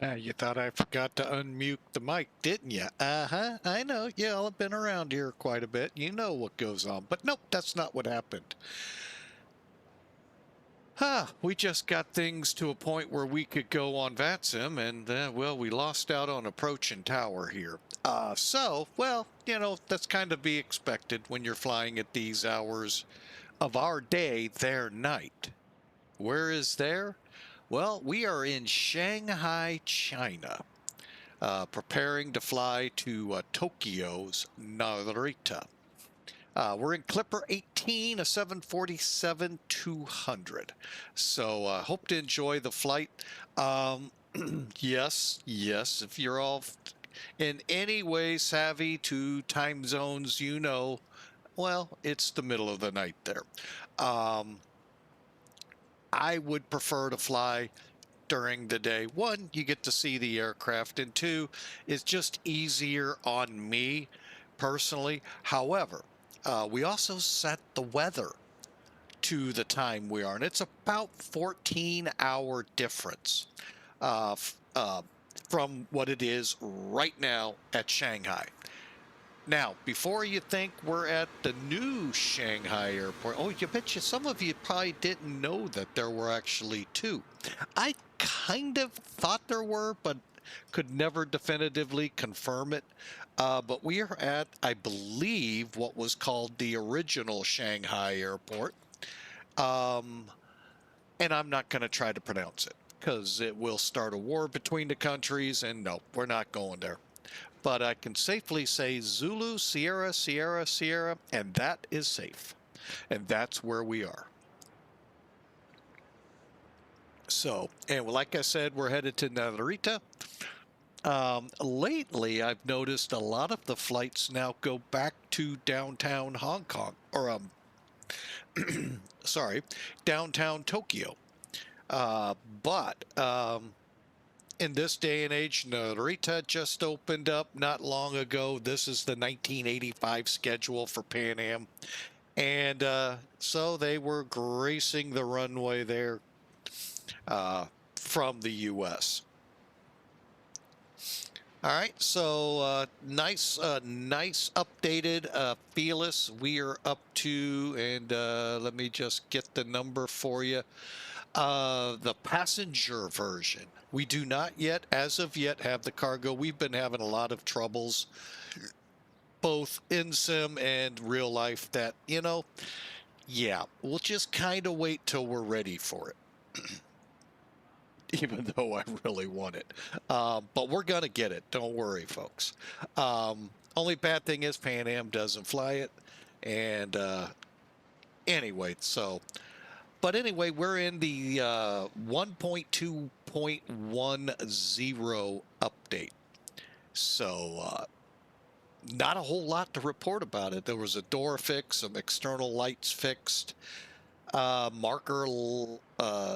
You thought I forgot to unmute the mic, didn't you? Uh-huh, I know. You all have been around here quite a bit. You know what goes on. But nope, that's not what happened. We just got things to a point where we could go on VATSIM, and, well, we lost out on approach and tower here. Well, that's kind of be expected when you're flying at these hours of our day, their night. Where is there? Well, we are in Shanghai, China, preparing to fly to Tokyo's Narita. We're in Clipper 18, a 747-200. So hope to enjoy the flight. Yes, if you're all in any way savvy to time zones, well, it's the middle of the night there. I would prefer to fly during the day. One, you get to see the aircraft, and two, it's just easier on me personally. However, we also set the weather to the time we are, and it's about 14-hour difference from what it is right now at Shanghai. Now, before you think we're at the new Shanghai airport, you bet you some of you probably didn't know that there were actually two. I kind of thought there were, but could never definitively confirm it. But we are at, I believe, what was called the original Shanghai airport. And I'm not going to try to pronounce it because it will start a war between the countries, and no, we're not going there. But I can safely say Zulu, Sierra, Sierra, Sierra, and that is safe. And that's where we are. So, and like I said, we're headed to Narita. Lately, I've noticed a lot of the flights now go back to downtown Hong Kong, or sorry, downtown Tokyo. But in this day and age, Narita just opened up not long ago. This is the 1985 schedule for Pan Am. And so they were gracing the runway there from the U.S. All right, so nice updated Felis. We are up to, and let me just get the number for you. The passenger version. We do not yet, as of yet, have the cargo. We've been having a lot of troubles, both in sim and real life, that, yeah, we'll just kind of wait till we're ready for it. Even though I really want it. But we're going to get it. Don't worry, folks. Only bad thing is Pan Am doesn't fly it. And anyway, so... But anyway, we're in the 1.2.10 update. So not a whole lot to report about it. There was a door fix, some external lights fixed, marker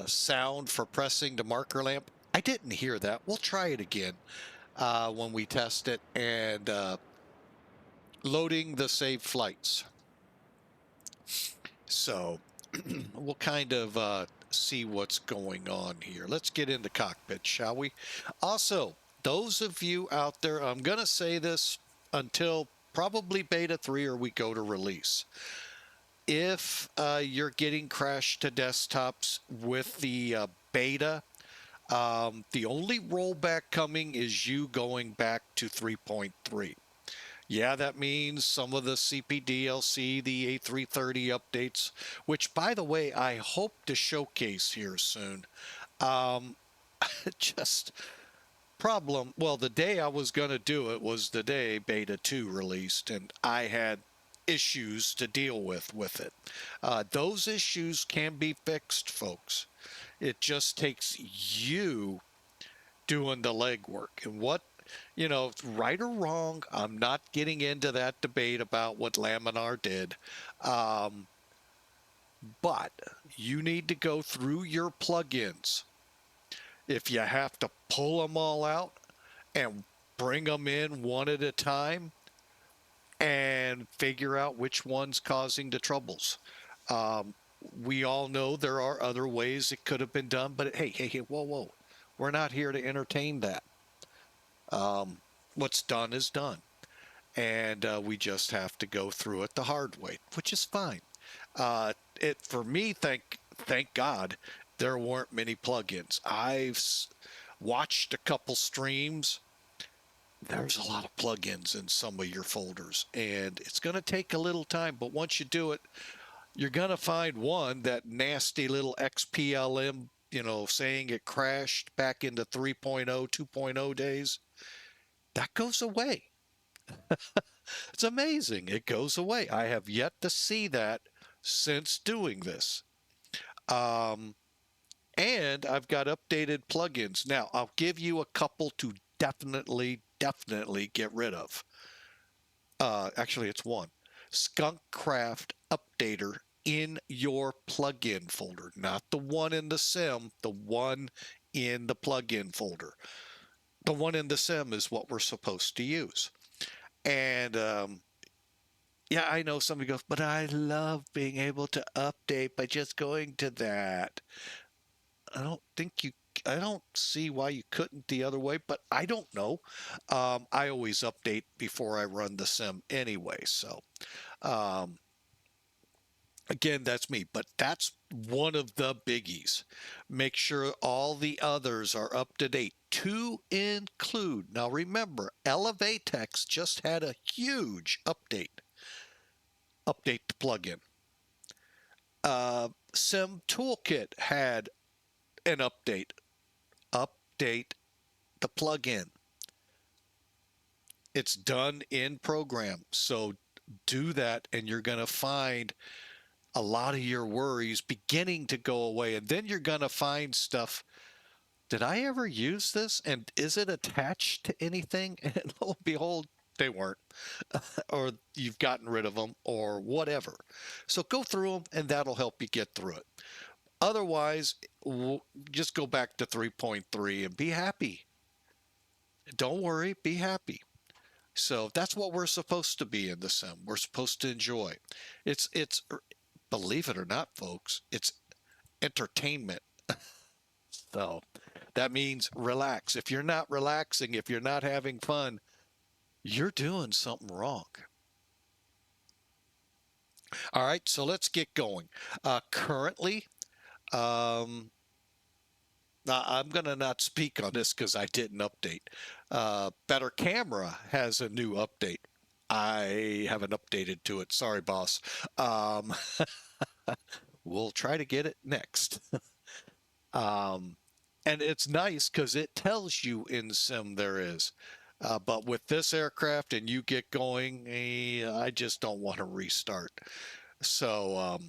sound for pressing the marker lamp. I didn't hear that. We'll try it again when we test it, and loading the saved flights. So we'll kind of see what's going on here. Let's get into cockpit, shall we? Also, those of you out there, I'm going to say this until probably beta 3 or we go to release. If you're getting crashed to desktops with the beta, the only rollback coming is you going back to 3.3. Yeah, that means some of the CPDLC, the A330 updates, which, by the way, I hope to showcase here soon. Just problem, well, the day I was going to do it was the day Beta 2 released, and I had issues to deal with it. Those issues can be fixed, folks. It just takes you doing the legwork. And what, right or wrong, I'm not getting into that debate about what Laminar did. But you need to go through your plugins. If you have to pull them all out and bring them in one at a time and figure out which one's causing the troubles. We all know there are other ways it could have been done, but hey, whoa. We're not here to entertain that. What's done is done. And we just have to go through it the hard way, which is fine. It for me, thank God, there weren't many plugins. I've watched a couple streams. There's a lot of plugins in some of your folders, and it's going to take a little time, but once you do it, you're going to find one, that nasty little XPLM, saying it crashed back into 3.0, 2.0 days. That goes away. It's amazing. It goes away. I have yet to see that since doing this. And I've got updated plugins. Now, I'll give you a couple to definitely get rid of. Actually, it's one. Skunkcraft Updater in your plugin folder, not the one in the sim, the one in the plugin folder. The one in the sim is what we're supposed to use. And yeah, I know somebody goes, but I love being able to update by just going to that. I don't see why you couldn't the other way, but I don't know. I always update before I run the sim anyway. So, again, that's me, but that's one of the biggies. Make sure all the others are up to date, to include. Now, remember, Elevatex just had a huge update. Update the plugin. Sim Toolkit had an update. Update the plugin. It's done in program. So do that, and you're going to find a lot of your worries beginning to go away. And then you're going to find stuff. Did I ever use this? And is it attached to anything? And lo and behold, they weren't. Or you've gotten rid of them or whatever. So go through them, and that'll help you get through it. Otherwise, just go back to 3.3 and be happy. Don't worry, be happy. So that's what we're supposed to be in the sim. We're supposed to enjoy. It's believe it or not, folks, it's entertainment. So that means relax. If you're not relaxing, if you're not having fun, you're doing something wrong. All right, so let's get going. Currently, I'm going to not speak on this because I didn't update. Better Camera has a new update. I haven't updated to it. Sorry, boss. We'll try to get it next. And it's nice because it tells you in sim there is. But with this aircraft and you get going, I just don't want to restart. So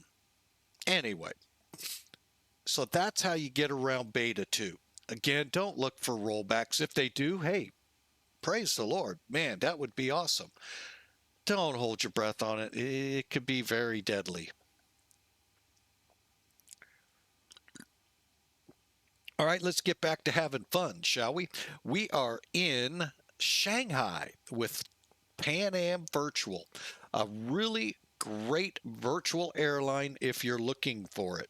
anyway, so that's how you get around beta 2. Again, don't look for rollbacks. If they do, hey, praise the Lord. Man, that would be awesome. Don't hold your breath on it. It could be very deadly. All right, let's get back to having fun, shall we? We are in Shanghai with Pan Am Virtual, a really great virtual airline if you're looking for it.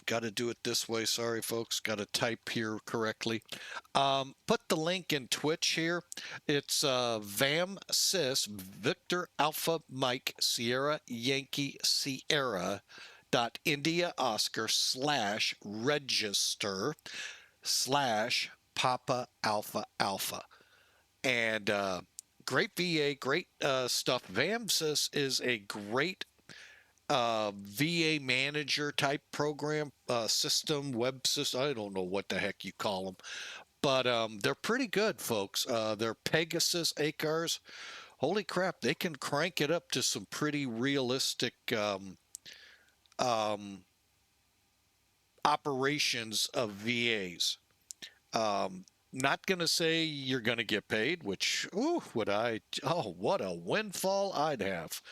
Got to do it this way. Sorry, folks. Got to type here correctly. Put the link in Twitch here. It's VAMSIS, Victor Alpha Mike Sierra Yankee Sierra .India Oscar /register /Papa Alpha Alpha. And great VA, great stuff. VAMSIS is a great VA manager type program, system, web system. I don't know what the heck you call them, but they're pretty good, folks. They're Pegasus ACARs. Holy crap, they can crank it up to some pretty realistic operations of VAs. Not going to say you're going to get paid, which, what a windfall I'd have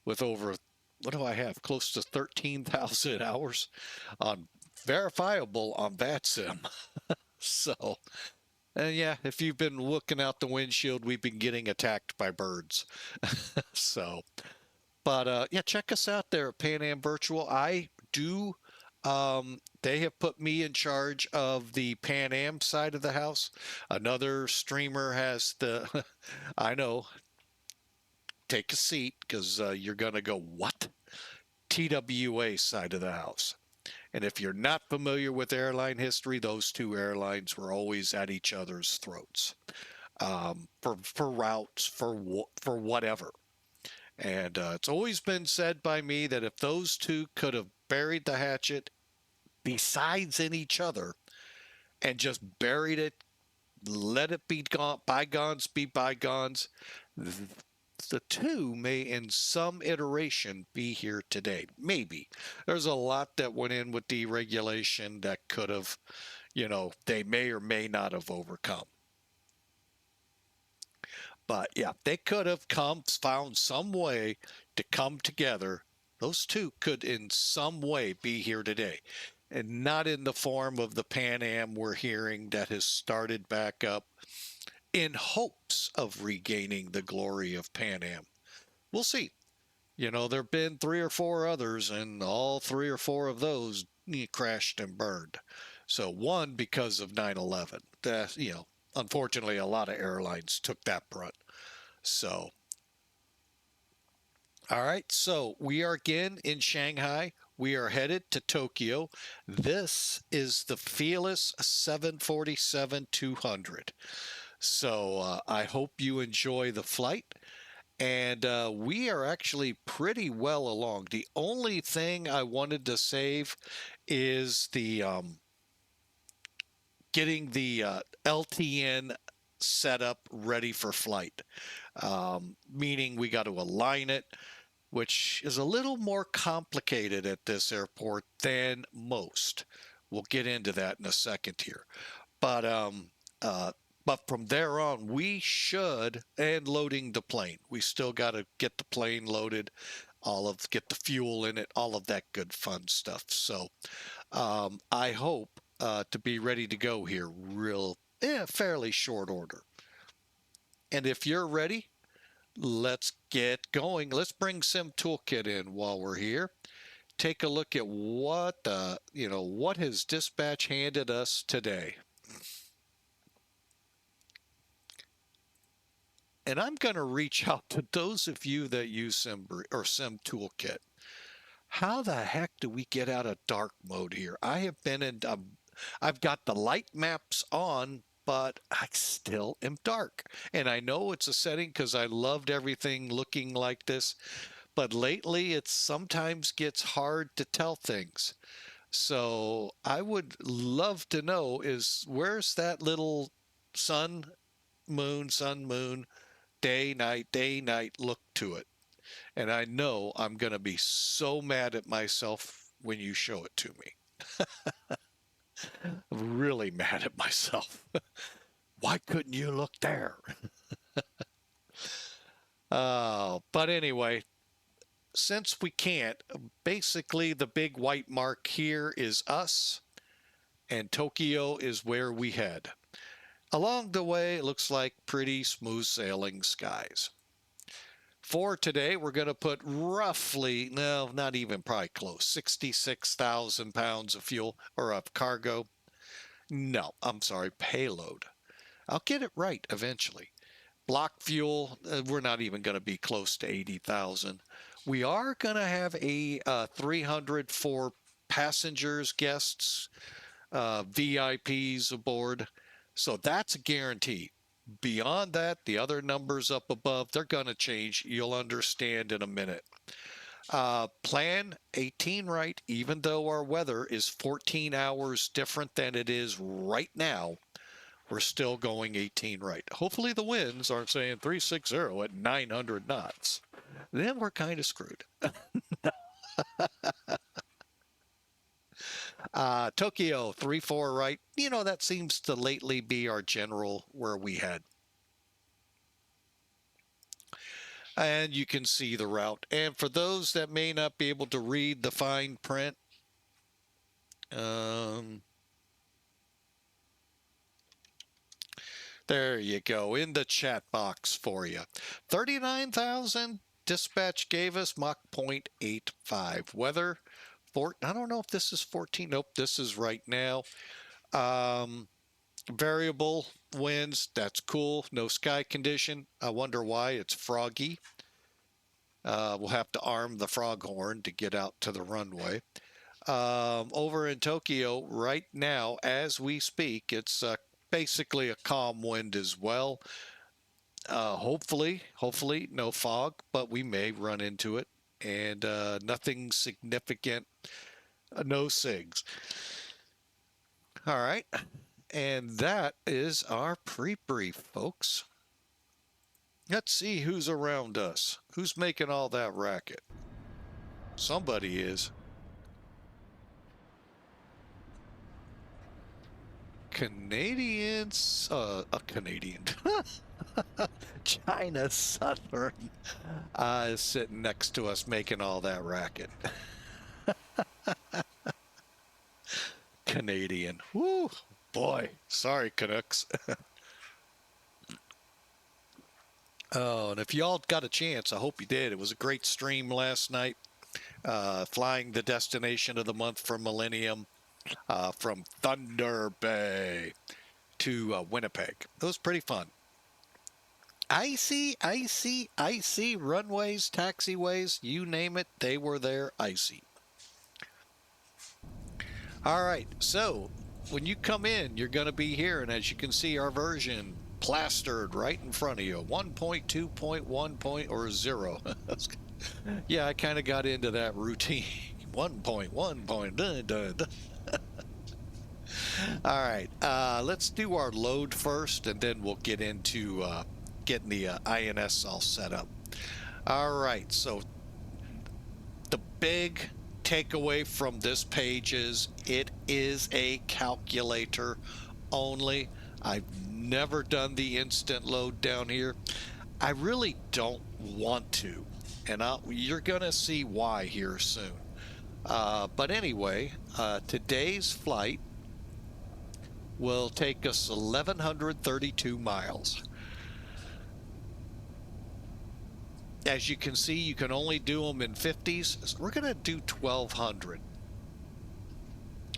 with over, what do I have? Close to 13,000 hours on verifiable on VATSIM. So, and yeah, if you've been looking out the windshield, we've been getting attacked by birds. So, but yeah, check us out there at Pan Am Virtual. I do They have put me in charge of the Pan Am side of the house. Another streamer has the, I know, take a seat because you're going to go, what? TWA side of the house. And if you're not familiar with airline history, those two airlines were always at each other's throats for routes, for whatever. And it's always been said by me that if those two could have buried the hatchet besides in each other and just buried it, let it be gone, bygones be bygones, the two may in some iteration be here today. Maybe. There's a lot that went in with deregulation that could have, they may or may not have overcome. But yeah, they could have found some way to come together. Those two could in some way be here today. And not in the form of the Pan Am we're hearing that has started back up in hopes of regaining the glory of Pan Am. We'll see. There have been 3 or 4 others, and all 3 or 4 of those crashed and burned. So one because of 9/11. Unfortunately, a lot of airlines took that brunt. So, all right. So we are again in Shanghai. We are headed to Tokyo. This is the Felis 747-200. So I hope you enjoy the flight. And we are actually pretty well along. The only thing I wanted to save is the getting the LTN set up ready for flight, meaning we got to align it, which is a little more complicated at this airport than most. We'll get into that in a second here. But from there on, we should, and loading the plane. We still got to get the plane loaded, get the fuel in it, all of that good fun stuff. So I hope to be ready to go here fairly short order. And if you're ready, let's get going. Let's bring Sim Toolkit in while we're here. Take a look at what has dispatch handed us today. And I'm going to reach out to those of you that use SimBrief or Sim Toolkit. How the heck do we get out of dark mode here? I have been in, I've got the light maps on, but I still am dark. And I know it's a setting because I loved everything looking like this, but lately it sometimes gets hard to tell things. So I would love to know where's that little sun, moon, day, night look to it. And I know I'm going to be so mad at myself when you show it to me. I'm really mad at myself. Why couldn't you look there? But anyway, since we can't, basically the big white mark here is us, and Tokyo is where we head. Along the way, it looks like pretty smooth sailing skies. For today, we're going to put roughly, no, not even probably close, 66,000 pounds of fuel or of cargo. No, I'm sorry, payload. I'll get it right eventually. Block fuel, we're not even going to be close to 80,000. We are going to have a 300 for passengers, guests, VIPs aboard. So that's a guarantee. Beyond that, the other numbers up above, they're going to change. You'll understand in a minute. Plan 18 right, even though our weather is 14 hours different than it is right now, we're still going 18 right. Hopefully the winds aren't saying 360 at 900 knots. Then we're kind of screwed. Tokyo 34 right. That seems to lately be our general where we head. And you can see the route. And for those that may not be able to read the fine print, there you go, in the chat box for you. 39,000 dispatch gave us Mach 0.85. Weather I don't know if this is 14. Nope, this is right now. Variable winds, that's cool. No sky condition. I wonder why it's froggy. We'll have to arm the foghorn to get out to the runway. Over in Tokyo right now, as we speak, it's basically a calm wind as well. Hopefully no fog, but we may run into it. And nothing significant, no SIGs. All right. And that is our pre-brief, folks. Let's see who's around us. Who's making all that racket? Somebody is. Canadians, a Canadian. China Southern is sitting next to us making all that racket. Canadian. Woo, boy. Sorry, Canucks. Oh, and if y'all got a chance, I hope you did. It was a great stream last night. Flying the destination of the month from Millennium, from Thunder Bay to Winnipeg. It was pretty fun. Icy runways, taxiways, you name it, they were there icy. All right, so when you come in, you're going to be here, and as you can see, our version plastered right in front of you, 1.2.1 or 0. Yeah, I kind of got into that routine. 1.1. All right, let's do our load first, and then we'll get into getting the INS all set up. All right, so the big takeaway from this page is it is a calculator only. I've never done the instant load down here. I really don't want to, and you're gonna see why here soon. But anyway, today's flight will take us 1,132 miles. As you can see, you can only do them in 50s. So we're going to do 1,200.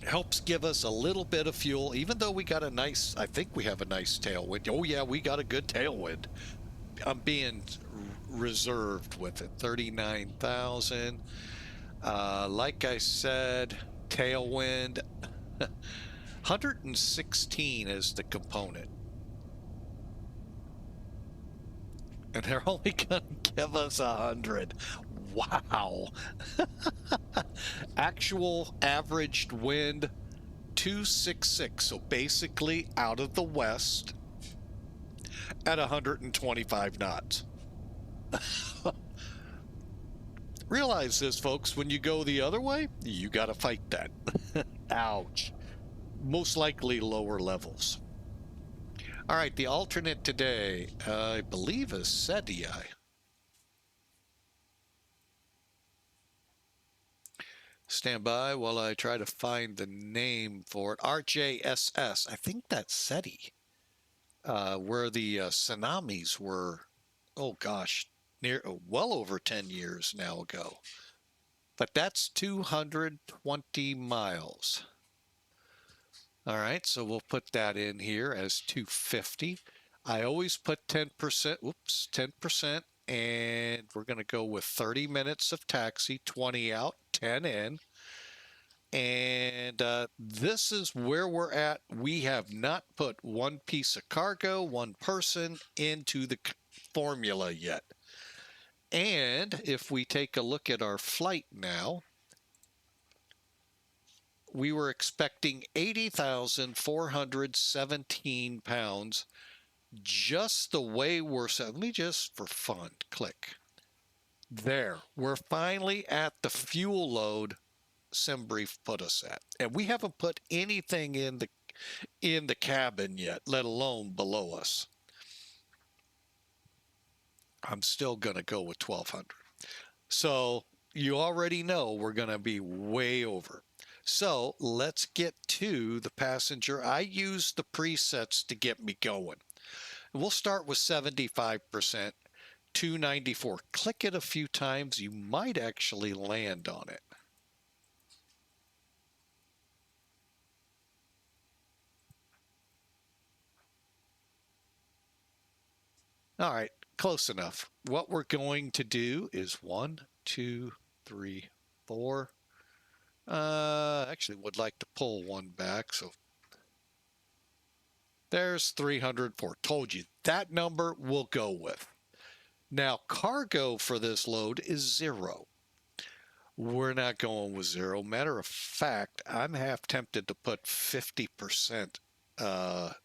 Helps give us a little bit of fuel, even though we got a nice, I think we have a nice tailwind. Oh yeah, we got a good tailwind. I'm being reserved with it. 39,000. Like I said, tailwind. 116 is the component. And they're only going to give us 100. Wow. Actual averaged wind 266. So basically out of the west at 125 knots. Realize this, folks, when you go the other way, you got to fight that. Ouch. Most likely lower levels. All right, the alternate today, I believe, is SETI. Stand by while I try to find the name for it. RJSS. I think that's SETI, where the tsunamis were, oh gosh, well over 10 years now ago. But that's 220 miles. All right, so we'll put that in here as 250. I always put 10%, whoops, 10%, and we're going to go with 30 minutes of taxi, 20 out, 10 in. And this is where we're at. We have not put one piece of cargo, one person into the formula yet. And if we take a look at our flight now, we were expecting 80,417 pounds. Just the way we're set. Let me just, for fun, click. There. We're finally at the fuel load SimBrief put us at. And we haven't put anything in the cabin yet, let alone below us. I'm still going to go with 1,200. So you already know we're going to be way over. So let's get to the passenger. I use the presets to get me going. We'll start with 75%, 294. Click it a few times. You might actually land on it. All right, close enough. What we're going to do is 1, 2, 3, 4. Actually would like to pull one back. So there's 304. Told you that number we'll go with. Now, cargo for this load is 0. We're not going with 0. Matter of fact, I'm half tempted to put 50%. But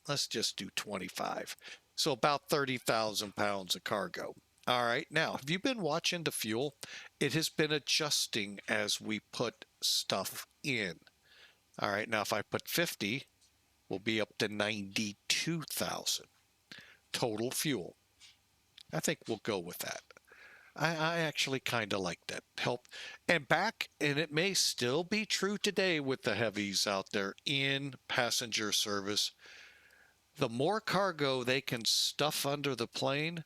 let's just do 25. So about 30,000 pounds of cargo. All right. Now, have you been watching the fuel? It has been adjusting as we put stuff in. All right. Now, if I put 50, we'll be up to 92,000 total fuel. I think we'll go with that. I actually kind of like that. Help. And back, and it may still be true today with the heavies out there in passenger service. The more cargo they can stuff under the plane,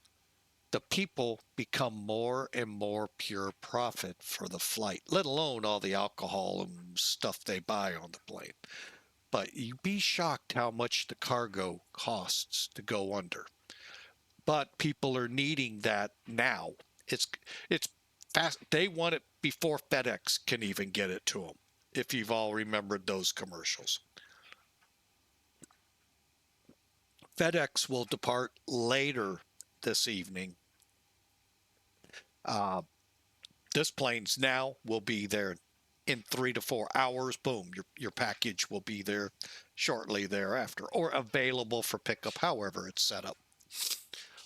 the people become more and more pure profit for the flight, let alone all the alcohol and stuff they buy on the plane. But you'd be shocked how much the cargo costs to go under. But people are needing that now. It's fast. They want it before FedEx can even get it to them, if you've all remembered those commercials. FedEx will depart later this evening. This plane's now will be there in 3 to 4 hours. Boom, your package will be there shortly thereafter, or available for pickup, however it's set up.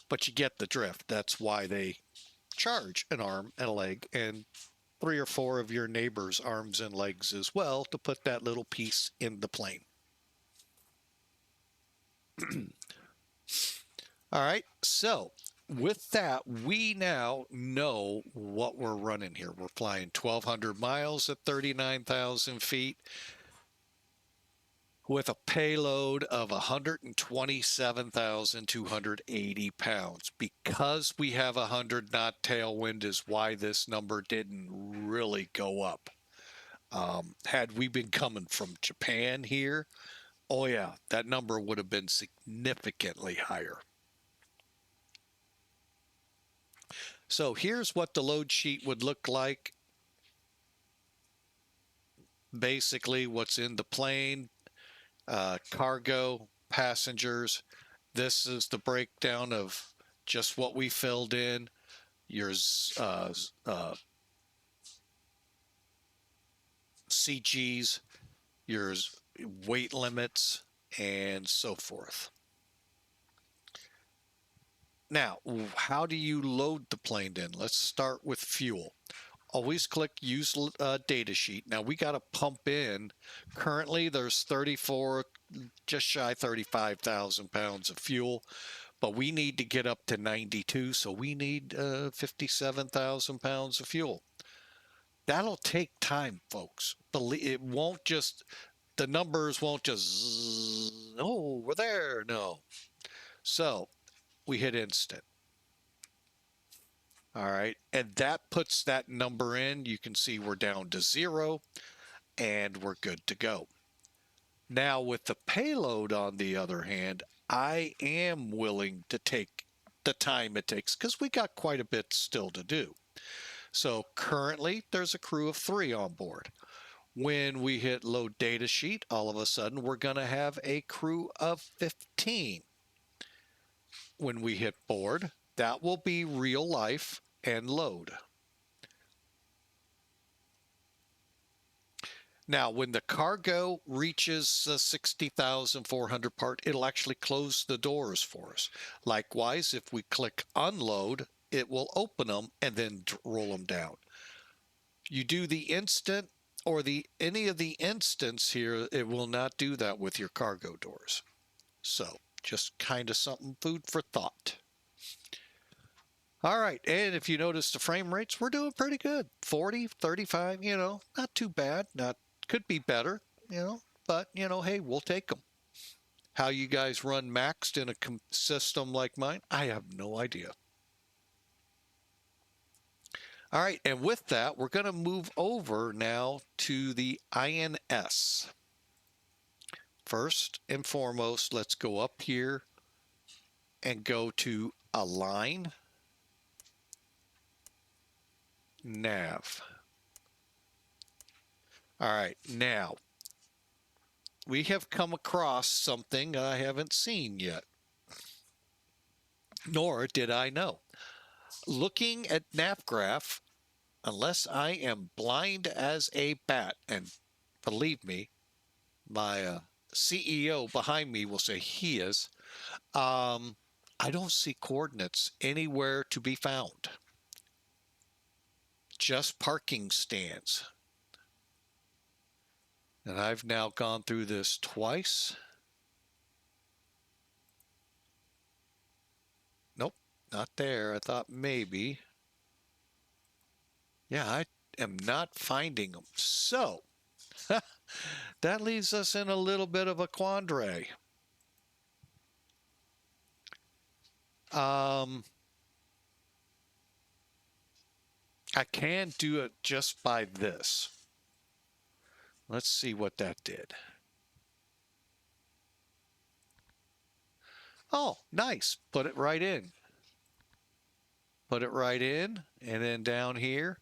But you get the drift. That's why they charge an arm and a leg and 3 or 4 of your neighbors' arms and legs as well to put that little piece in the plane. All right, so with that, we now know what we're running here. We're flying 1,200 miles at 39,000 feet with a payload of 127,280 pounds. Because we have a 100-knot tailwind is why this number didn't really go up. Had we been coming from Japan here, oh yeah, that number would have been significantly higher. So here's what the load sheet would look like. Basically, what's in the plane, cargo, passengers. This is the breakdown of just what we filled in. Your CGs, your weight limits, and so forth. Now, how do you load the plane in? Let's start with fuel. Always click use data sheet. Now we got to pump in. Currently there's 34, just shy 35,000 pounds of fuel, but we need to get up to 92. So we need 57,000 pounds of fuel. That'll take time, folks. It won't just, the numbers won't just, oh, we're there. No. So we hit instant. All right, and that puts that number in. You can see we're down to 0 and we're good to go. Now with the payload, on the other hand, I am willing to take the time it takes because we got quite a bit still to do. So currently there's a crew of 3 on board. When we hit load data sheet, all of a sudden we're going to have a crew of 15. When we hit board, that will be real life and load. Now, when the cargo reaches the 60,400 part, it'll actually close the doors for us. Likewise, if we click unload, it will open them and then roll them down. You do the instant or any of the instants here, it will not do that with your cargo doors. So just kind of something, food for thought. All right, and if you notice the frame rates, we're doing pretty good. 40, 35, not too bad. Could be better, but, hey, we'll take them. How you guys run maxed in a system like mine, I have no idea. All right, and with that, we're going to move over now to the INS. First and foremost, let's go up here and go to Align, Nav. All right, now we have come across something I haven't seen yet, nor did I know. Looking at Navigraph, unless I am blind as a bat, and believe me, my CEO behind me will say he is, I don't see coordinates anywhere to be found. Just parking stands. And I've now gone through this twice. Nope, not there. I thought maybe. Yeah, I am not finding them. So that leaves us in a little bit of a quandary. I can do it just by this. Let's see what that did. Oh, nice. Put it right in. Put it right in. And then down here,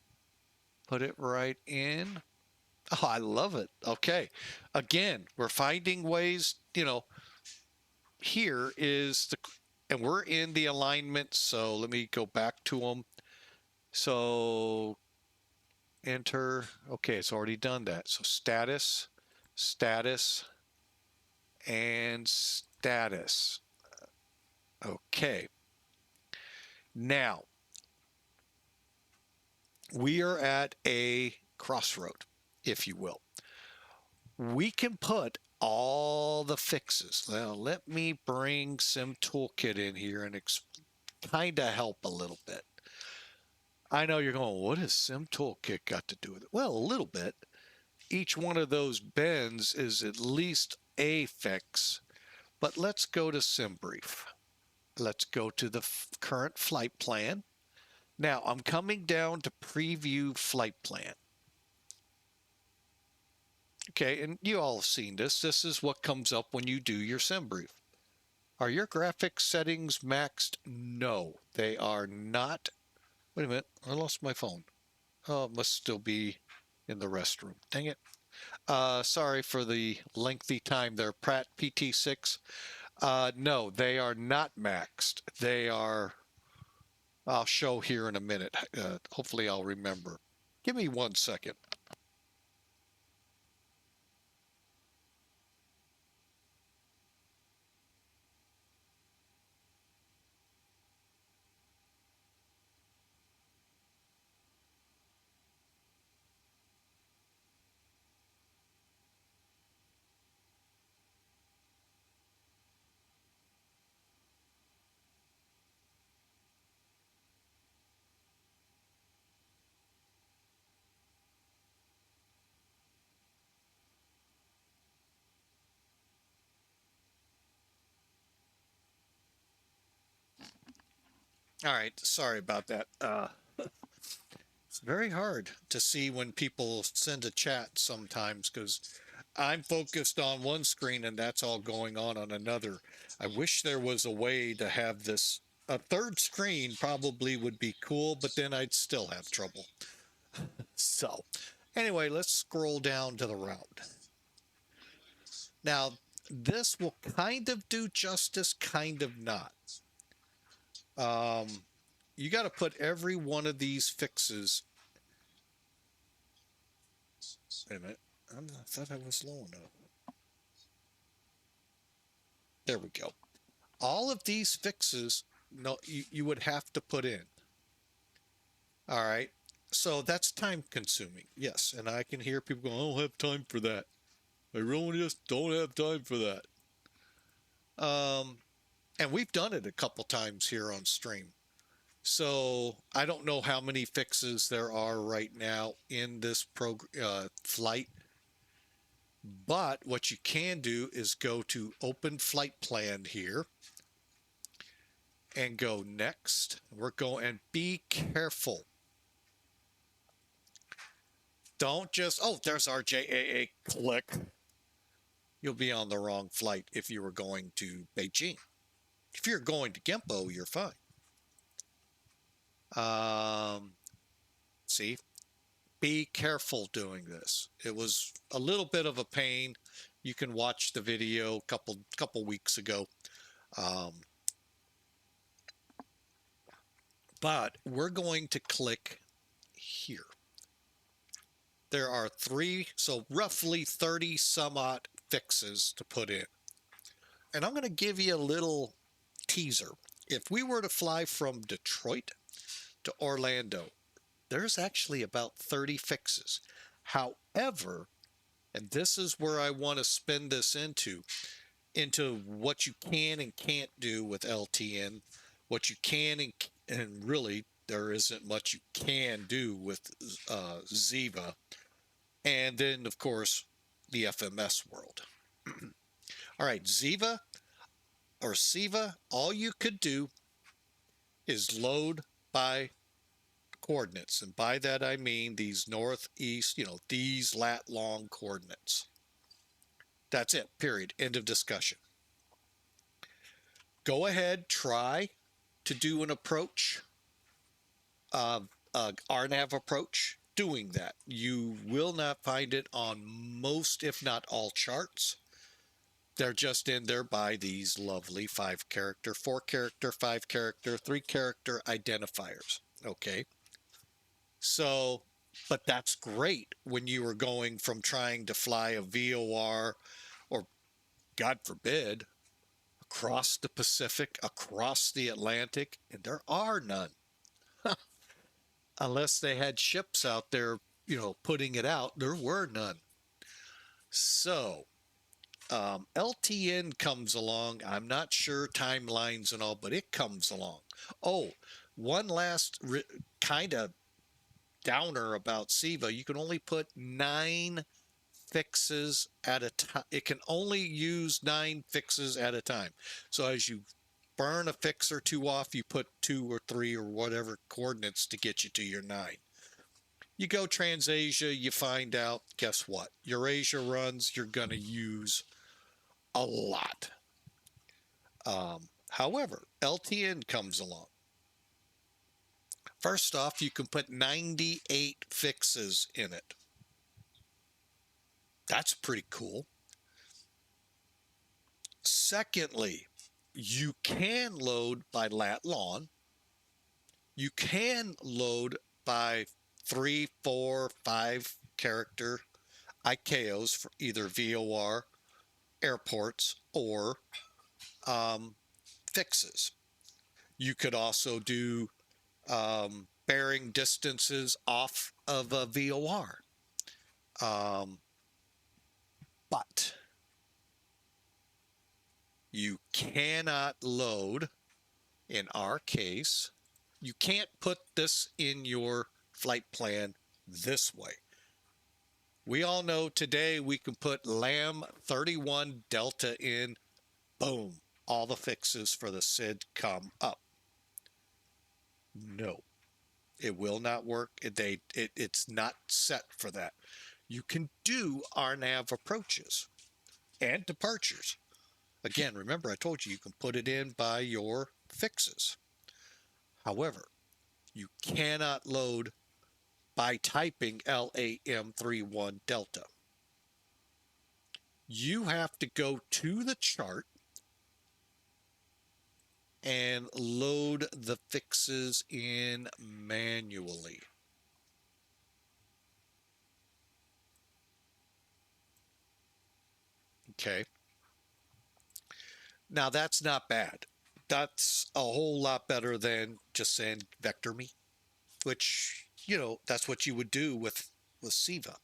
put it right in. Oh, I love it. Okay. Again, we're finding ways, you know, here is the, and we're in the alignment. So let me go back to them. So enter. Okay, it's already done that. So status, status, and status. Okay. Now, we are at a crossroad, if you will. We can put all the fixes. Now, let me bring Sim Toolkit in here and kind of help a little bit. I know you're going, what has Sim Toolkit got to do with it? Well, a little bit. Each one of those bins is at least a fix. But let's go to SimBrief. Let's go to the current flight plan. Now, I'm coming down to preview flight plan. Okay, and you all have seen this. This is what comes up when you do your SimBrief. Are your graphics settings maxed? No, they are not. Wait a minute, I lost my phone. Oh, it must still be in the restroom. Dang it. Sorry for the lengthy time there, Pratt PT6. No, they are not maxed. They are, I'll show here in a minute. Hopefully I'll remember. Give me 1 second. All right, sorry about that. It's very hard to see when people send a chat sometimes because I'm focused on one screen and that's all going on another. I wish there was a way to have this. A third screen probably would be cool, but then I'd still have trouble. So, anyway, let's scroll down to the route. Now, this will kind of do justice, kind of not. You got to put every one of these fixes. Wait a minute. I thought I was low enough. There we go. All of these fixes, no, you would have to put in. All right. So that's time consuming. Yes. And I can hear people going, I don't have time for that. I really just don't have time for that. And we've done it a couple times here on stream. So I don't know how many fixes there are right now in this flight. But what you can do is go to Open Flight Plan here and go next. We're going, and be careful. Don't just, oh, there's RJAA, click. you'll be on the wrong flight if you were going to Beijing. If you're going to Gimpo, you're fine. See, be careful doing this. It was a little bit of a pain. You can watch the video couple weeks ago. But we're going to click here. There are so roughly 30 some odd fixes to put in. And I'm going to give you a little teaser. If we were to fly from Detroit to Orlando, there's actually about 30 fixes. However, and this is where I want to spin this into what you can and can't do with LTN, what you can and really there isn't much you can do with Ziva, and then of course the FMS world. All right, Ziva or Siva, all you could do is load by coordinates, and by that I mean these northeast, these lat long coordinates. That's it, period. End of discussion. Go ahead, try to do an approach, RNAV approach, doing that. You will not find it on most, if not all, charts. They're just in there by these lovely 5-character, 4-character, 5-character, 3-character identifiers. Okay. So, but that's great when you are going from trying to fly a VOR or, God forbid, across the Pacific, across the Atlantic, and there are none. Unless they had ships out there, putting it out, there were none. So, LTN comes along. I'm not sure timelines and all, but it comes along. Oh, one last kind of downer about SIVA. You can only put 9 fixes at a time. It can only use 9 fixes at a time. So as you burn a fix or 2 off, you put 2 or 3 or whatever coordinates to get you to your 9. You go Transasia, you find out, guess what? Eurasia runs, you're going to use a lot. However, LTN comes along. First off, you can put 98 fixes in it. That's pretty cool. Secondly, you can load by lat long. You can load by 3, 4, 5 character ICAOs for either VOR, airports, or fixes. You could also do bearing distances off of a VOR. But you cannot load, in our case, you can't put this in your flight plan this way. We all know today we can put LAM 31 Delta in, boom, all the fixes for the SID come up. No, it will not work. It's not set for that. You can do RNAV approaches and departures. Again, remember I told you can put it in by your fixes. However, you cannot load by typing LAM31 Delta. You have to go to the chart and load the fixes in manually. Okay. Now that's not bad. That's a whole lot better than just saying vector me, which, that's what you would do with SIVA.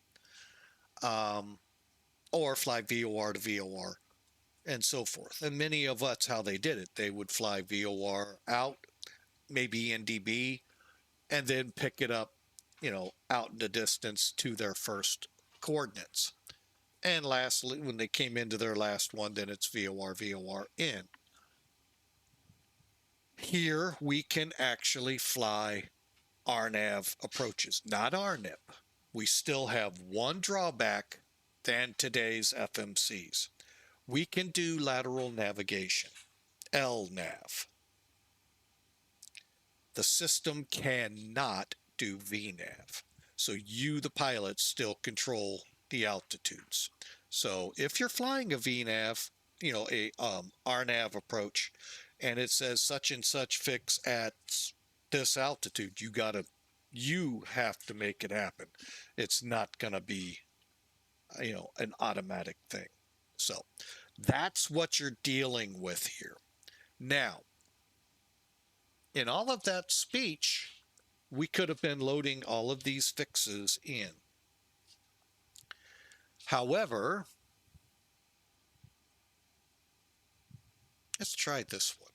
Or fly VOR to VOR and so forth. And many of us, how they did it, they would fly VOR out, maybe NDB, and then pick it up, out in the distance to their first coordinates. And lastly, when they came into their last one, then it's VOR in. Here we can actually fly RNAV approaches, not RNIP. We still have one drawback than today's FMCs. we can do lateral navigation, LNAV. The system cannot do VNAV. So you, the pilot, still control the altitudes. So if you're flying a VNAV, you know, a RNAV approach, and it says such and such fix at this altitude, you have to make it happen. It's not going to be, you know, an automatic thing. So that's what you're dealing with here. Now, in all of that speech, we could have been loading all of these fixes in. However, let's try this one.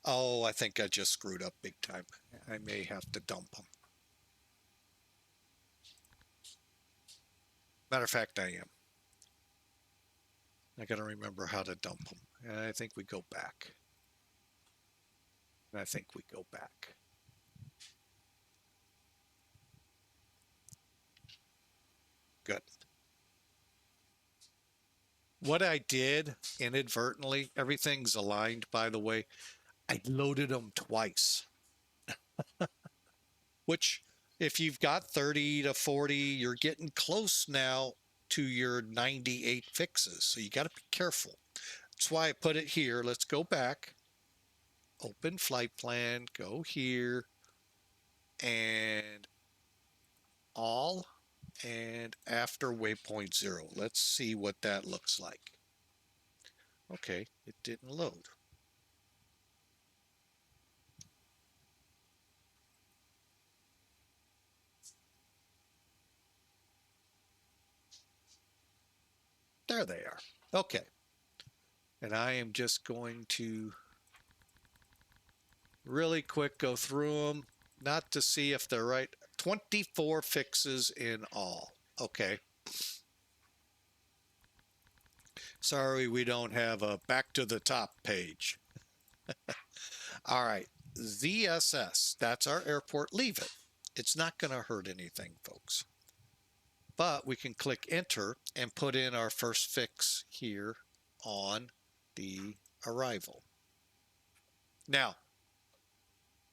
Oh, I think I just screwed up big time. I may have to dump them. Matter of fact, I am. I got to remember how to dump them. And I think we go back. And I think we go back. Good. What I did inadvertently, everything's aligned, by the way. I loaded them twice. Which, if you've got 30 to 40, you're getting close now to your 98 fixes. So you got to be careful. That's why I put it here. Let's go back. Open flight plan. Go here. And all. And after waypoint 0. Let's see what that looks like. Okay, it didn't load. There they are. Okay. And I am just going to really quick go through them, not to see if they're right. 24 fixes in all. Okay. Sorry, we don't have a back to the top page. All right. ZSS, that's our airport. Leave it. It's not going to hurt anything, folks. But we can click enter and put in our first fix here on the arrival. Now,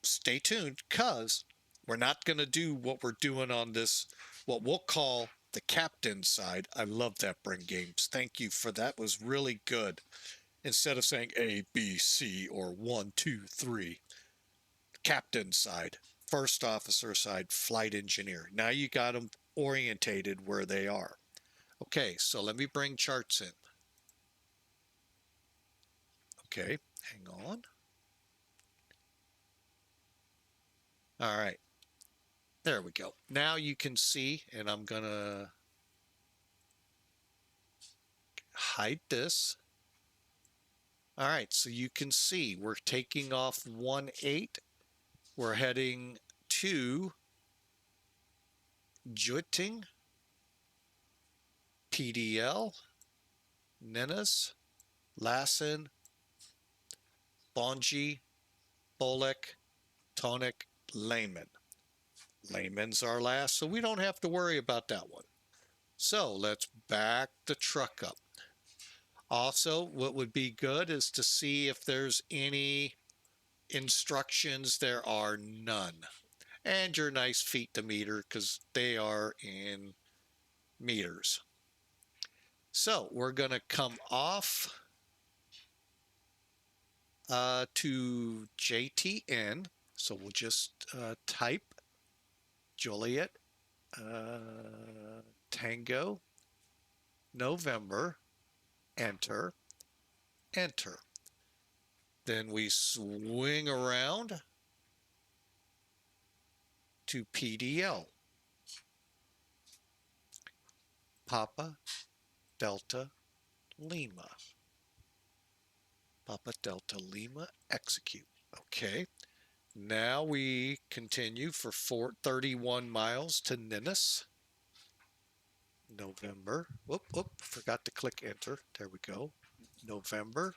stay tuned, because we're not going to do what we're doing on this, what we'll call the captain side. I love that, Bring Games. Thank you for that. Was really good. Instead of saying A, B, C, or 1, 2, 3, captain side, first officer side, flight engineer. Now you got them orientated where they are. Okay, so let me bring charts in. Okay, hang on. All right, there we go. Now you can see, and I'm gonna hide this. All right, so you can see we're taking off 1-8. We're heading to Juting, PDL, Nennis, Lassen, Bonji, Bolek, Tonic, Lehman. Lehman's our last, so we don't have to worry about that one. So let's back the truck up. Also, what would be good is to see if there's any instructions. There are none. And your nice feet to meter, because they are in meters. So we're going to come off to JTN. So we'll just type Juliet Tango November, enter, enter. Then we swing around to PDL. Papa Delta Lima. Papa Delta Lima, execute. Okay. Now we continue for 31 miles to Ninnis. November. Whoop, forgot to click enter. There we go. November.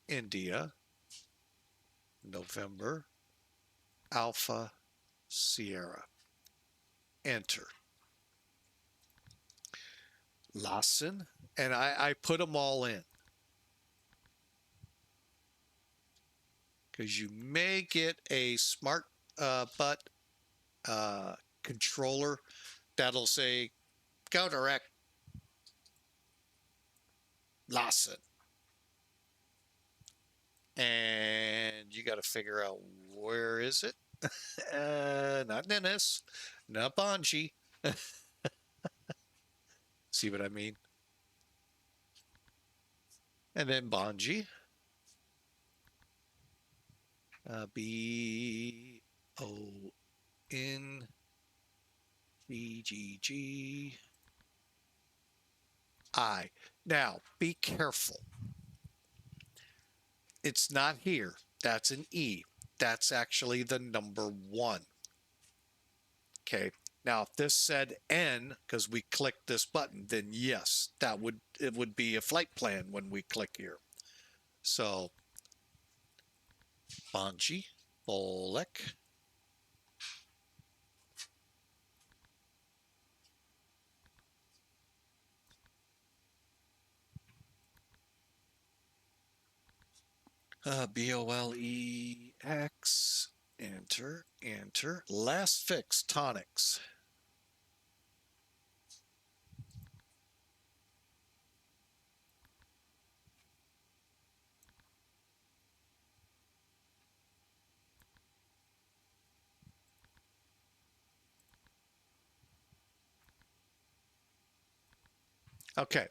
India. November. Alpha Sierra. Enter. Lassen, and I put them all in because you may get a smart butt controller that'll say counteract Lassen, and you got to figure out where is it. Not Dennis, not Bonji. See what I mean? And then Bonji. BONGGGI. Now, be careful. It's not here. That's an E. That's actually the number 1. Okay. Now, if this said N, because we clicked this button, then yes, it would be a flight plan when we click here. So, Bonji, Bolek. BOLEX, enter, enter. Last fix, tonics. Okay,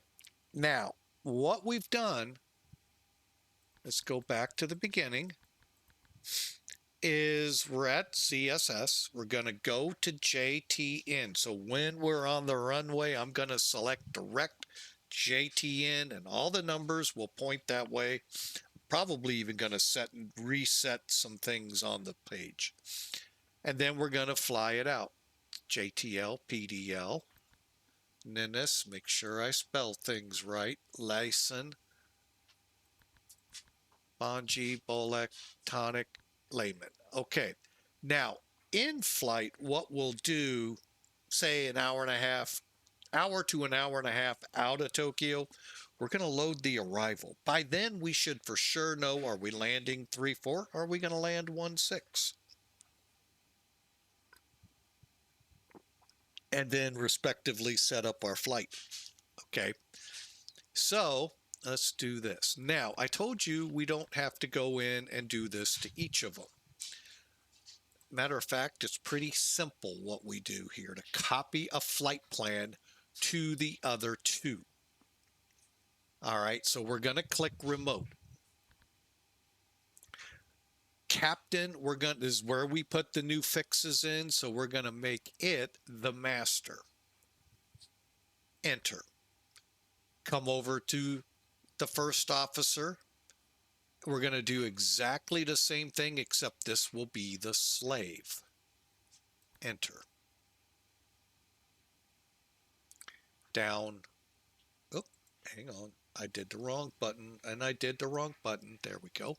now what we've done, let's go back to the beginning, is we're at ZSS. We're going to go to JTN. So when we're on the runway, I'm going to select direct JTN, and all the numbers will point that way. Probably even going to set and reset some things on the page. And then we're going to fly it out. JTL, PDL. And then this, make sure I spell things right. Lyson, Bonji, Bolek, Tonic, Layman. Okay. Now, in flight, what we'll do, say an hour to an hour and a half out of Tokyo, we're going to load the arrival. By then, we should for sure know, are we landing 3-4? Or are we going to land 1-6? And then respectively set up our flight. Okay. So let's do this. Now, I told you we don't have to go in and do this to each of them. Matter of fact, it's pretty simple what we do here to copy a flight plan to the other 2. All right, so we're going to click remote. Captain, this is where we put the new fixes in, so we're going to make it the master. Enter. Come over to the first officer. We're going to do exactly the same thing, except this will be the slave. Enter. Down. Oh, hang on. I did the wrong button, and I did the wrong button. There we go.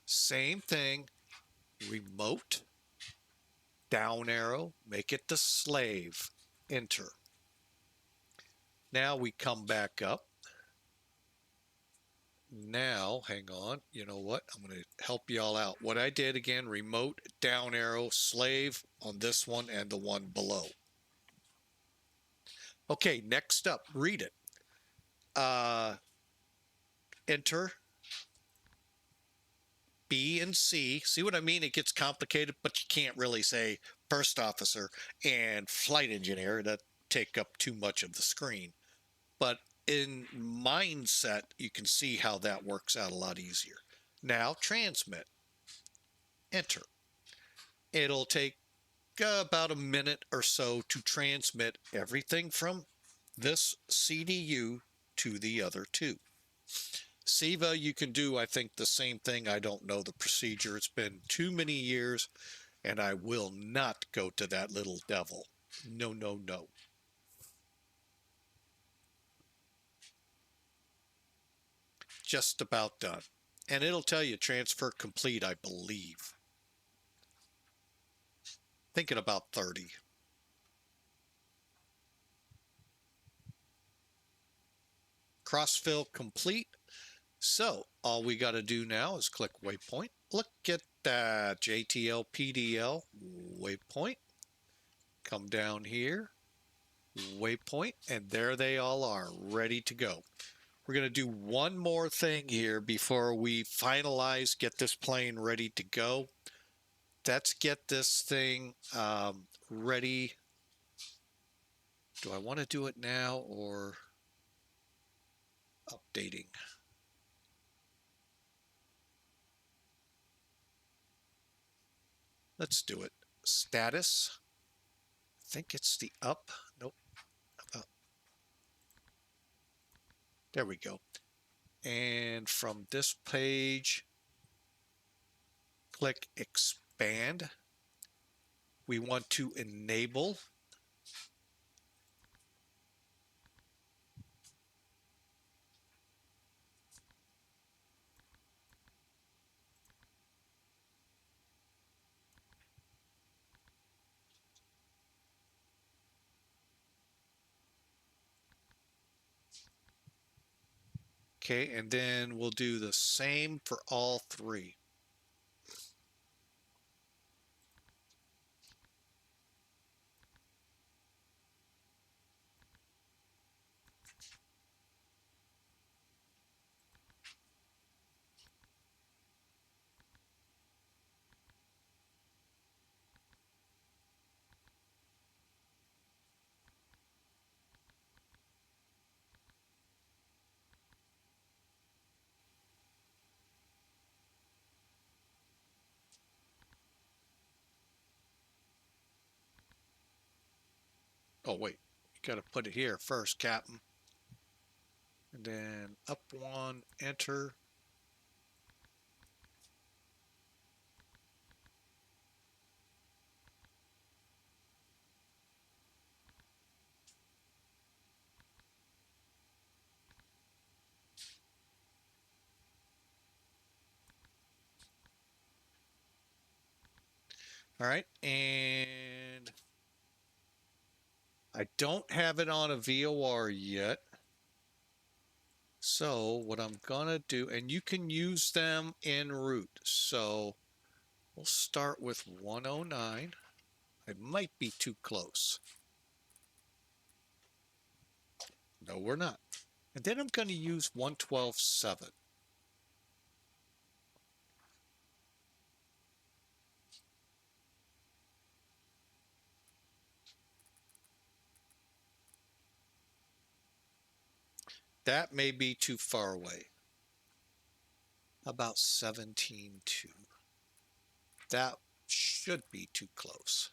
Same thing. Remote. Down arrow. Make it the slave. Enter. Now we come back up. Now, hang on. You know what? I'm going to help y'all out. What I did again, remote, down arrow, slave on this one and the one below. Okay, next up, read it. Enter. B and C. See what I mean? It gets complicated, but you can't really say first officer and flight engineer. That take up too much of the screen. But in mindset, you can see how that works out a lot easier. Now, transmit. Enter. It'll take about a minute or so to transmit everything from this CDU to the other 2. SIVA, you can do, I think, the same thing. I don't know the procedure. It's been too many years, and I will not go to that little devil. No, no, no. Just about done. And it'll tell you transfer complete, I believe. Thinking about 30. crossfill complete. So all we got to do now is click waypoint. Look at that JTL PDL waypoint. Come down here, waypoint, and there they all are, ready to go. We're going to do one more thing here before we finalize, get this plane ready to go. Let's get this thing ready. Do I want to do it now or updating? Let's do it. Status. I think it's the up. Nope. Up. There we go. And from this page, click expand. We want to enable. Okay, and then we'll do the same for all three. Oh, wait, you got to put it here first, Captain. And then up one, enter. All right, and I don't have it on a VOR yet. So what I'm gonna do, and you can use them en route. So we'll start with 109. It might be too close. No, we're not. And then I'm going to use 112.7. That may be too far away. About 17.2. That should be too close.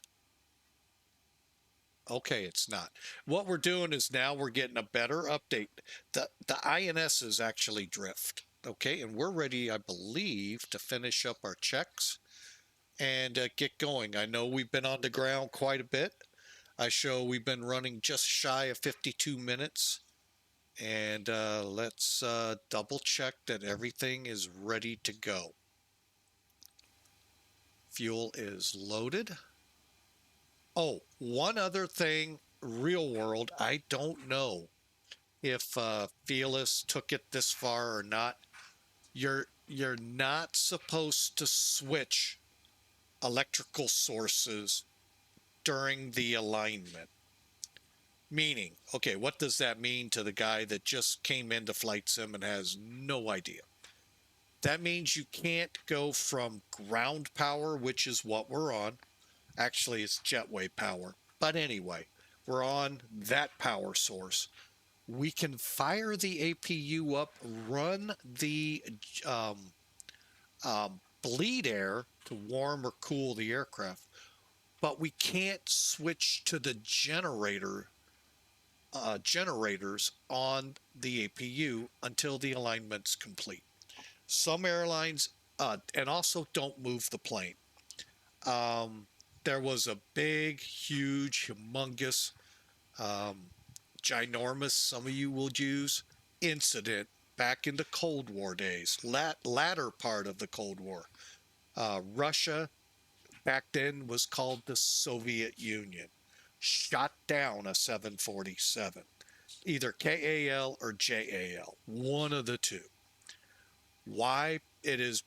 Okay, it's not. What we're doing is now we're getting a better update. The INSs actually drift. Okay, and we're ready, I believe, to finish up our checks and get going. I know we've been on the ground quite a bit. I show we've been running just shy of 52 minutes. And let's double check that everything is ready to go. Fuel is loaded. Oh, one other thing, real world, I don't know if Felis took it this far or not. You're not supposed to switch electrical sources during the alignment. Meaning, okay, what does that mean to the guy that just came into Flight Sim and has no idea? That means you can't go from ground power, which is what we're on. Actually, it's jetway power. But anyway, we're on that power source. We can fire the APU up, run the bleed air to warm or cool the aircraft, but we can't switch to the generators on the APU until the alignment's complete. Some airlines, and also don't move the plane. There was a big, huge, humongous, ginormous, some of you will use, incident back in the Cold War days, latter part of the Cold War. Russia back then was called the Soviet Union, shot down a 747. either KAL or JAL, one of the two. Why? It is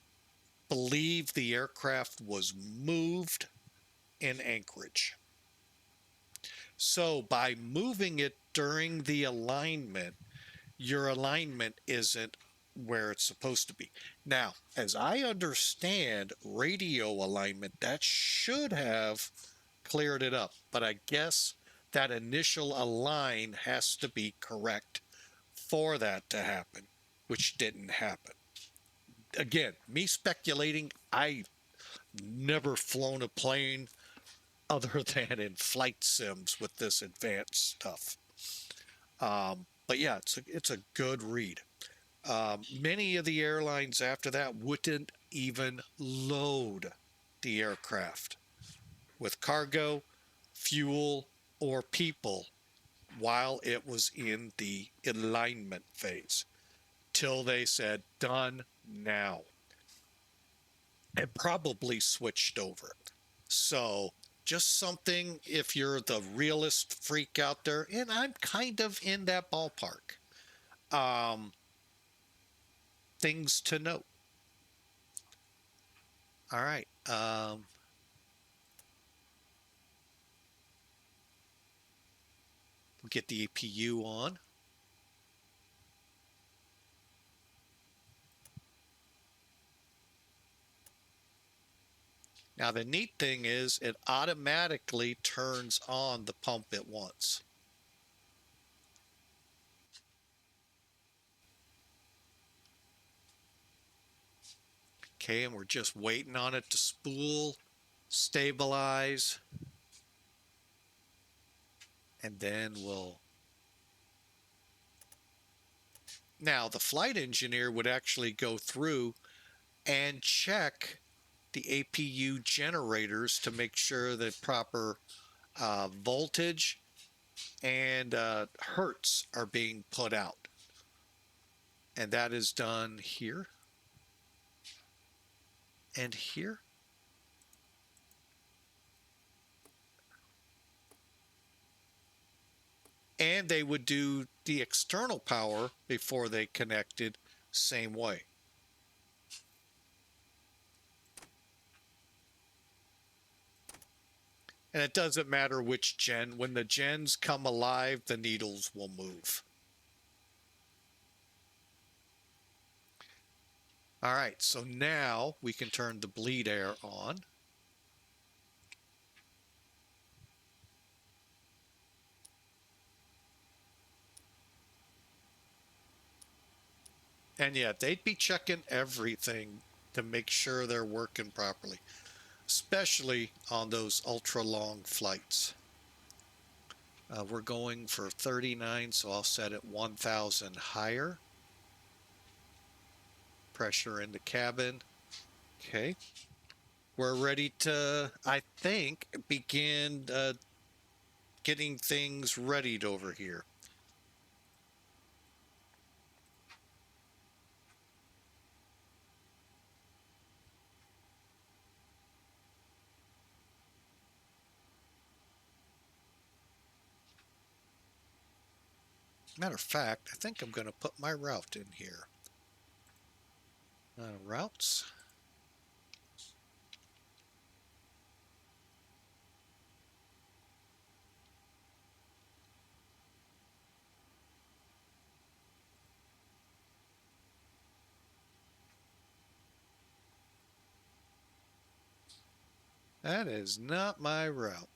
believed the aircraft was moved in Anchorage. So by moving it during the alignment, your alignment isn't where it's supposed to be. Now, as I understand radio alignment, that should have cleared it up, but I guess that initial align has to be correct for that to happen, which didn't happen. Again, me speculating, I never flown a plane other than in flight sims with this advanced stuff. But yeah, it's a good read. Many of the airlines after that wouldn't even load the aircraft with cargo, fuel, or people while it was in the alignment phase till they said done now, and probably switched over. So just something, if you're the realist freak out there, and I'm kind of in that ballpark, things to note. All right. We'll get the APU on. Now the neat thing is it automatically turns on the pump at once. Okay, and we're just waiting on it to spool, stabilize, and then we'll... Now the flight engineer would actually go through and check the APU generators to make sure that proper voltage and hertz are being put out. And that is done here and here. And they would do the external power before they connected, same way. And it doesn't matter which gen. When the gens come alive, the needles will move. All right, so now we can turn the bleed air on. And yeah, they'd be checking everything to make sure they're working properly, especially on those ultra long flights. We're going for 39, so I'll set it 1,000 higher. Pressure in the cabin. Okay. We're ready to, I think, begin getting things readied over here. Matter of fact, I think I'm going to put my route in here. Routes. That is not my route.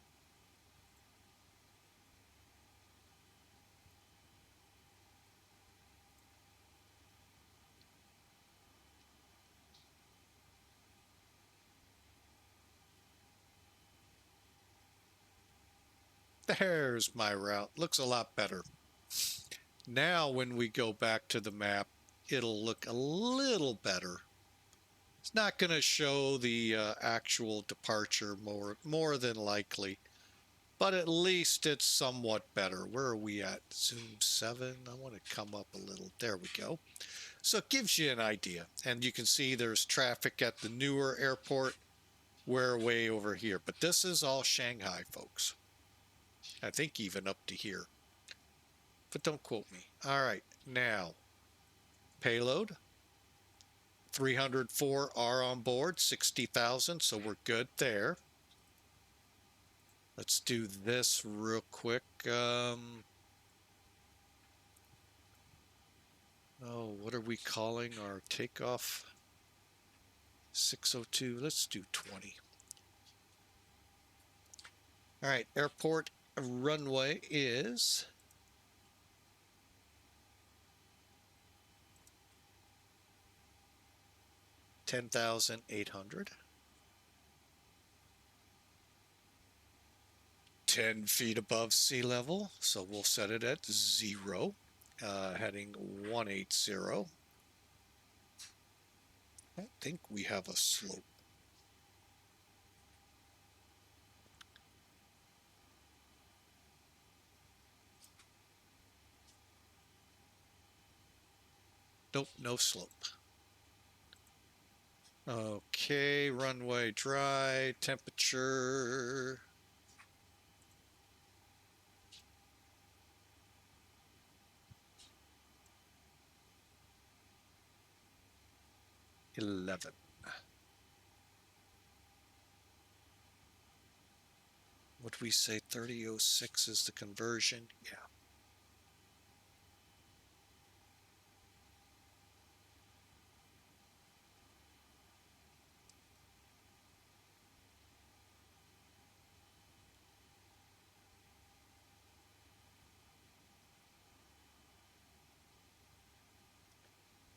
There's my route. Looks a lot better. Now when we go back to the map, it'll look a little better. It's not going to show the actual departure more than likely, but at least it's somewhat better. Where are we at? Zoom 7. I want to come up a little. There we go. So it gives you an idea. And you can see there's traffic at the newer airport. We're way over here. But this is all Shanghai, folks. I think even up to here. but don't quote me. All right, now payload 304 are on board, 60,000, so we're good there. Let's do this real quick. Oh, what are we calling our takeoff? 602. Let's do 20. All right, airport runway is 10,800. 10 feet above sea level, so we'll set it at 0. Heading 180. I don't think we have a slope. Nope, no slope. Okay, runway dry, temperature. $11. Would we say 3006 is the conversion? Yeah.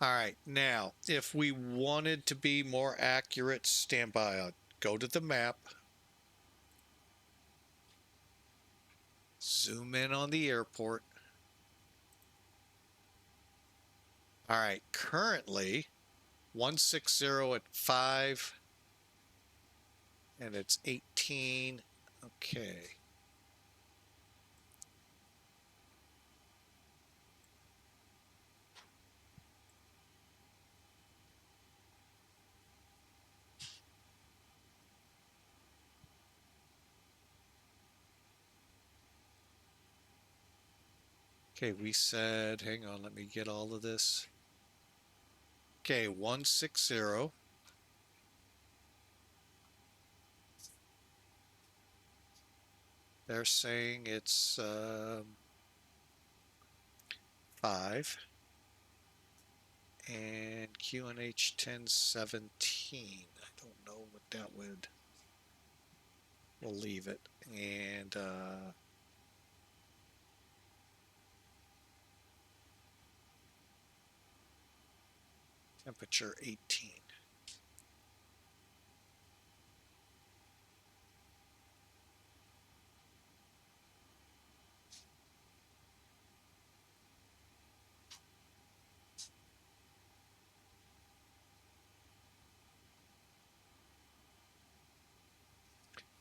All right, now, if we wanted to be more accurate, stand by. Go to the map. Zoom in on the airport. All right, currently 160 at 5, and it's 18. Okay. Okay, we said, hang on, let me get all of this. Okay, 160. They're saying it's 5. And QNH 1017. I don't know what that would. We'll leave it. And temperature 18.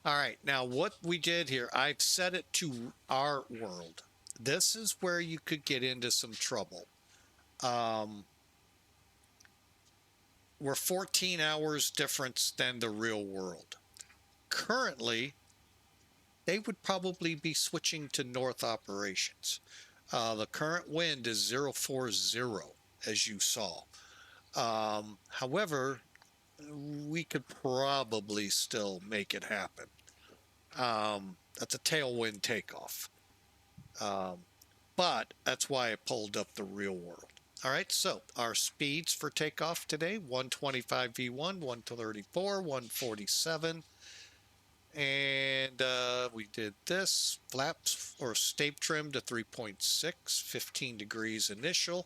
All right, now what we did here, I've set it to our world. This is where you could get into some trouble. We're 14 hours difference than the real world. Currently, they would probably be switching to north operations. The current wind is 040, as you saw. However, we could probably still make it happen. That's a tailwind takeoff. But that's why I pulled up the real world. All right, so our speeds for takeoff today, 125 V1, 134, 147. And we did this, flaps or stape trim to 3.6, 15 degrees initial,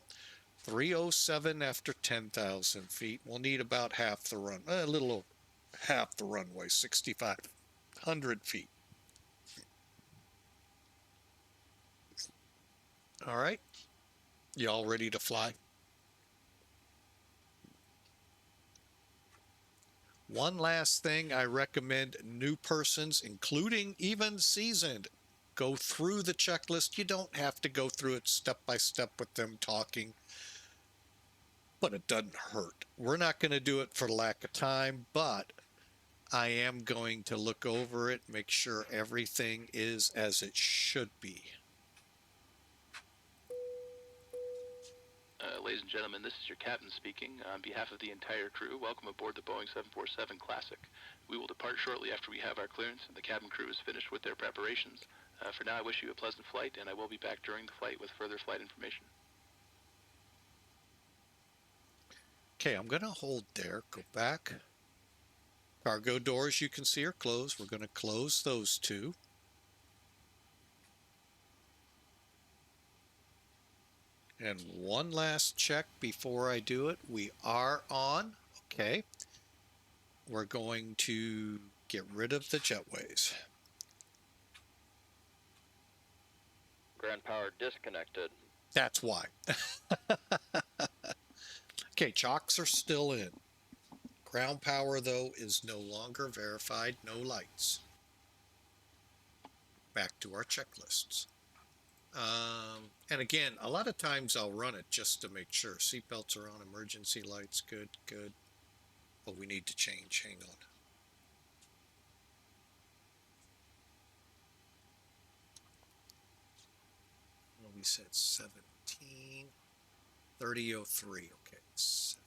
307 after 10,000 feet. We'll need about half the run, a little over half the runway, 6,500 feet. All right, y'all ready to fly? One last thing I recommend new persons, including even seasoned, go through the checklist. You don't have to go through it step by step with them talking, but it doesn't hurt. We're not going to do it for lack of time, but I am going to look over it, make sure everything is as it should be. Ladies and gentlemen, this is your captain speaking. On behalf of the entire crew, welcome aboard the Boeing 747 Classic. We will depart shortly after we have our clearance and the cabin crew is finished with their preparations. For now, I wish you a pleasant flight, and I will be back during the flight with further flight information. Okay, I'm going to hold there, go back. Cargo doors you can see are closed. We're going to close those two. And one last check before I do it. We are on. Okay. We're going to get rid of the jetways. Ground power disconnected. That's why. Okay, chocks are still in. Ground power, though, is no longer verified. No lights. Back to our checklists. And again, a lot of times I'll run it just to make sure. Seatbelts are on, emergency lights, good, good. But we need to change, hang on. Well, we said 17, 3003, okay, 17.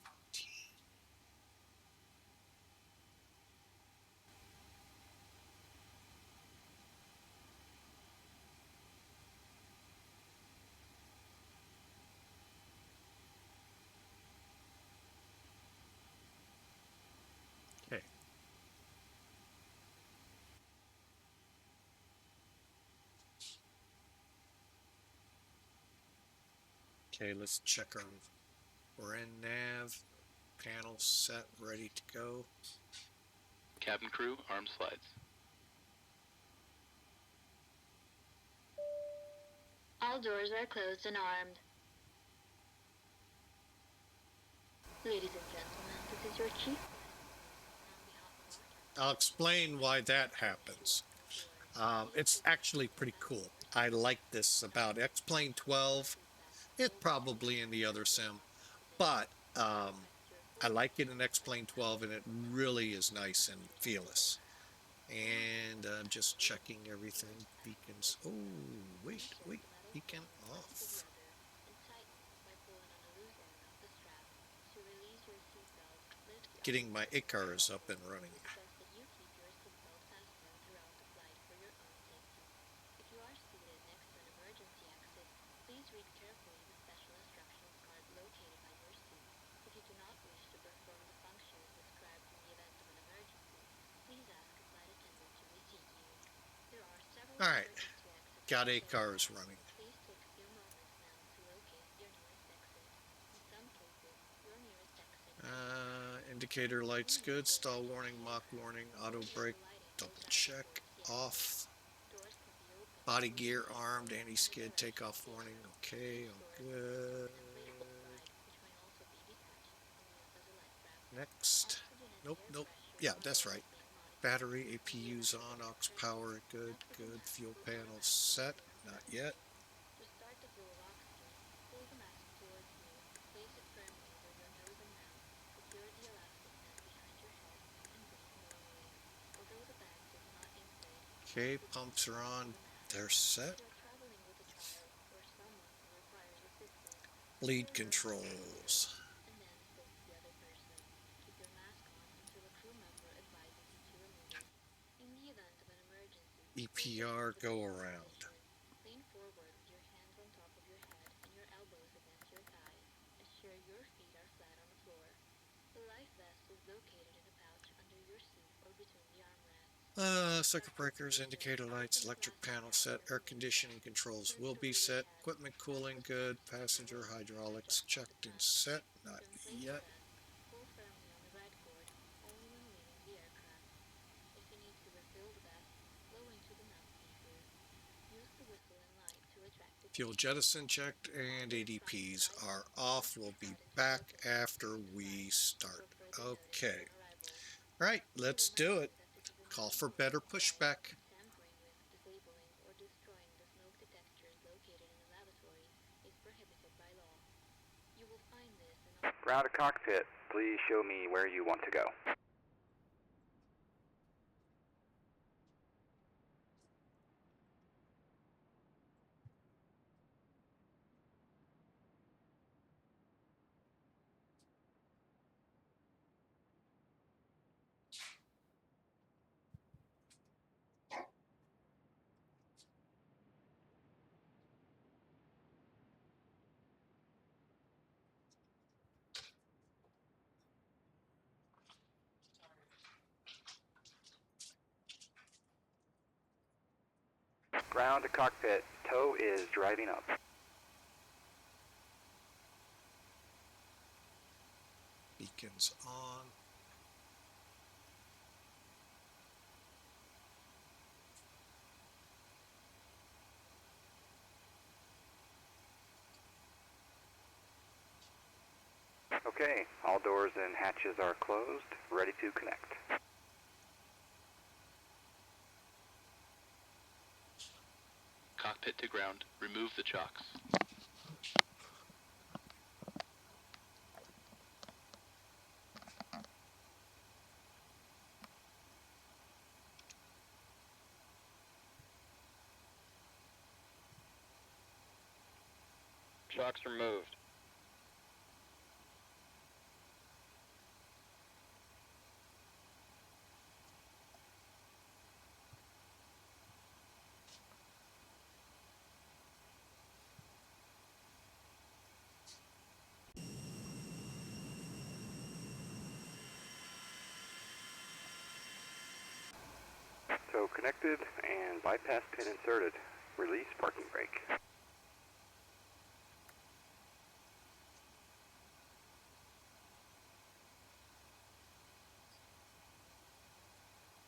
Okay. Okay, let's check our, we're in nav, panel set, ready to go. Cabin crew, arm slides. All doors are closed and armed. Ladies and gentlemen, this is your chief. I'll explain why that happens. It's actually pretty cool. I like this about X-Plane 12. It's probably in the other sim, but I like it in X-Plane 12, and it really is nice in Felis. And I'm just checking everything. Beacons. Oh, wait, beacon off. Getting my ICARs up and running. All right, got ACARs running. Indicator lights good, stall warning, mock warning, auto brake, double check, off. Body gear armed, anti-skid, takeoff warning, okay, all good. Next, nope, yeah, that's right. Battery, APU's on, aux power, good, fuel panel set, not yet. Okay, pumps are on, they're set. Lead controls. EPR go around. Circuit breakers, indicator lights, electric panel set, air conditioning controls will be set, equipment cooling good, passenger hydraulics checked and set, not yet. Fuel jettison checked and ADPs are off. We'll be back after we start. Okay. All right, let's do it. Call for better pushback. Ground to cockpit, please show me where you want to go. Ground to cockpit. Tow is driving up. Beacons on. Okay, all doors and hatches are closed, ready to connect. Cockpit to ground. Remove the chocks. Chocks removed. Tow connected and bypass pin inserted. Release parking brake.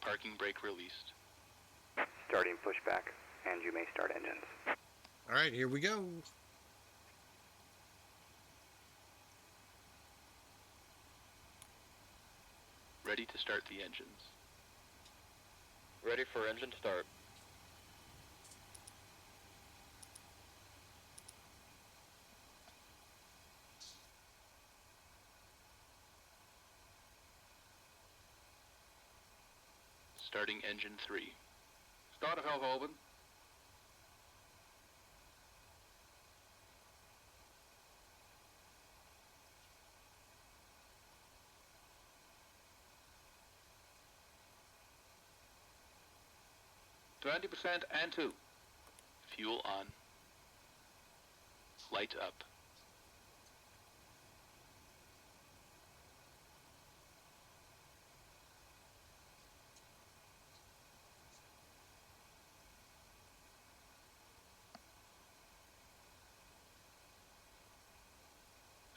Parking brake released. Starting pushback, and you may start engines. All right, here we go. Ready to start the engines. Ready for engine start. Starting engine 3. Start of valve open. %, and 2. Fuel on. Light up.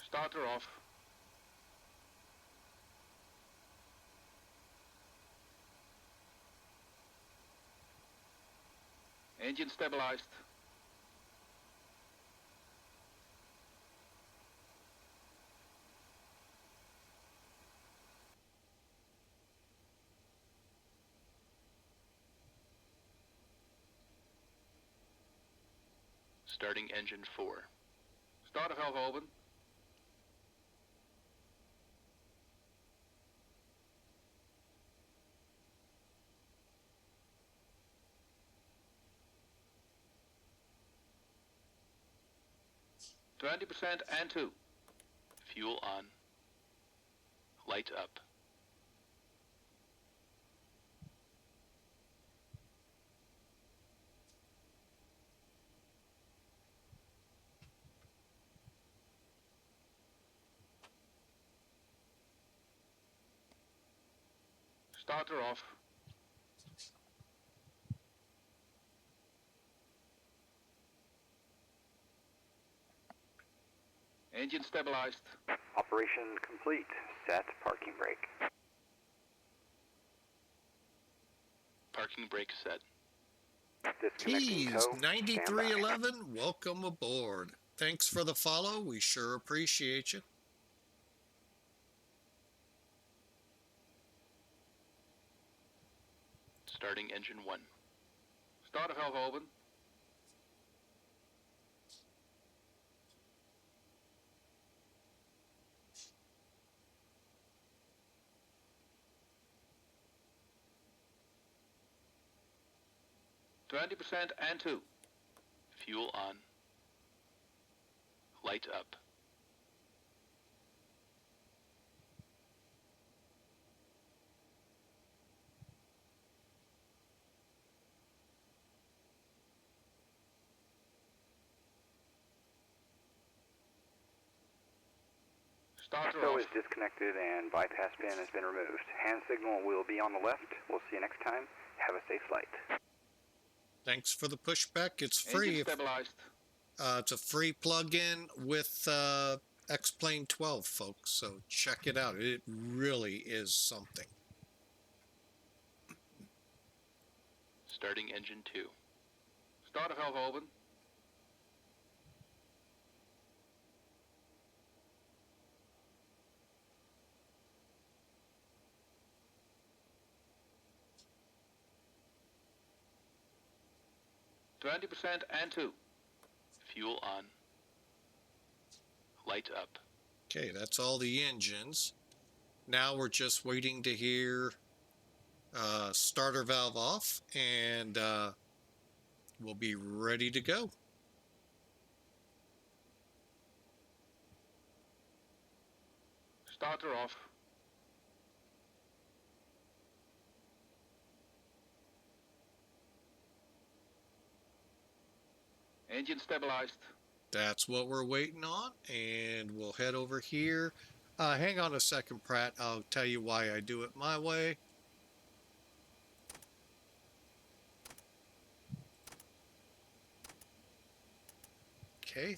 Starter off. Engine stabilized. Starting engine 4. Start of valve open. %, and 2. Fuel on. Light up. Starter off. Engine stabilized. Operation complete. Set parking brake. Parking brake set. Disconnecting Keys tow. Stand by. 9311, welcome aboard. Thanks for the follow. We sure appreciate you. Starting engine 1. Start of valve open. %, and 2. Fuel on. Light up. Starter Tow off. is disconnected and bypass pin has been removed. Hand signal will be on the left. We'll see you next time. Have a safe flight. Thanks for the pushback. It's Engine free. stabilized. It's a free plug-in with X-Plane 12, folks. So check it out. It really is something. Starting engine 2. Startervalve open. %, and 2. Fuel on. Lights up. Okay, that's all the engines. Now we're just waiting to hear starter valve off, and we'll be ready to go. Starter off. Engine stabilized. That's what we're waiting on, and we'll head over here. Hang on a second, Pratt. I'll tell you why I do it my way. Okay,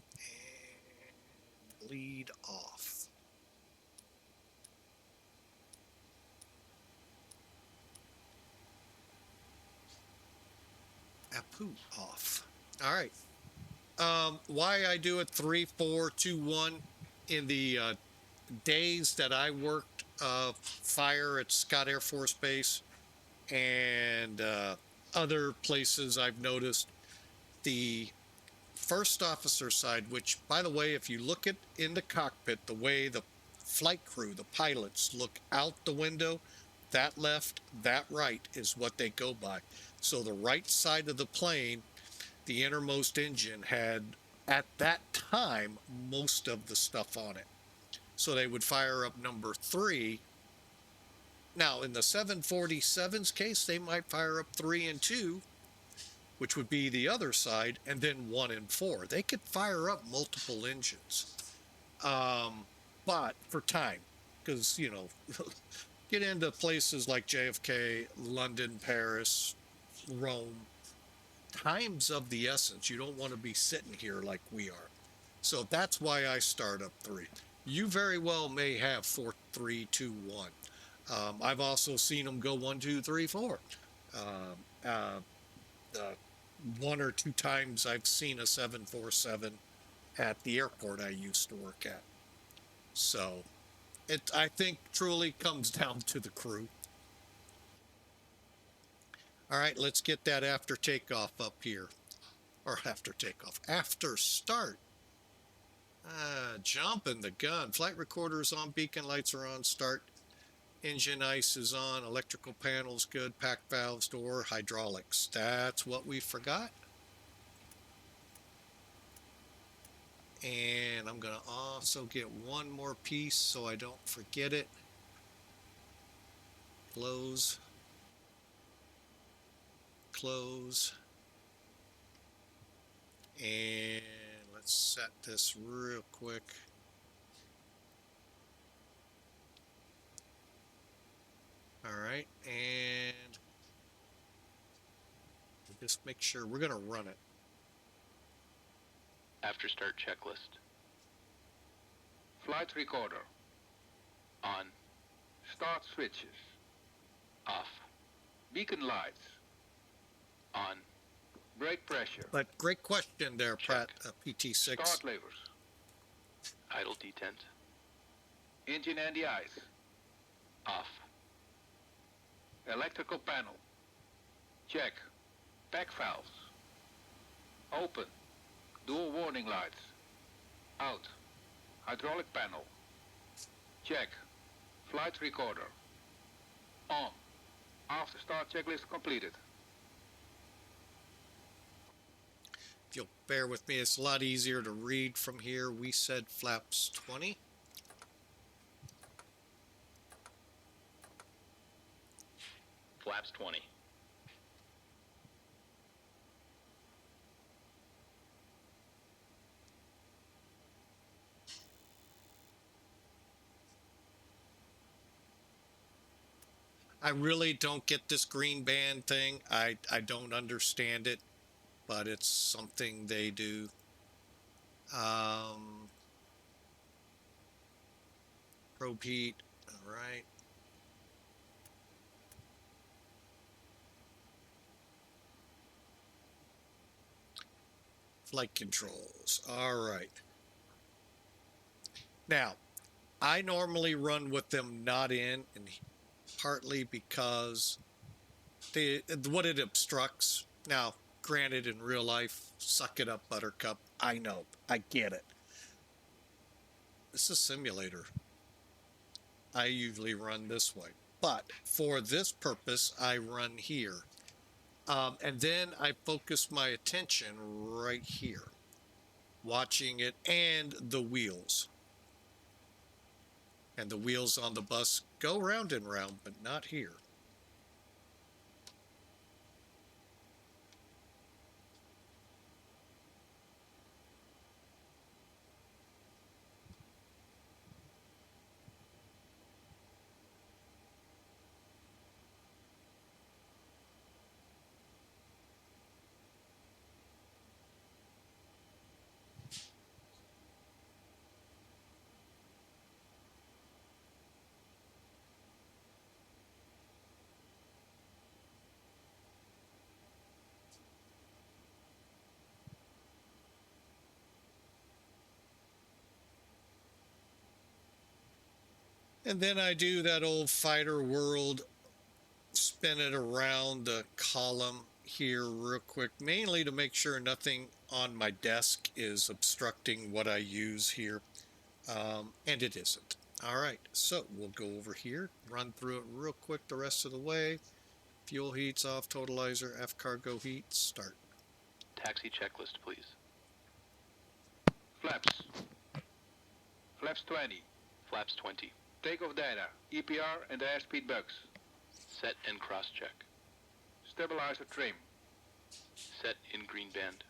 and bleed off. Apoo off. All right. Why I do it 3, 4, 2, 1 in the days that I worked fire at Scott Air Force Base and other places, I've noticed the first officer side, which, by the way, if you look at in the cockpit, the way the flight crew, the pilots, look out the window, that left, that right is what they go by. So the right side of the plane, the innermost engine, had at that time most of the stuff on it. So they would fire up number 3. Now in the 747's case, they might fire up 3 and 2, which would be the other side, and then 1 and 4. They could fire up multiple engines. But for time, because, you know, get into places like JFK, London, Paris, Rome, time's of the essence. You don't want to be sitting here like we are. So that's why I start up 3. You very well may have 4, 3, 2, 1. I've also seen them go 1, 2, 3, 4. 1 or 2 times I've seen a 747 at the airport I used to work at. So it, I think, truly comes down to the crew. All right, let's get that after takeoff up here. Or after takeoff. After start. Jumping the gun. Flight recorder's on. Beacon lights are on. Start. Engine ice is on. Electrical panel's good. Pack valves, door, hydraulics. That's what we forgot. And I'm going to also get one more piece so I don't forget it. Close. Close. And let's set this real quick. All right, and just make sure we're going to run it. After start checklist. Flight recorder. On. Start switches. Off. Beacon lights. On. Brake pressure. But great question there, Pratt, Check. PT6. Start levers. Idle detent. Engine anti-ice. Off. Electrical panel. Check. Pack valves. Open. Dual warning lights. Out. Hydraulic panel. Check. Flight recorder. On. After start checklist completed. If you'll bear with me, it's a lot easier to read from here. We said flaps 20. Flaps 20. I really don't get this green band thing. I don't understand it. but it's something they do. Probe heat, all right. Flight controls, all right. Now, I normally run with them not in, and partly because what it obstructs. Now, granted, in real life, suck it up, Buttercup. I know, I get it. This is simulator. I usually run this way, but for this purpose, I run here. And then I focus my attention right here, watching it and the wheels. And the wheels on the bus go round and round, but not here. And then I do that old fighter world, spin it around the column here real quick, mainly to make sure nothing on my desk is obstructing what I use here. And it isn't. All right, so we'll go over here, run through it real quick the rest of the way. Fuel heats off, totalizer, F cargo heat, start. Taxi checklist, please. Flaps. Flaps 20. Flaps 20. Takeoff data, EPR and airspeed bugs. Set and cross-check. Stabilizer trim. Set in green band.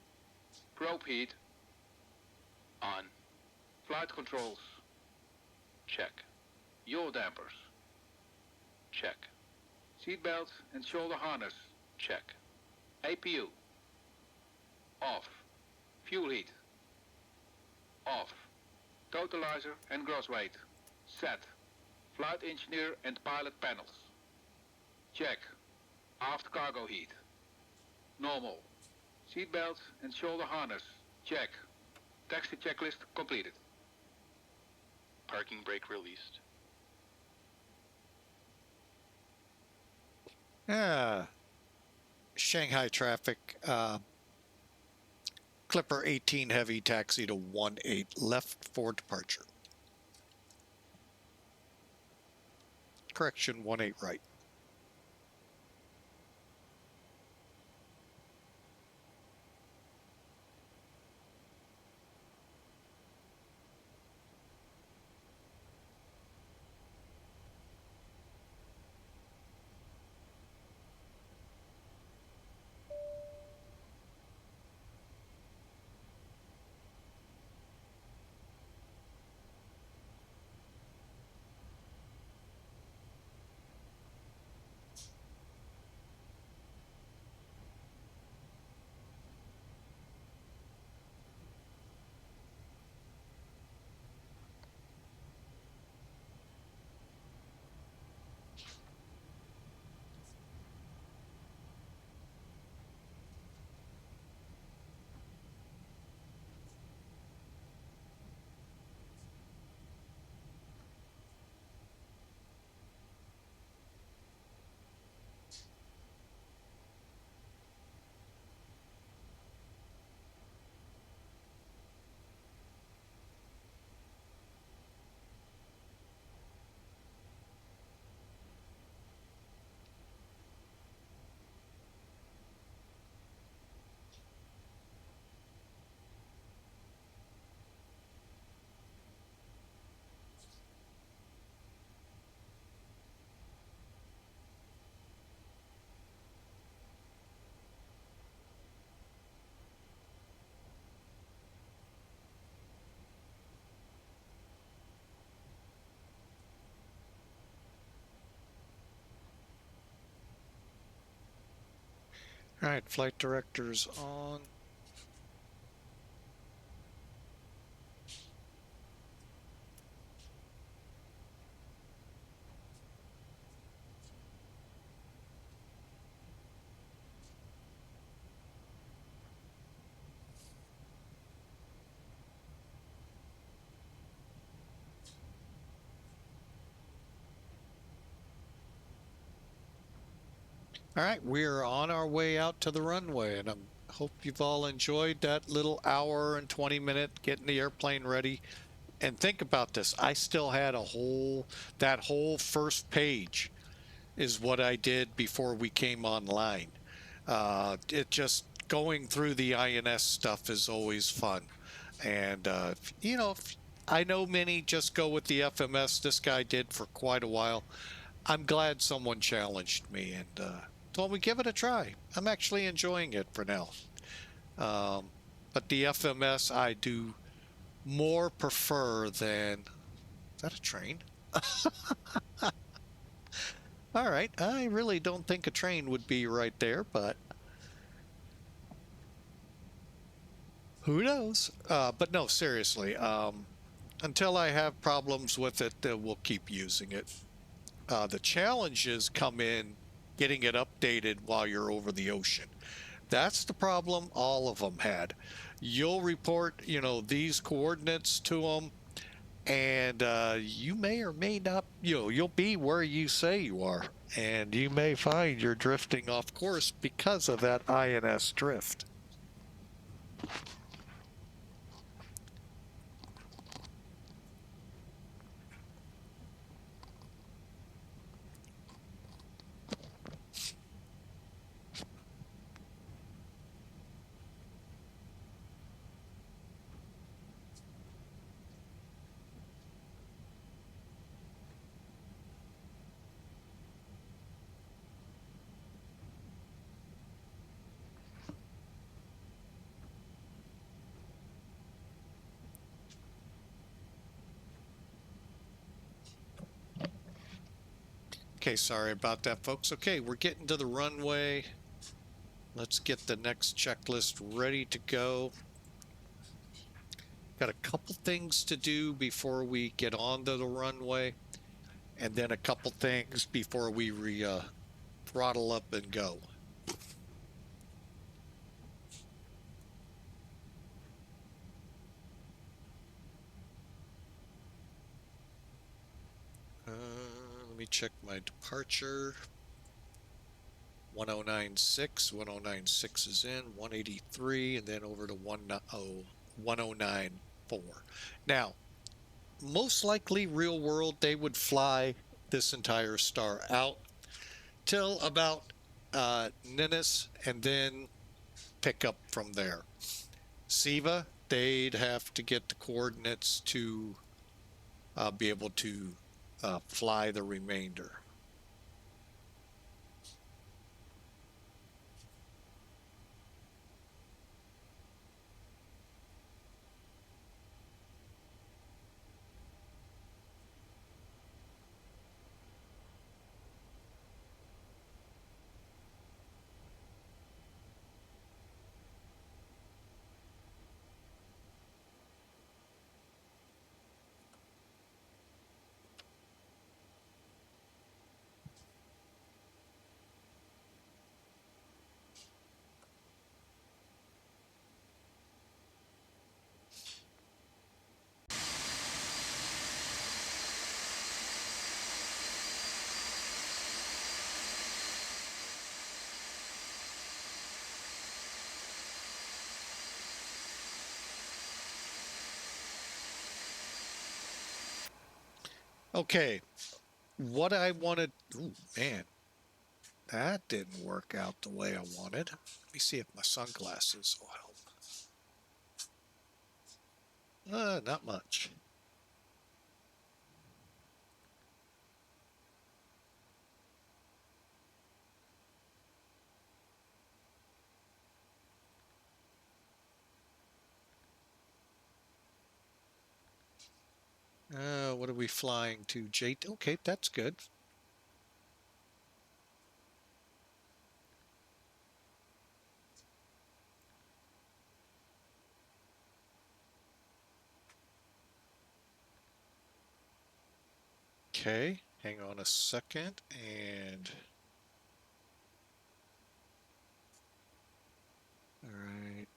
Probe heat. On. Flight controls. Check. Yaw dampers. Check. Seatbelt and shoulder harness. Check. APU. Off. Fuel heat. Off. Totalizer and gross weight. Set. Flight engineer and pilot panels. Check. Aft cargo heat. Normal. Seatbelt and shoulder harness. Check. Taxi checklist completed. Parking brake released. Shanghai traffic. Clipper 18 heavy, taxi to 18 left for departure. Correction, 18 right. All right, flight director's on. All right, we're on our way out to the runway, and I hope you've all enjoyed that little hour and 20-minute getting the airplane ready. And think about this, I still had that whole first page is what I did before we came online. It just going through the INS stuff is always fun. And, I know many just go with the FMS. This guy did for quite a while. I'm glad someone challenged me and told me give it a try. I'm actually enjoying it for now. But the FMS I do more prefer than... Is that a train? All right. I really don't think a train would be right there, but who knows? But no, seriously. Until I have problems with it, we'll keep using it. The challenges come in getting it updated while you're over the ocean. That's the problem all of them had. You'll report, these coordinates to them, and you may or may not, you'll be where you say you are, and you may find you're drifting off course because of that INS drift. Okay, sorry about that, folks. Okay, we're getting to the runway. Let's get the next checklist ready to go. Got a couple things to do before we get onto the runway, and then a couple things before we throttle up and go. Let me check my departure. 1096. 1096 is in. 183, and then over to 1094. Now, most likely, real world, they would fly this entire star out till about Ninnis, and then pick up from there. Siva, they'd have to get the coordinates to be able to fly the remainder. Okay, what I wanted... Ooh, man, that didn't work out the way I wanted. Let me see if my sunglasses will help. Not much. What are we flying to? J... Okay, that's good. Okay, hang on a second, and all right.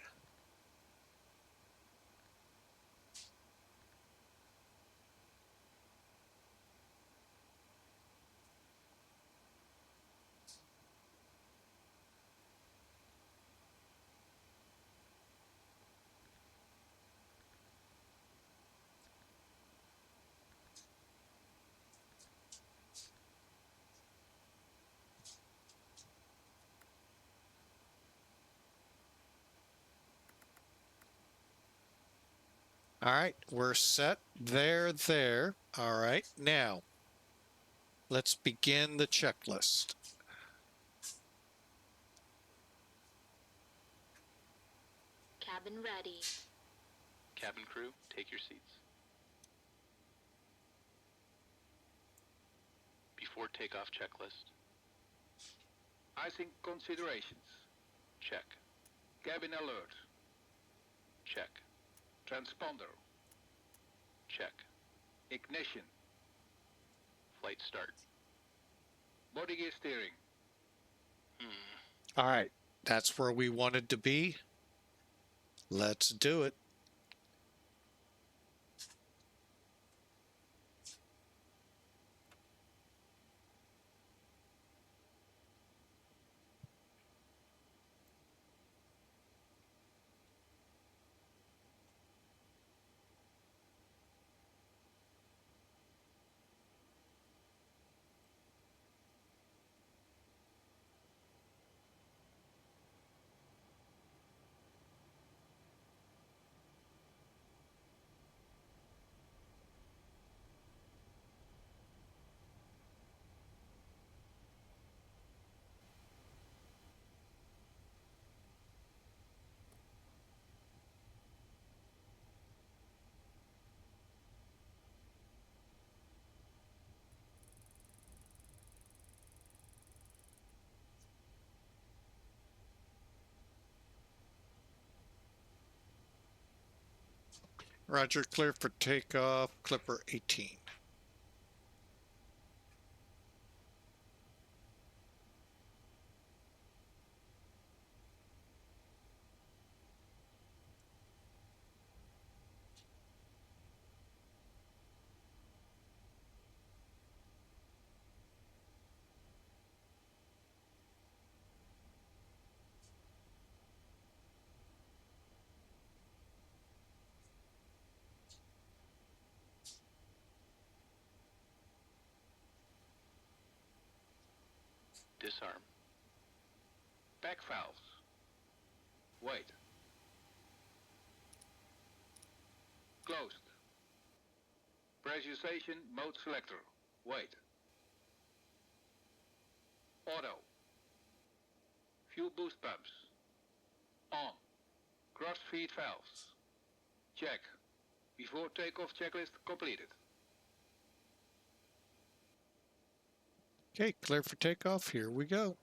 All right, we're set there. All right, now let's begin the checklist. Cabin ready. Cabin crew, take your seats. Before takeoff checklist. Icing considerations. Check. Cabin alert. Check. Transponder. Check. Ignition. Flight start. Body gear steering. All right, that's where we wanted to be. Let's do it. Roger, clear for takeoff, Clipper 18. Disarm. Back valves. Wait. Closed. Pressurization mode selector. Wait. Auto. Fuel boost pumps. On. Cross feed valves. Check. Before takeoff checklist completed. Okay, clear for takeoff. Here we go.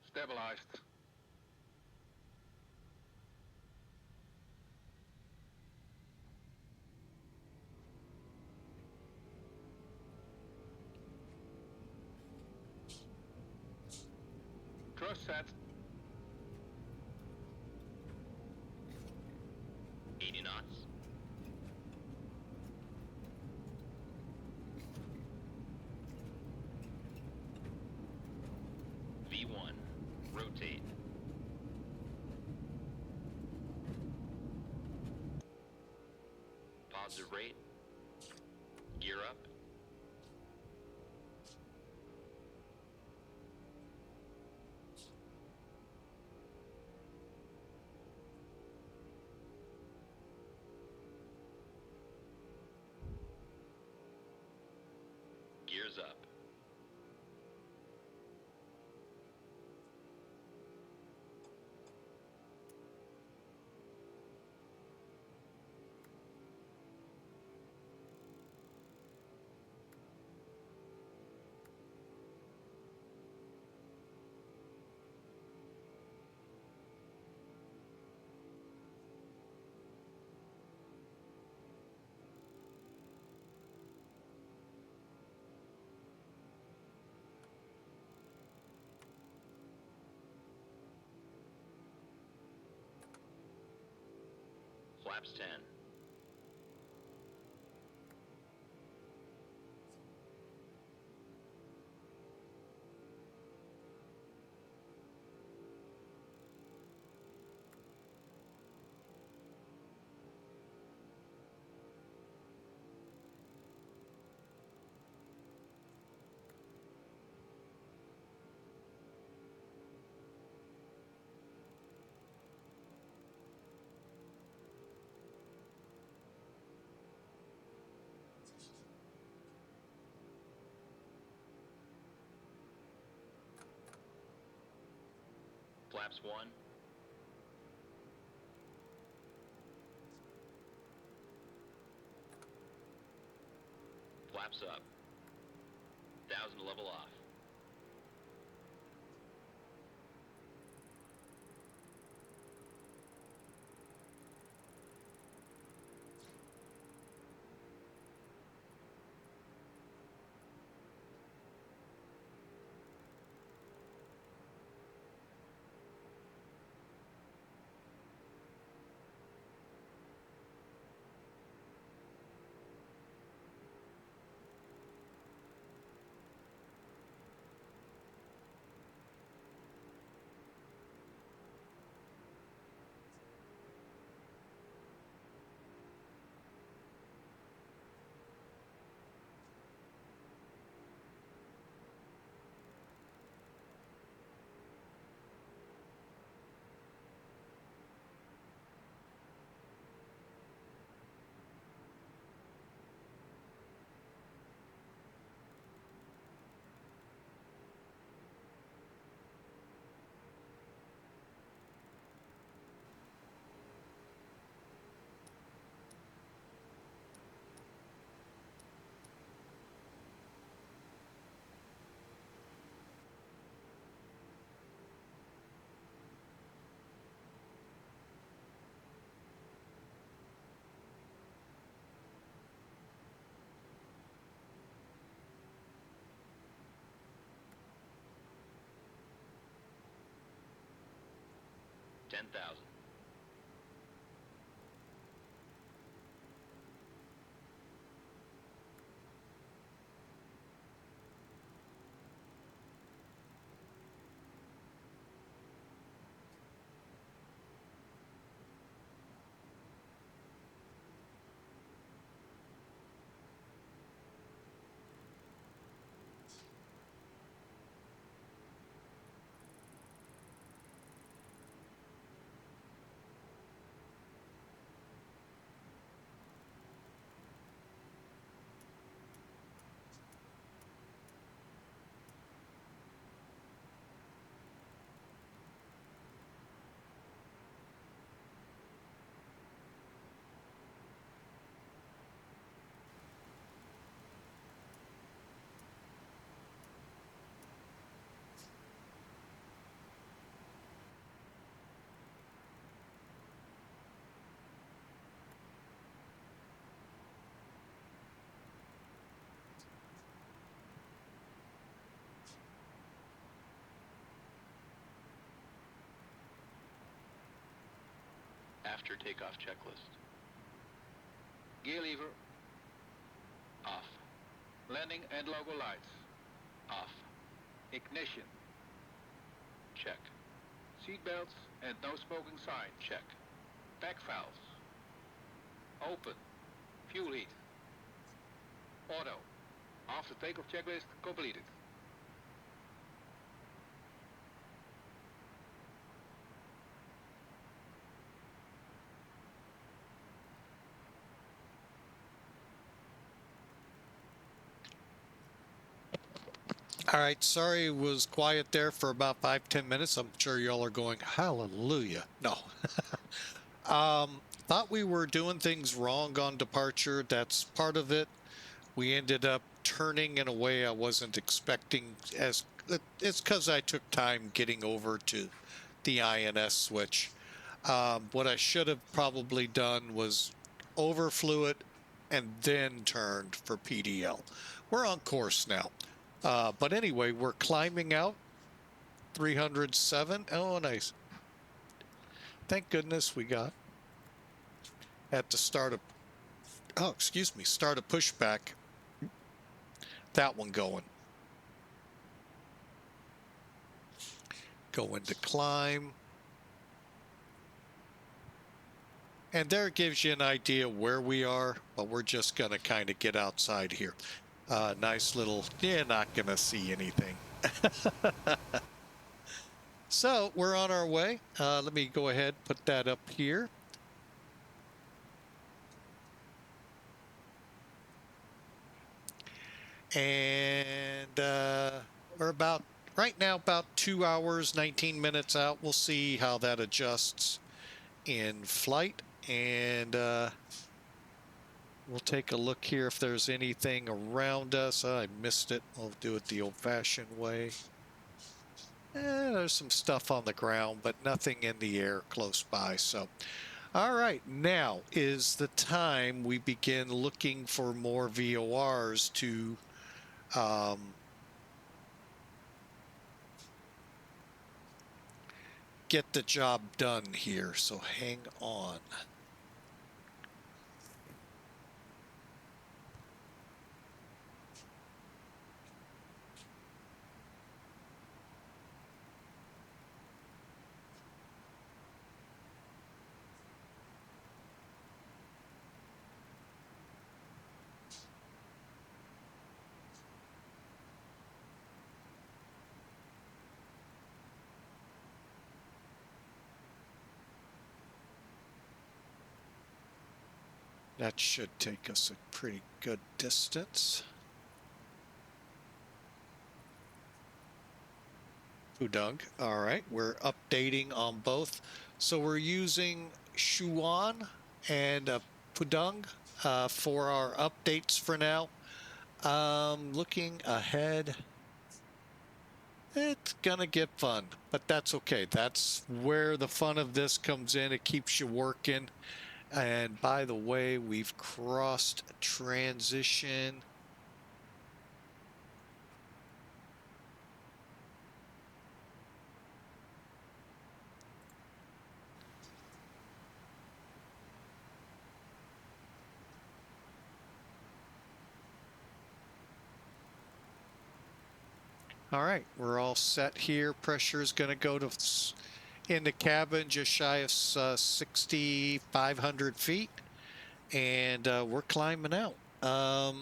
Stabilized. Thrust set. 80 knots. V1. Rotate. Positive rate. Gear up. Gears up. Flaps 10. Flaps 1. Flaps up. 1000 level off. $10,000. After takeoff checklist. Gear lever. Off. Landing and logo lights. Off. Ignition. Check. Seat belts and no smoking sign. Check. Back valves. Open. Fuel heat. Auto. After takeoff checklist completed. All right, sorry it was quiet there for about 5-10 minutes. I'm sure y'all are going, hallelujah. No. Thought we were doing things wrong on departure. That's part of it. We ended up turning in a way I wasn't expecting. It's because I took time getting over to the INS switch. What I should have probably done was overflew it and then turned for PDL. We're on course now. But anyway, we're climbing out 307. Oh, nice. Thank goodness we got had to start a pushback. That one going. Go into climb. And there it gives you an idea where we are, but we're just going to kind of get outside here. Nice little, you're not going to see anything. So we're on our way. Let me go ahead, put that up here. And we're about, right now, about 2 hours, 19 minutes out. We'll see how that adjusts in flight. And we'll take a look here if there's anything around us. I missed it. I'll do it the old-fashioned way. There's some stuff on the ground, but nothing in the air close by. So, all right, now is the time we begin looking for more VORs to get the job done here. So hang on. That should take us a pretty good distance. Pudong. All right, we're updating on both. So we're using Shuan and Pudong for our updates for now. Looking ahead, it's gonna get fun, but that's okay. That's where the fun of this comes in. It keeps you working. And by the way, we've crossed transition. All right, we're all set here. Pressure is going to go to in the cabin just shy of 6,500 feet, and we're climbing out. Let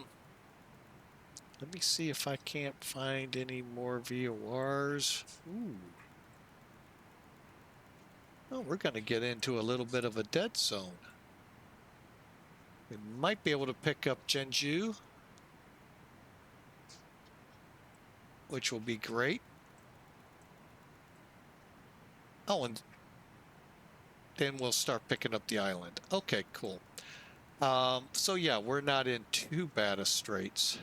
me see if I can't find any more VORs. Ooh. Oh, we're going to get into a little bit of a dead zone. We might be able to pick up Jeonju, which will be great. Oh, and then we'll start picking up the island. Okay, cool. So yeah, we're not in too bad a straits.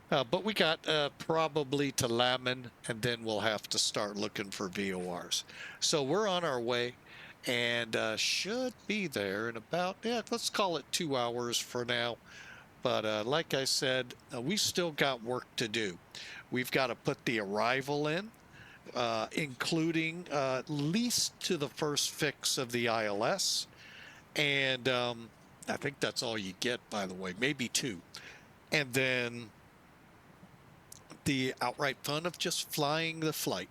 But we got probably to Lamin, and then we'll have to start looking for VORs. So we're on our way, and should be there in about, let's call it 2 hours for now. But like I said, we still got work to do. We've got to put the arrival in, including at least to the first fix of the ILS. And I think that's all you get, by the way, maybe 2. And then the outright fun of just flying the flight.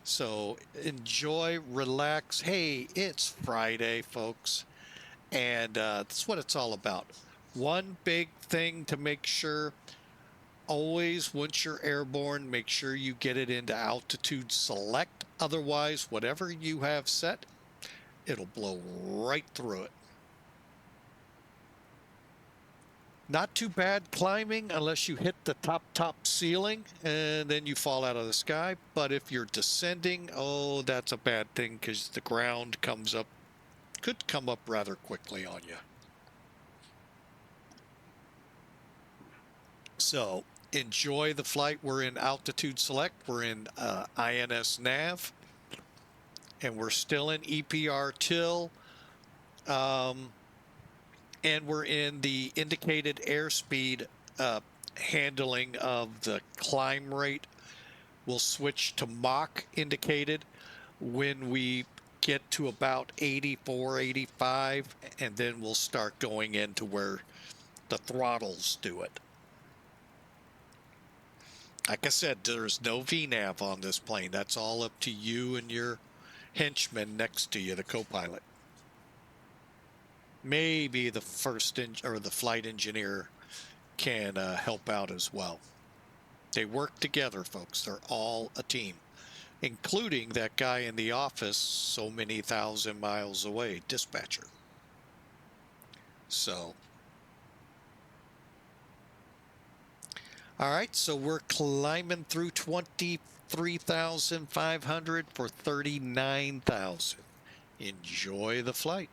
So enjoy, relax. Hey, it's Friday, folks. And that's what it's all about. One big thing to make sure, always once you're airborne, make sure you get it into altitude select. Otherwise, whatever you have set, it'll blow right through it. Not too bad climbing unless you hit the top ceiling and then you fall out of the sky. But if you're descending, oh, that's a bad thing because the ground could come up rather quickly on you. So enjoy the flight. We're in altitude select. We're in INS nav. And we're still in EPR till. And we're in the indicated airspeed handling of the climb rate. We'll switch to Mach indicated when we get to about 84, 85, and then we'll start going into where the throttles do it. Like I said, there's no VNav on this plane. That's all up to you and your henchman next to you, the co-pilot. Maybe the the flight engineer can help out as well. They work together, folks. They're all a team, including that guy in the office so many thousand miles away, dispatcher. So, all right, so we're climbing through 23,500 for 39,000. Enjoy the flight.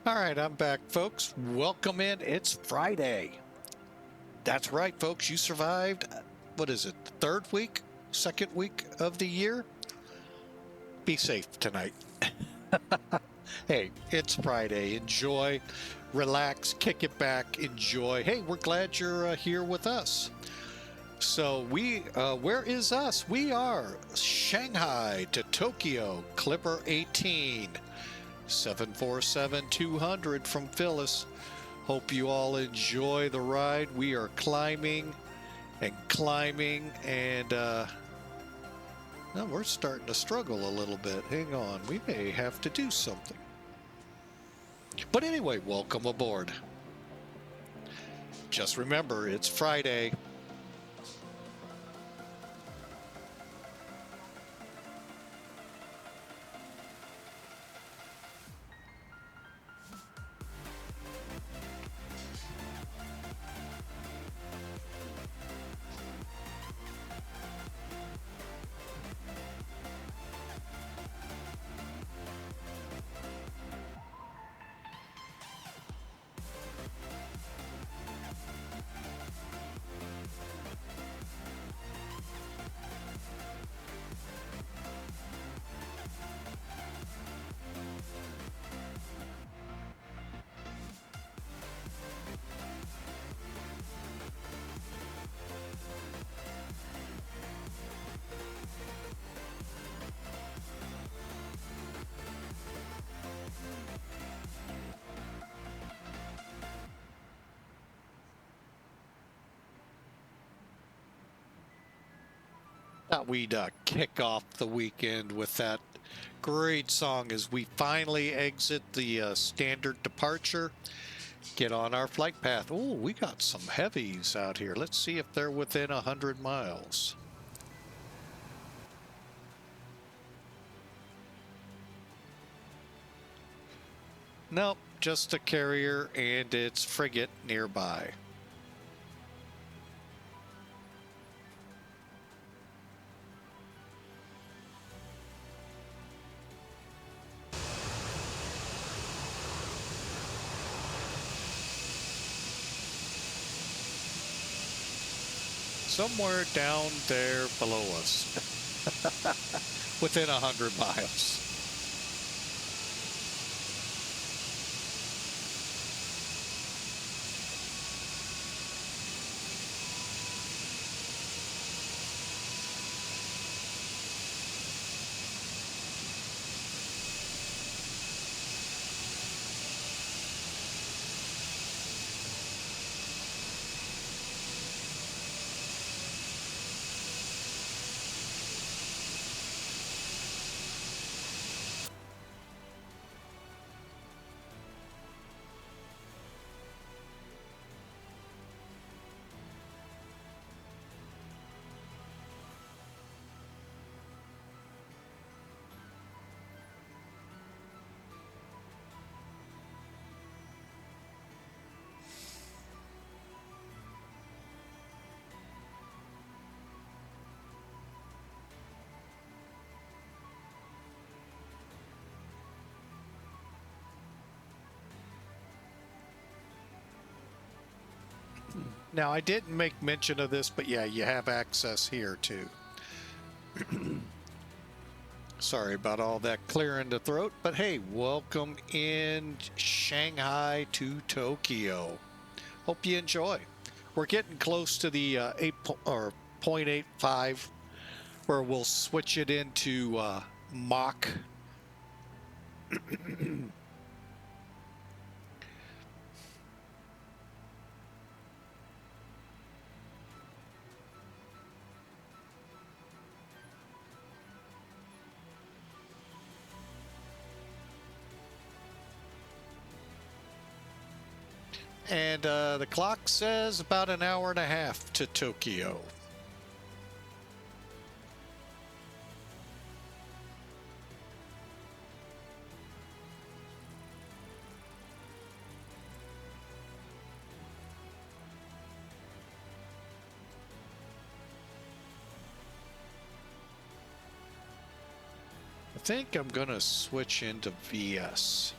All right, I'm back, folks. Welcome in. It's Friday. That's right, folks. You survived, what is it, the third week, second week of the year? Be safe tonight. Hey, it's Friday. Enjoy, relax, kick it back, enjoy. Hey, we're glad you're here with us. So where is us? We are Shanghai to Tokyo, Clipper 18, 747-200 from Felis. Hope you all enjoy the ride. We are climbing and now we're starting to struggle a little bit. Hang on, we may have to do something. But anyway, welcome aboard. Just remember, it's Friday. Thought we'd kick off the weekend with that great song as we finally exit the standard departure, get on our flight path. Oh, we got some heavies out here. Let's see if they're within 100 miles. Nope, just a carrier and its frigate nearby. Somewhere down there below us, within 100 miles. Now, I didn't make mention of this, but yeah, you have access here too. Sorry about all that clearing the throat, but hey, welcome in Shanghai to Tokyo. Hope you enjoy. We're getting close to the 0.85 where we'll switch it into Mach. And the clock says about an hour and a half to Tokyo. I think I'm going to switch into VS.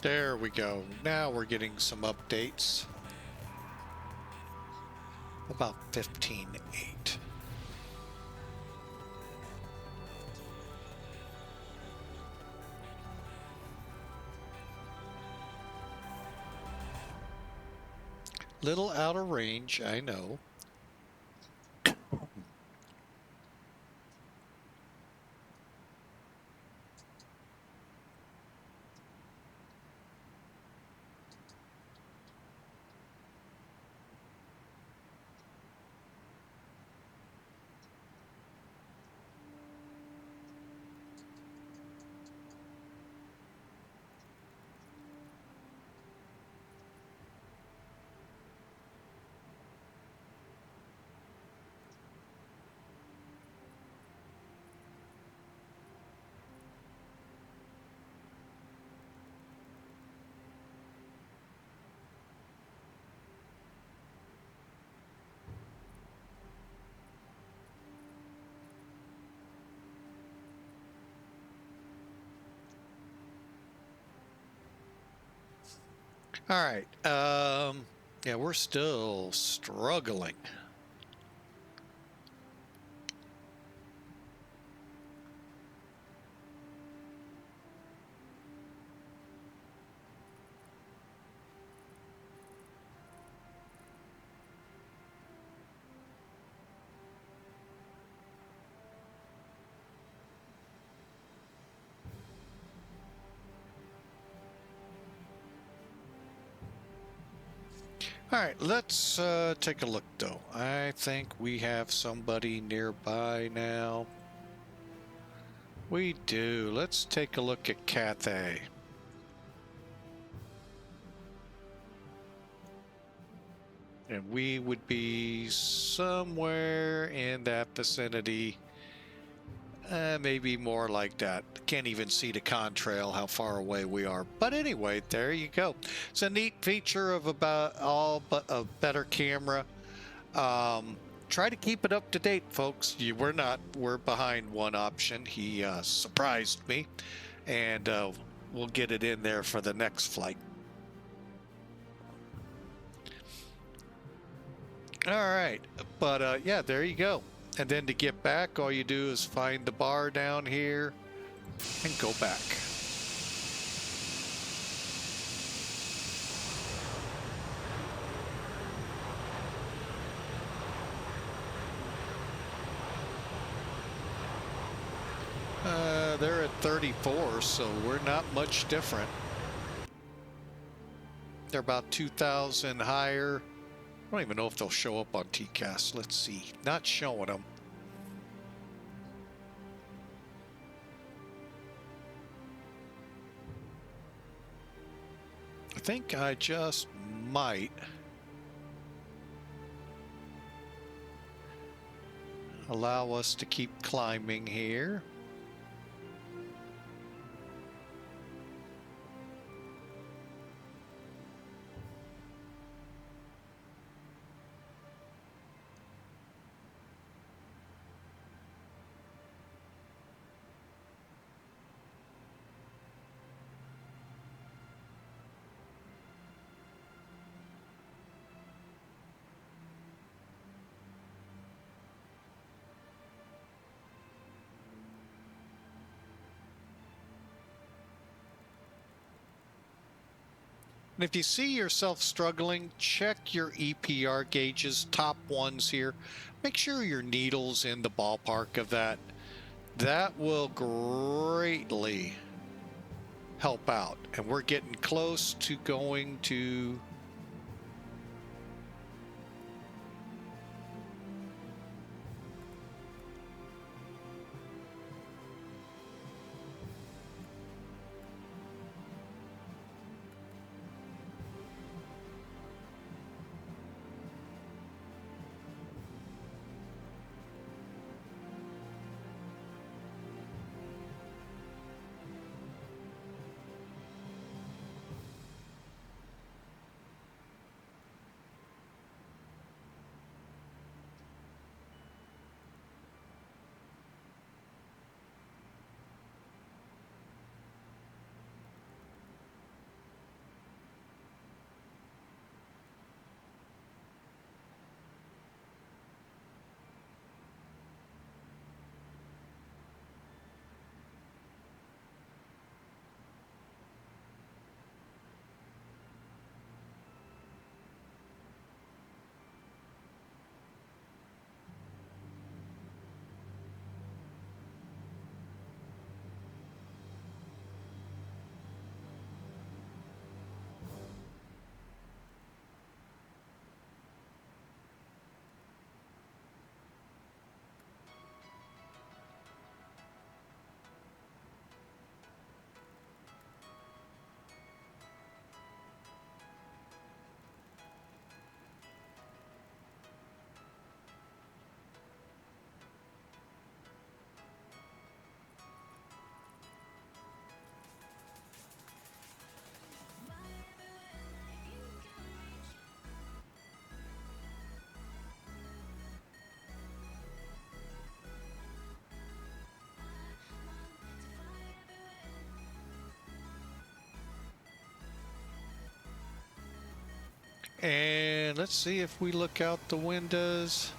There we go. Now we're getting some updates. About 15.8. Little out of range, I know. All right. Yeah, we're still struggling. All right, let's take a look, though. I think we have somebody nearby now. We do. Let's take a look at Cathay. And we would be somewhere in that vicinity. Maybe more like that. Can't even see the contrail, how far away we are. But anyway, there you go. It's a neat feature of about all but a better camera. Try to keep it up to date, folks. We're not. We're behind one option. He surprised me, and we'll get it in there for the next flight. All right, but yeah, there you go. And then to get back, all you do is find the bar down here and go back. They're at 34, so we're not much different. They're about 2,000 higher. I don't even know if they'll show up on TCAS. Let's see. Not showing them. I think I just might allow us to keep climbing here. And if you see yourself struggling, check your EPR gauges, top ones here. Make sure your needle's in the ballpark of that. That will greatly help out. And we're getting close to going to And let's see if we look out the windows.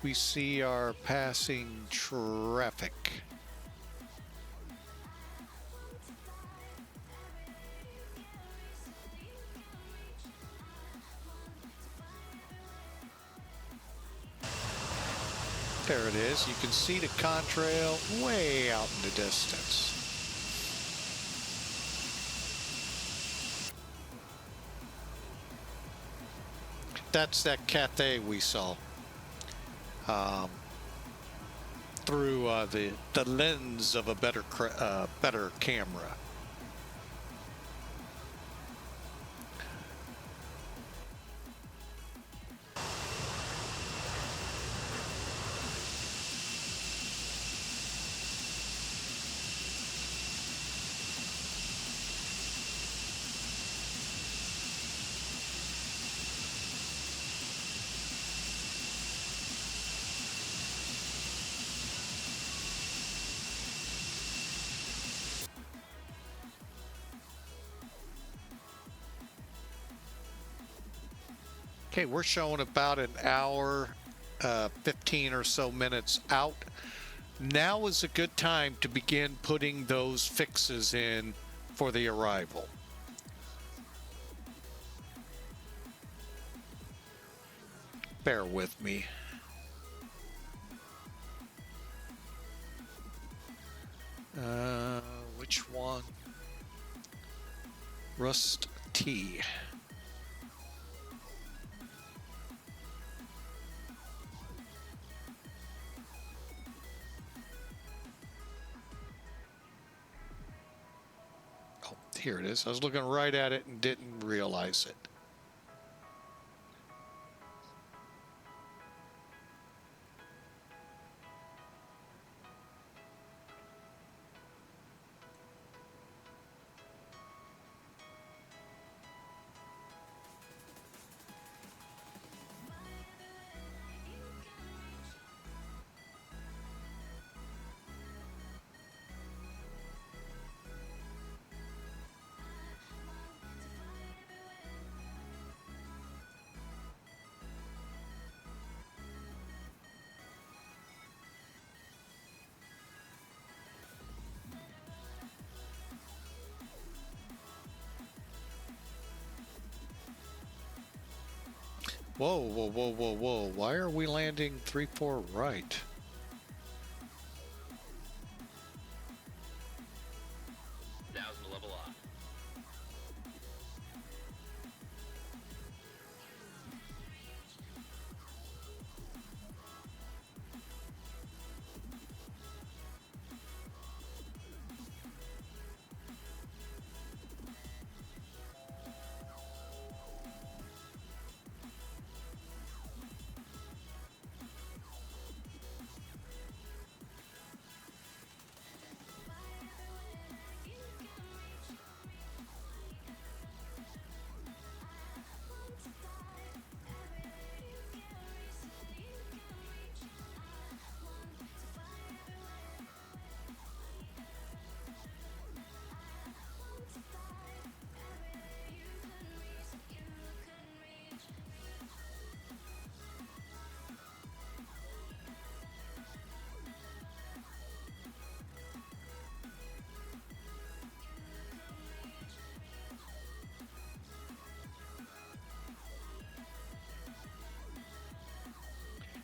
We see our passing traffic. There it is. You can see the contrail way out in the distance. That's that Cathay we saw through the lens of a better camera. Okay, we're showing about an hour, 15 or so minutes out. Now is a good time to begin putting those fixes in for the arrival. Bear with me. Which one? Rust T. Oh, here it is. I was looking right at it and didn't realize it. Whoa, whoa, whoa, whoa, whoa. Why are we landing 3-4 right? Level off.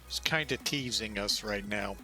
It's kind of teasing us right now.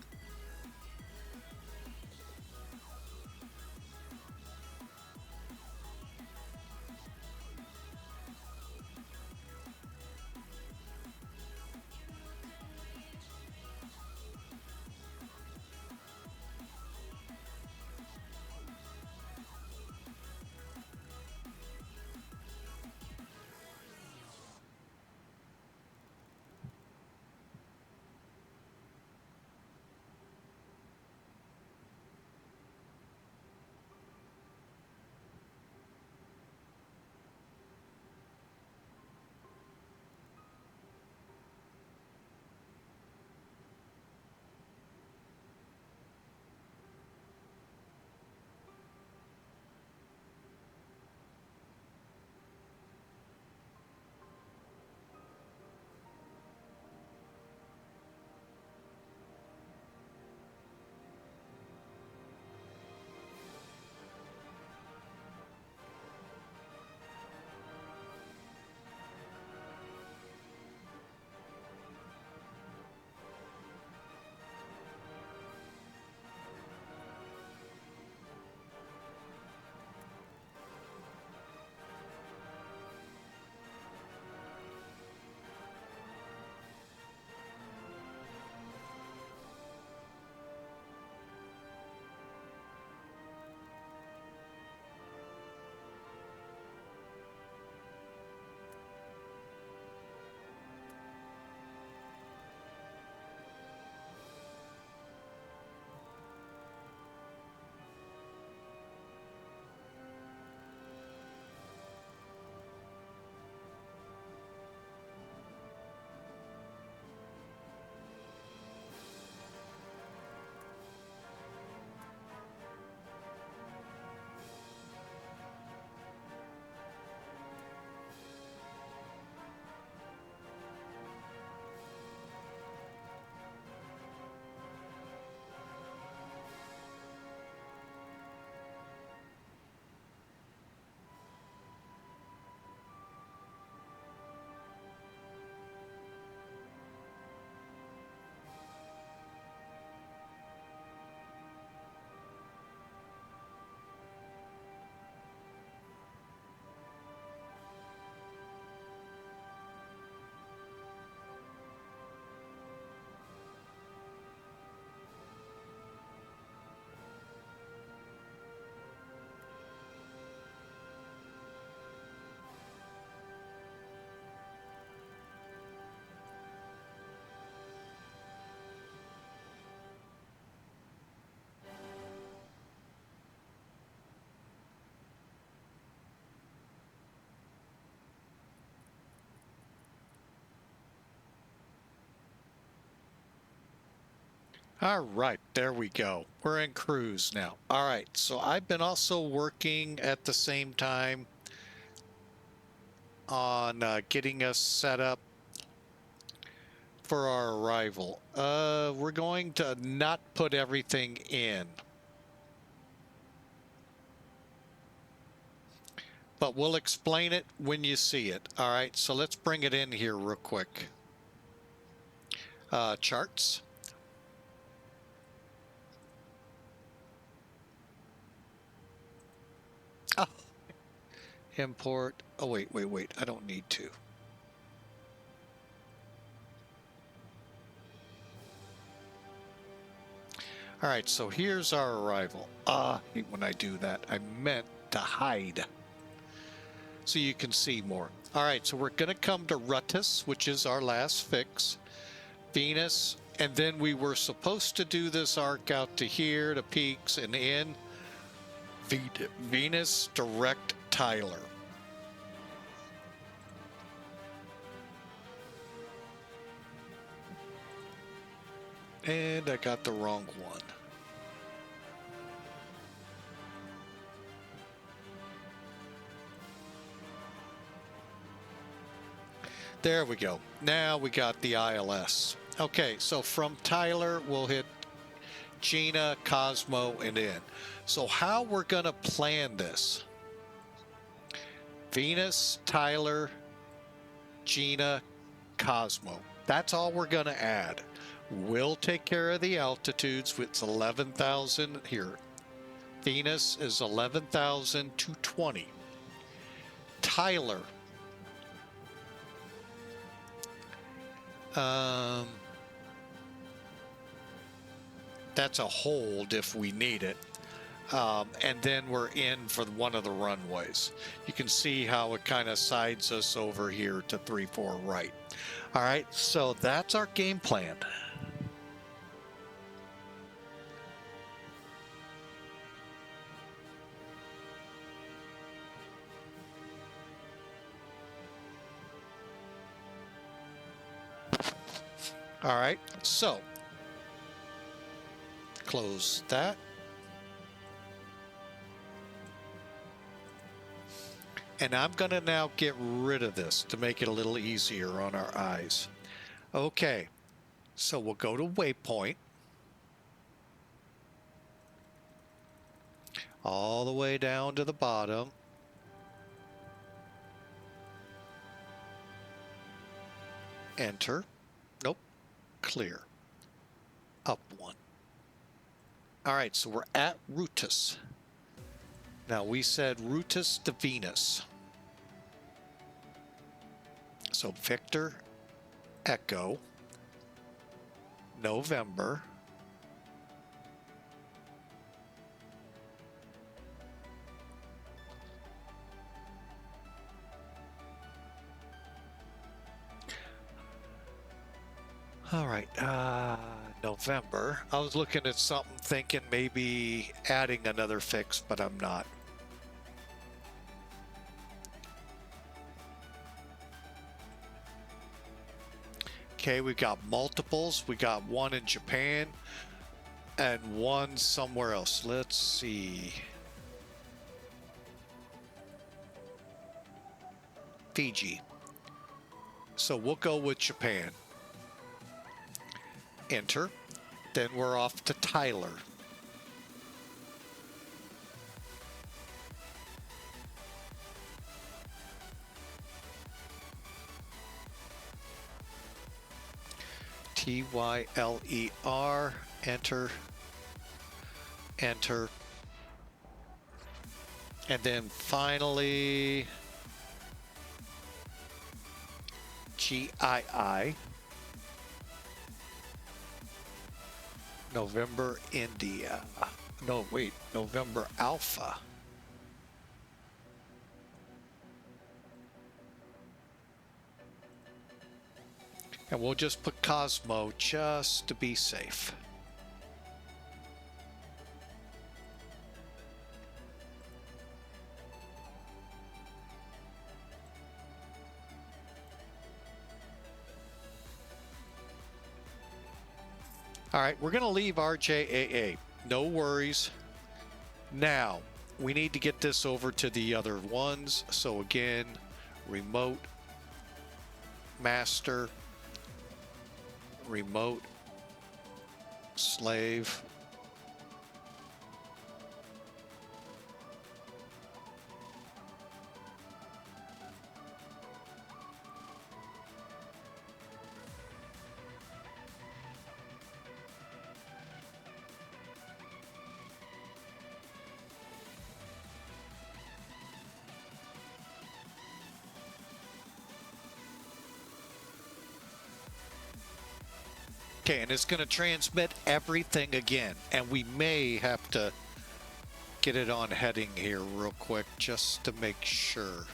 All right, there we go. We're in cruise now. All right, so I've been also working at the same time on getting us set up for our arrival. We're going to not put everything in, but we'll explain it when you see it. All right, so let's bring it in here real quick. Charts. Oh, import. Oh, wait. I don't need to. All right, so here's our arrival. When I do that, I meant to hide so you can see more. All right, so we're going to come to Rutus, which is our last fix, Venus, and then we were supposed to do this arc out to here, to Peaks, and in Venus Direct Tyler. And I got the wrong one. There we go. Now we got the ILS. Okay, so from Tyler, we'll hit Gina, Cosmo, and in. So how we're going to plan this. Venus, Tyler, Gina, Cosmo. That's all we're going to add. We'll take care of the altitudes. It's 11,000 here. Venus is 11,220. Tyler. That's a hold if we need it. And then we're in for one of the runways. You can see how it kind of sides us over here to 3-4 right. All right, so that's our game plan. All right, so close that. And I'm going to now get rid of this to make it a little easier on our eyes. Okay, so we'll go to waypoint. All the way down to the bottom. Enter. Nope. Clear. Up one. All right, so we're at Rutus. Now we said Rutus to Venus. So Victor, Echo, November, all right, November. I was looking at something thinking maybe adding another fix, but I'm not. Okay, we got multiples. We got one in Japan and one somewhere else. Let's see. Fiji. So we'll go with Japan. Enter. Then we're off to Tyler. Tyler, enter, enter, and then finally GII, November India. No, wait, November Alpha. And we'll just put Cosmo just to be safe. All right, we're going to leave RJAA. No worries. Now, we need to get this over to the other ones. So again, remote, master, remote, slave. Okay, and it's going to transmit everything again, and we may have to get it on heading here real quick just to make sure.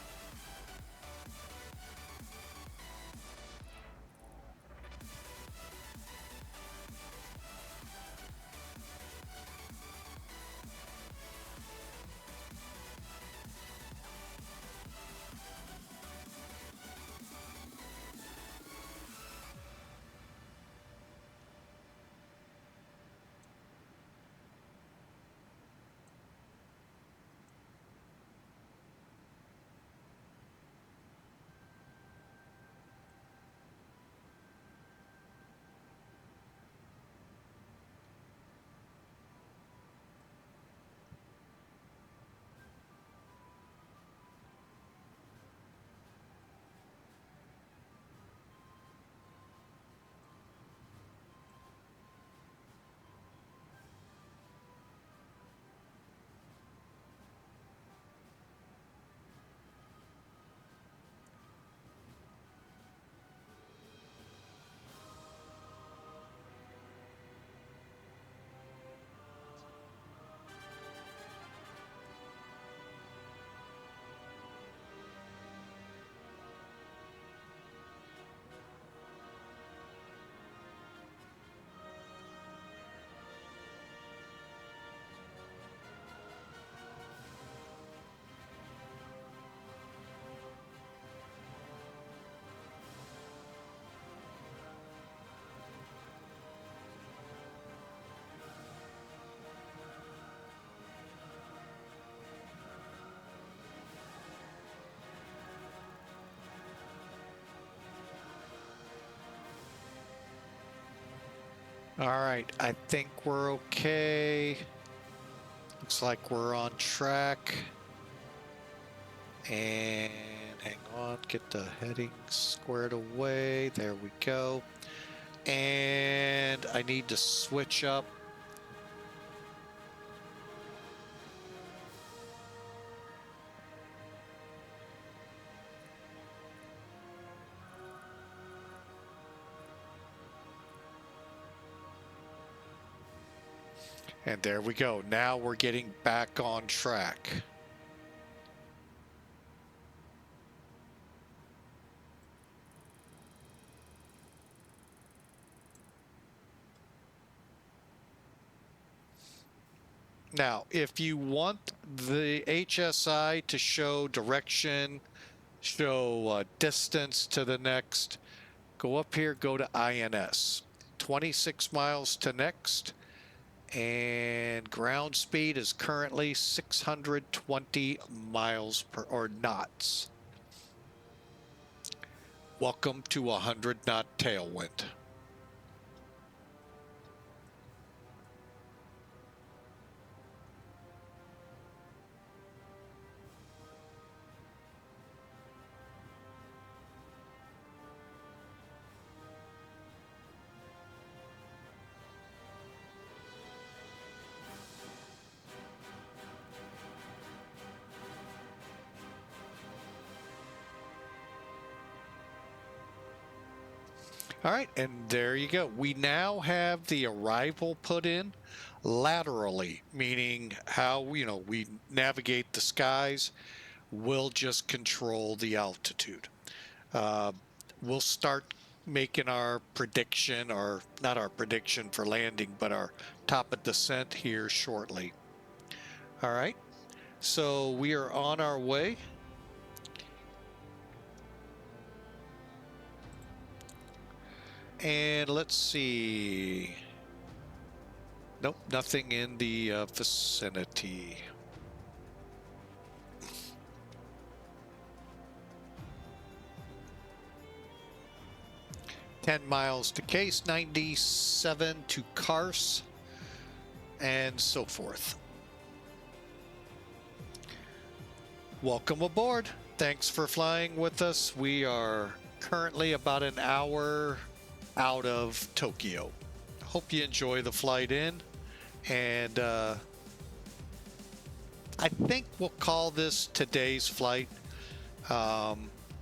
All right, I think we're okay. Looks like we're on track. And hang on, get the headings squared away. There we go. And I need to switch up. And there we go. Now we're getting back on track. Now, if you want the HSI to show direction, show distance to the next, go up here, go to INS. 26 miles to next. And ground speed is currently 620 miles per or knots. Welcome to 100 knot tailwind. All right, and there you go. We now have the arrival put in laterally, meaning how, we navigate the skies. We'll just control the altitude. We'll start making our prediction, or not our prediction for landing, but our top of descent here shortly. All right, so we are on our way. And let's see. Nope, nothing in the vicinity. $10 miles to Case, 97 to Kars, and so forth. Welcome aboard. Thanks for flying with us. We are currently about an hour out of Tokyo. Hope you enjoy the flight in, and I think we'll call this today's flight.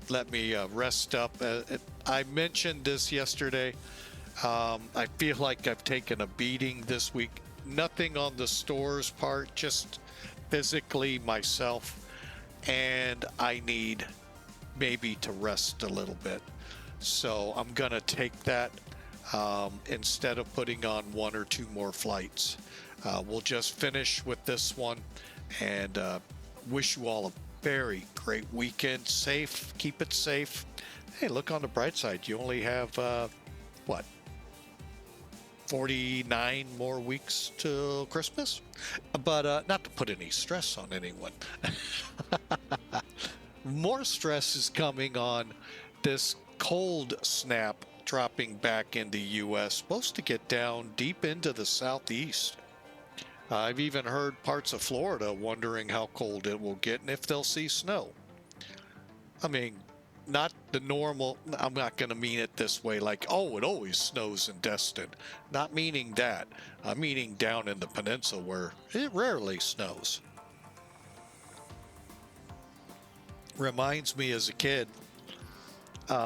Let me rest up. I mentioned this yesterday. I feel like I've taken a beating this week. Nothing on the store's part, just physically myself. And I need maybe to rest a little bit. So I'm going to take that instead of putting on one or two more flights. We'll just finish with this one, and wish you all a very great weekend. Safe, keep it safe. Hey, look on the bright side. You only have, 49 more weeks till Christmas? But not to put any stress on anyone. More stress is coming on this cold snap dropping back into U.S. Supposed to get down deep into the southeast. I've even heard parts of Florida wondering how cold it will get and if they'll see snow. I mean, not the normal, I'm not going to mean it this way like, oh, it always snows in Destin. Not meaning that. I'm meaning down in the peninsula where it rarely snows. Reminds me as a kid,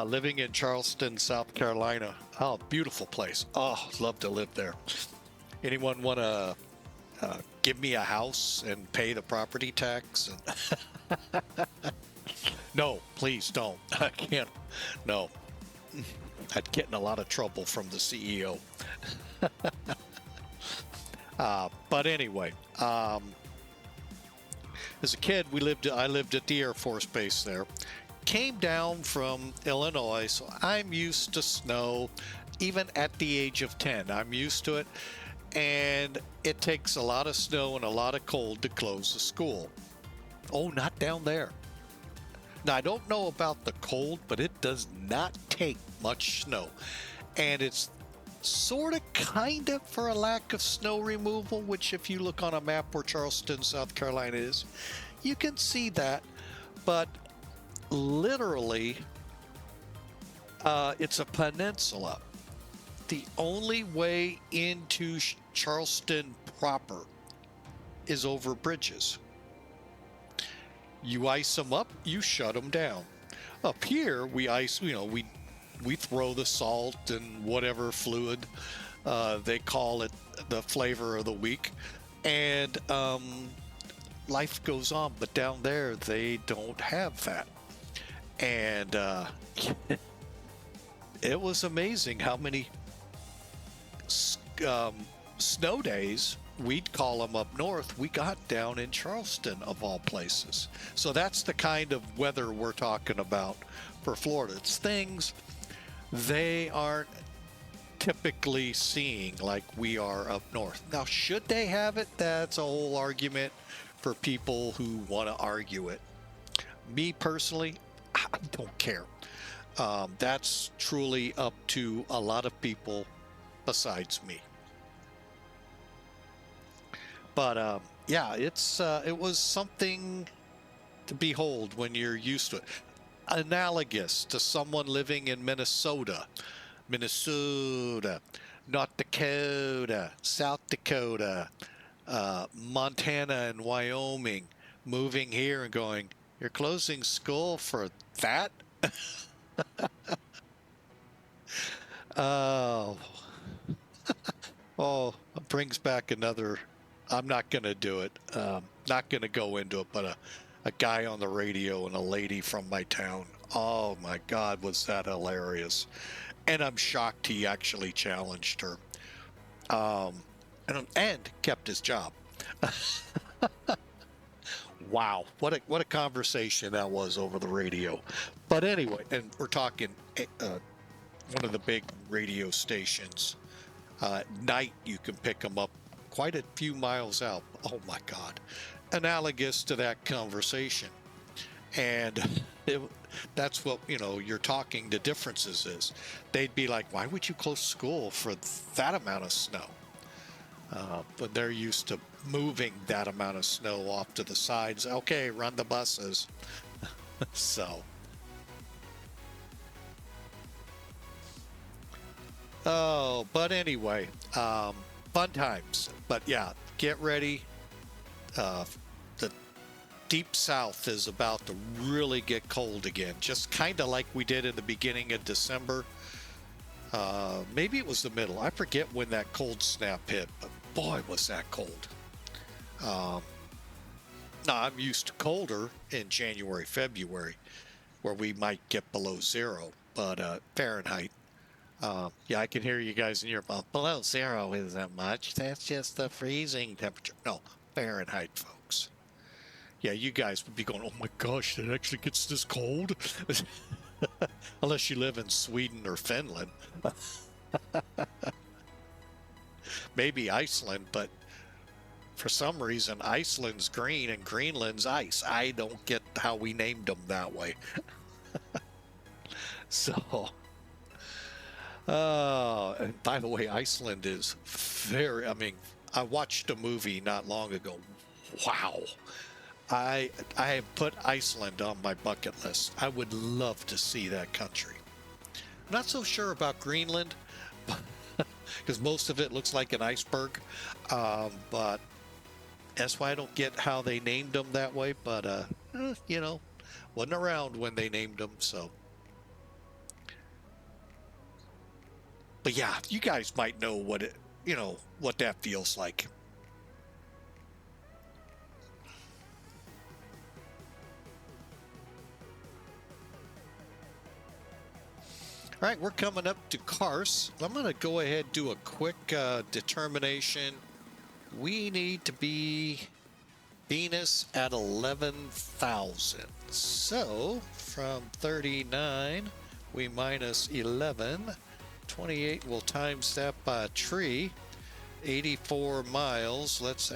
living in Charleston, South Carolina. Oh, beautiful place. Oh, love to live there. Anyone want to give me a house and pay the property tax? No, please don't. I can't. No. I'd get in a lot of trouble from the CEO. But anyway, as a kid, I lived at the Air Force Base there. Came down from Illinois, so I'm used to snow. Even at the age of 10, I'm used to it. And it takes a lot of snow and a lot of cold to close the school. Oh, not down there. Now, I don't know about the cold, but it does not take much snow. And it's sort of kind of for a lack of snow removal, which if you look on a map where Charleston, South Carolina is, you can see that. But literally, it's a peninsula. The only way into Charleston proper is over bridges. You ice them up, you shut them down. Up here, we ice, we throw the salt and whatever fluid they call it, the flavor of the week, and life goes on. But down there, they don't have that. And it was amazing how many snow days, we'd call them up north, we got down in Charleston of all places. So that's the kind of weather we're talking about for Florida. It's things they aren't typically seeing like we are up north. Now, should they have it? That's a whole argument for people who want to argue it. Me personally, I don't care. That's truly up to a lot of people besides me. But yeah, it was something to behold when you're used to it. Analogous to someone living in Minnesota, North Dakota, South Dakota, Montana and Wyoming, moving here and going, you're closing school for that? Oh, oh, it brings back another. I'm not going to do it. Not going to go into it, but a guy on the radio and a lady from my town. Oh my God, was that hilarious. And I'm shocked he actually challenged her. And kept his job. Wow, what a conversation that was over the radio. But anyway, and we're talking one of the big radio stations. At night, you can pick them up quite a few miles out. Oh my God. Analogous to that conversation. And that's what, you're talking the differences is. They'd be like, why would you close school for that amount of snow? But they're used to moving that amount of snow off to the sides. Okay, run the buses. So. Oh, but anyway, fun times. But yeah, get ready. The deep south is about to really get cold again, just kind of like we did in the beginning of December. Maybe it was the middle. I forget when that cold snap hit, but boy, was that cold. Now, I'm used to colder in January, February, where we might get below zero, but Fahrenheit. Yeah, I can hear you guys in your mouth. Below zero isn't much. That's just the freezing temperature. No, Fahrenheit, folks. Yeah, you guys would be going, oh my gosh, it actually gets this cold? Unless you live in Sweden or Finland. Maybe Iceland, but for some reason, Iceland's green and Greenland's ice. I don't get how we named them that way. So... and by the way, Iceland is very, I watched a movie not long ago. Wow. I have put Iceland on my bucket list. I would love to see that country. I'm not so sure about Greenland, because most of it looks like an iceberg. But that's why I don't get how they named them that way. But, wasn't around when they named them, so. But yeah, you guys might know what what that feels like. All right, we're coming up to Kars. I'm going to go ahead and do a quick determination. We need to be Venus at 11,000. So from 39, we minus 11. 28, we'll times that by a tree. 84 miles. Let's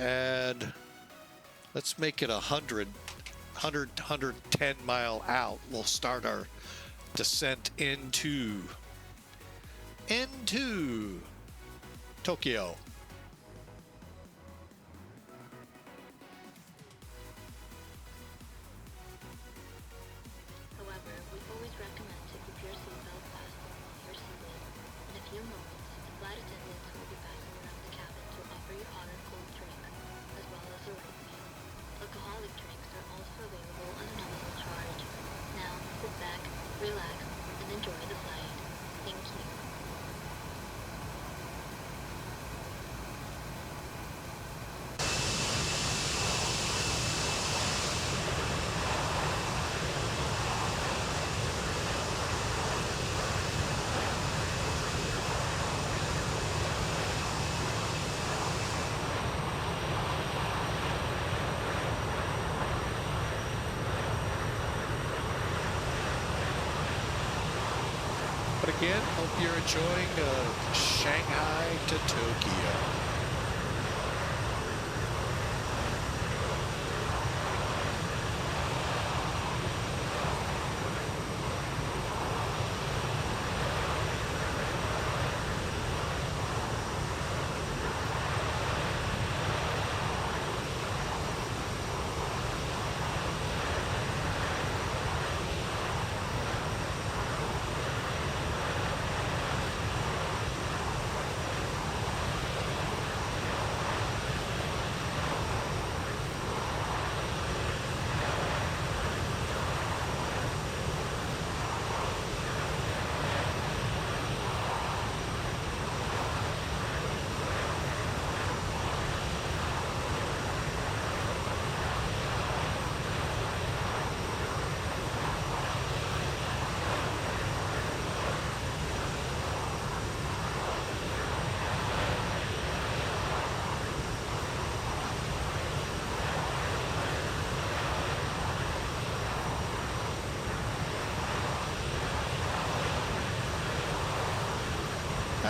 make it 110 mile out. We'll start our descent into Tokyo. However, we always recommend to keep your seatbelt fastened while you're seated. In a few moments, the flight attendants will be passing around the cabin to offer you hot or cold drinks, as well as a light meal. Alcoholic drinks are also available at a nominal charge. Now, sit back, relax, and enjoy the flight. Thank you. But again, hope you're enjoying Shanghai to Tokyo.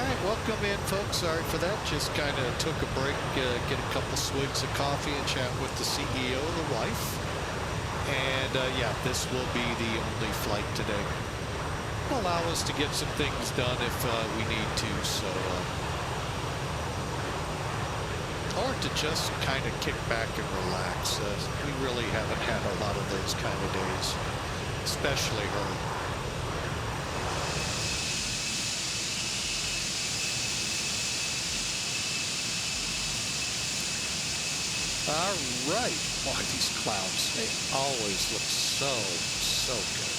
right, welcome in, folks. Sorry for that. Just kind of took a break, get a couple swigs of coffee and chat with the CEO and the wife. And yeah, this will be the only flight today. It'll allow us to get some things done if we need to, so or to just kind of kick back and relax. We really haven't had a lot of those kind of days, especially her. All right. Boy, these clouds, they always look so good.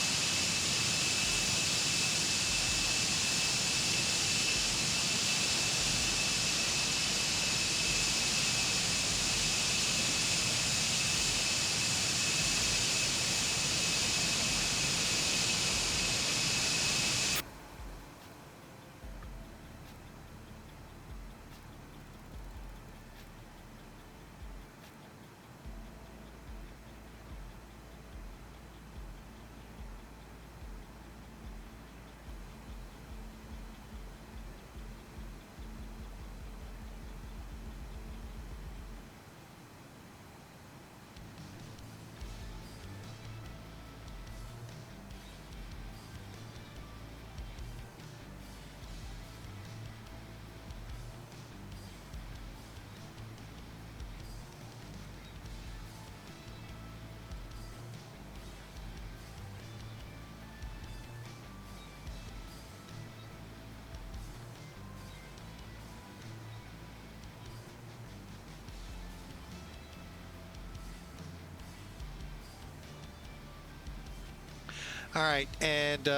All right, and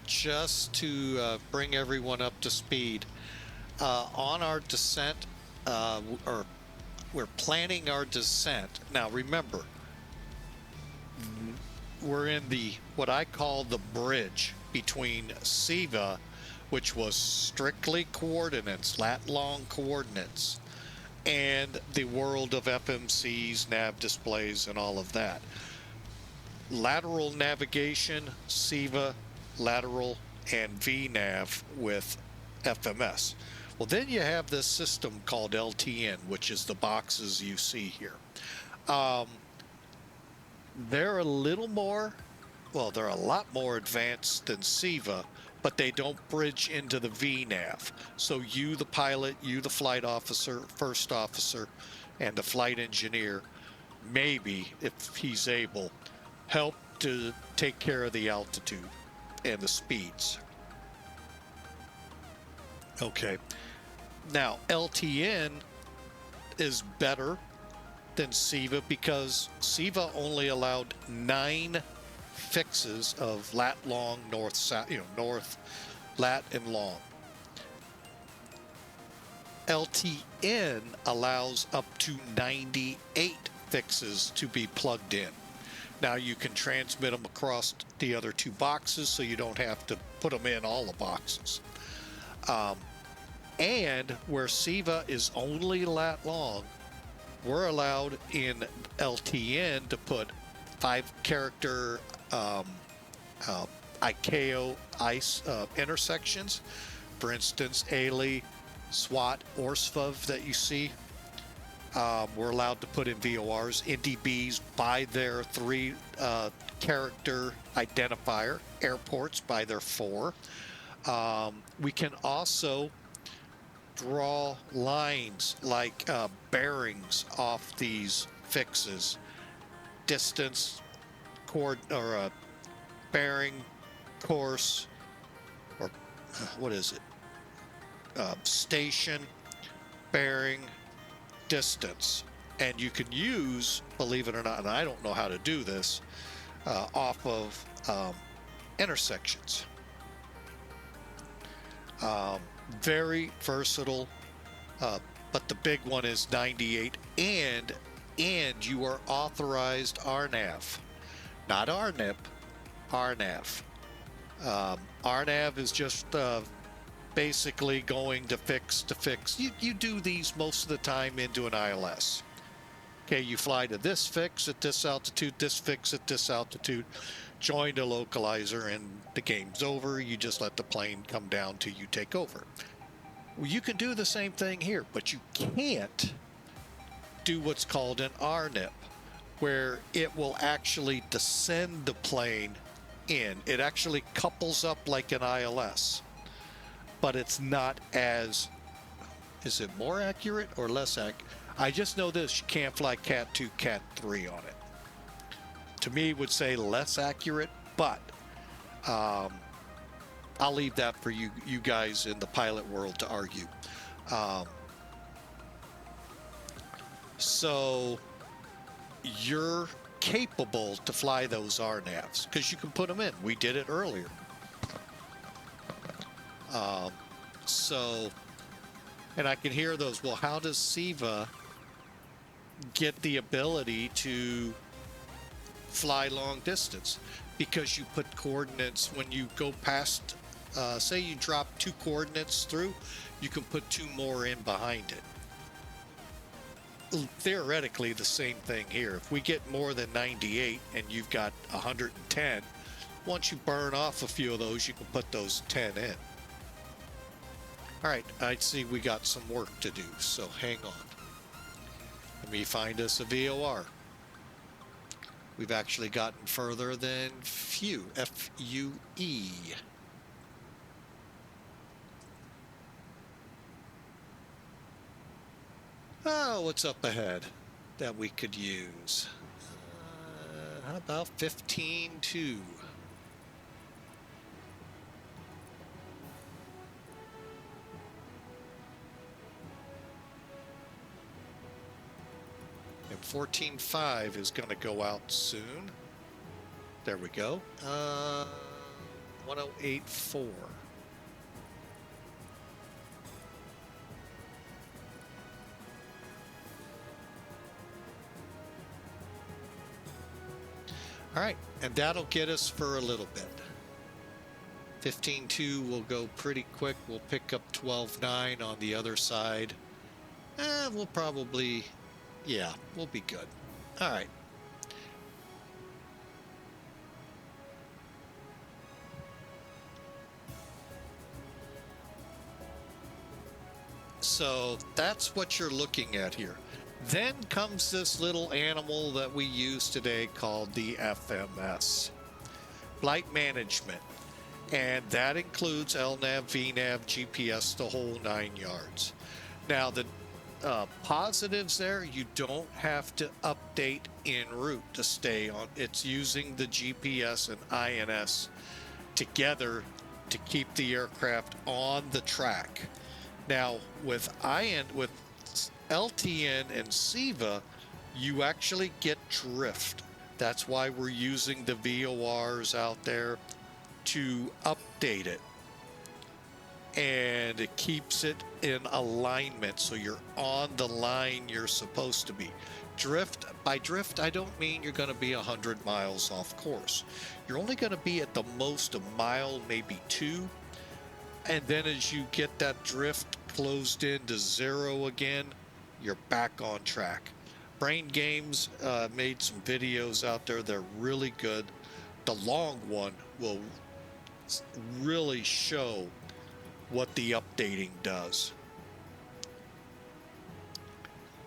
just to bring everyone up to speed, on our descent, or we're planning our descent. Now remember, we're in the what I call the bridge between SIVA, which was strictly coordinates, lat-long coordinates, and the world of FMCs, nav displays, and all of that. Lateral navigation, SIVA, lateral, and VNav with FMS. Well, then you have this system called LTN, which is the boxes you see here. They're a little more, well, they're a lot more advanced than SIVA, but they don't bridge into the VNav. So you, the pilot, you, the flight officer, first officer, and the flight engineer, maybe, if he's able, help to take care of the altitude and the speeds. Okay. Now, LTN is better than SIVA because SIVA only allowed 9 fixes of lat long, north, south, north, lat, and long. LTN allows up to 98 fixes to be plugged in. Now you can transmit them across the other 2 boxes, so you don't have to put them in all the boxes. And where SIVA is only lat long, we're allowed in LTN to put 5-character ICAO ICE intersections. For instance, ALI, SWAT, or SVV that you see. We're allowed to put in VORs, NDBs by their 3-character identifier, airports by their 4. We can also draw lines like bearings off these fixes, distance, bearing, course, or what is it? Station, bearing, distance. And you can use, believe it or not, and I don't know how to do this, off of intersections. Very versatile, but the big one is 98, and you are authorized RNAV, not RNIP, RNAV. RNAV is just basically going to fix. You do these most of the time into an ILS. Okay, you fly to this fix at this altitude, this fix at this altitude, join the localizer, and the game's over. You just let the plane come down till you take over. Well, you can do the same thing here, but you can't do what's called an RNIP, where it will actually descend the plane in. It actually couples up like an ILS, but it's not as, is it more accurate or less accurate? I just know this, you can't fly Cat 2, Cat 3 on it. To me, would say less accurate, but I'll leave that for you guys in the pilot world to argue. So you're capable to fly those RNAVs because you can put them in. We did it earlier. And I can hear those. Well, how does SIVA get the ability to fly long distance? Because you put coordinates when you go past, say you drop 2 coordinates through, you can put 2 more in behind it. Theoretically, the same thing here. If we get more than 98 and you've got 110, once you burn off a few of those, you can put those 10 in. All right, I see we got some work to do, so hang on. Let me find us a VOR. We've actually gotten further than FUE, F-U-E. Oh, what's up ahead that we could use? How about 15-2? And 14.5 is going to go out soon. There we go. 1084. All right, and that'll get us for a little bit. 15.2 will go pretty quick. We'll pick up 12.9 on the other side. We'll probably, yeah, we'll be good. All right. So that's what you're looking at here. Then comes this little animal that we use today called the FMS, Flight Management. And that includes LNAV, VNAV, GPS, the whole 9 yards. Now, the positives there, you don't have to update en route to stay on. It's using the GPS and INS together to keep the aircraft on the track. Now, with LTN and SIVA, you actually get drift. That's why we're using the VORs out there to update it. And it keeps it in alignment, so you're on the line you're supposed to be. Drift, by drift, I don't mean you're going to be 100 miles off course. You're only going to be at the most a mile, maybe 2. And then as you get that drift closed into 0 again, you're back on track. Brain Games made some videos out there. They're really good. The long one will really show what the updating does.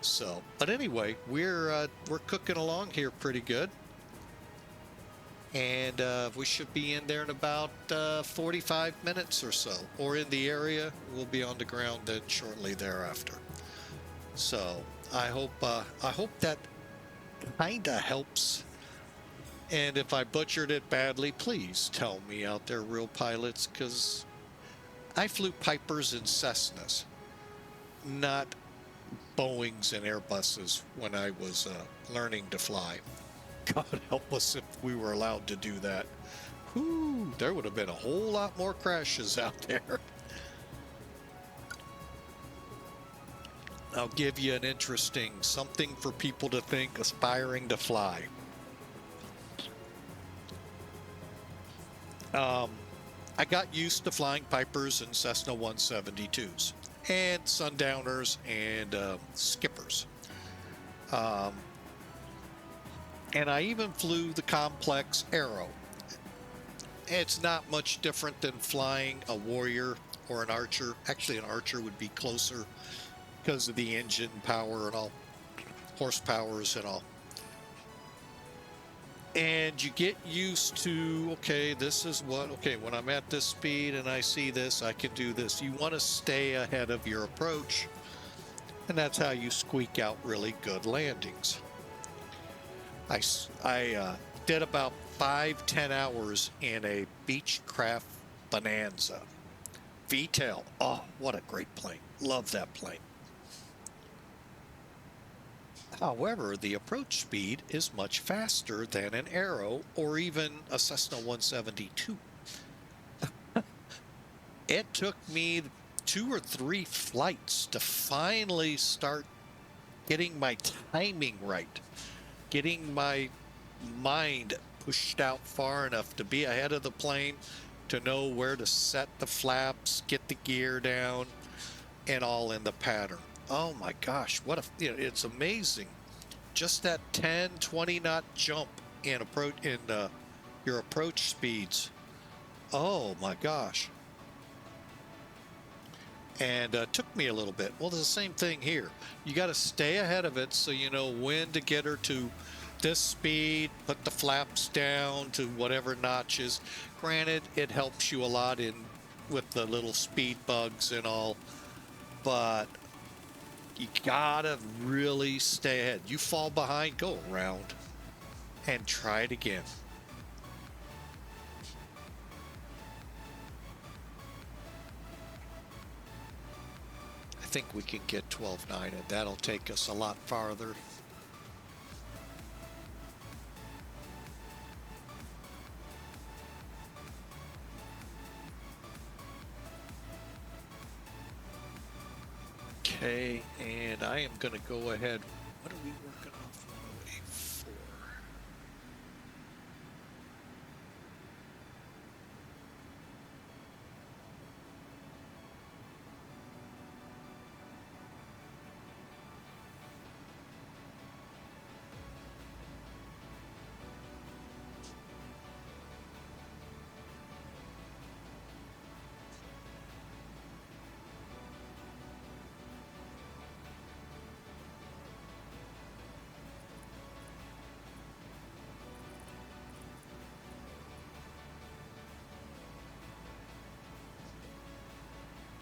So, but anyway, we're cooking along here pretty good. And we should be in there in about 45 minutes or so, or in the area. We'll be on the ground then shortly thereafter. So I hope that kind of helps. And if I butchered it badly, please tell me out there, real pilots, because I flew Pipers and Cessnas, not Boeings and Airbuses when I was learning to fly. God help us if we were allowed to do that. Whew, there would have been a whole lot more crashes out there. I'll give you an interesting something for people to think aspiring to fly. I got used to flying Pipers and Cessna 172s and Sundowners and Skippers. And I even flew the complex Arrow. It's not much different than flying a Warrior or an Archer. Actually, an Archer would be closer because of the engine power and all, horsepowers and all. And you get used to, okay, this is what, okay, when I'm at this speed and I see this, I can do this. You want to stay ahead of your approach, and that's how you squeak out really good landings. I did about 5-10 hours in a Beechcraft Bonanza. VTEL. Oh, what a great plane. Love that plane. However, the approach speed is much faster than an Aero or even a Cessna 172. It took me 2 or 3 flights to finally start getting my timing right, getting my mind pushed out far enough to be ahead of the plane, to know where to set the flaps, get the gear down, and all in the pattern. Oh my gosh, what a, you know, it's amazing. Just that 10, 20 knot jump in approach in your approach speeds. Oh my gosh. And took me a little bit. Well, it's the same thing here. You got to stay ahead of it so you know when to get her to this speed, put the flaps down to whatever notches. Granted, it helps you a lot in with the little speed bugs and all, but you gotta really stay ahead. You fall behind, go around and try it again. I think we can get 12.9 and that'll take us a lot farther. Okay, and I am going to go ahead. What are we working off? 108.4.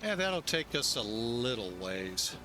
Yeah, that'll take us a little ways.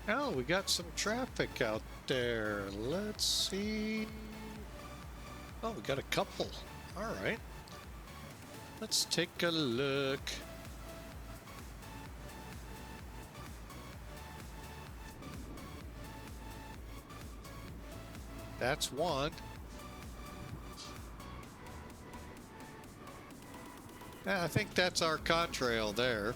Oh, we got some traffic out there. Let's see. Oh, we got a couple. All right. Let's take a look. That's one. Yeah, I think that's our contrail there.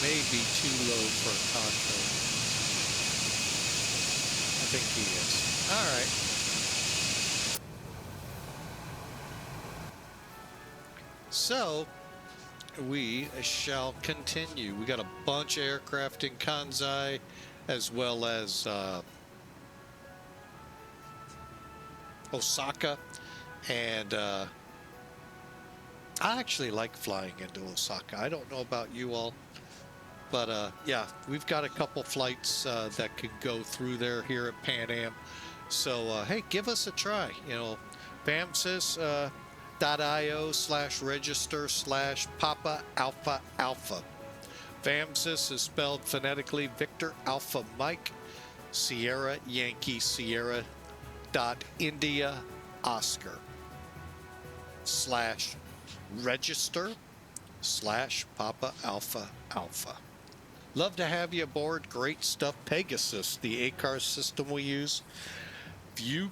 May be too low for a contrail. I think he is. All right. So we shall continue. We got a bunch of aircraft in Kansai, as well as Osaka, and I actually like flying into Osaka. I don't know about you all. But yeah, we've got a couple flights that can go through there here at Pan Am. So hey, give us a try. You know, VAMSIS, VATSIM.io/register/Papa Alpha Alpha. VAMSIS is spelled phonetically Victor Alpha Mike Sierra Yankee Sierra .India Oscar /register/Papa Alpha Alpha. Love to have you aboard. Great stuff. Pegasus, the ACAR system we use. If you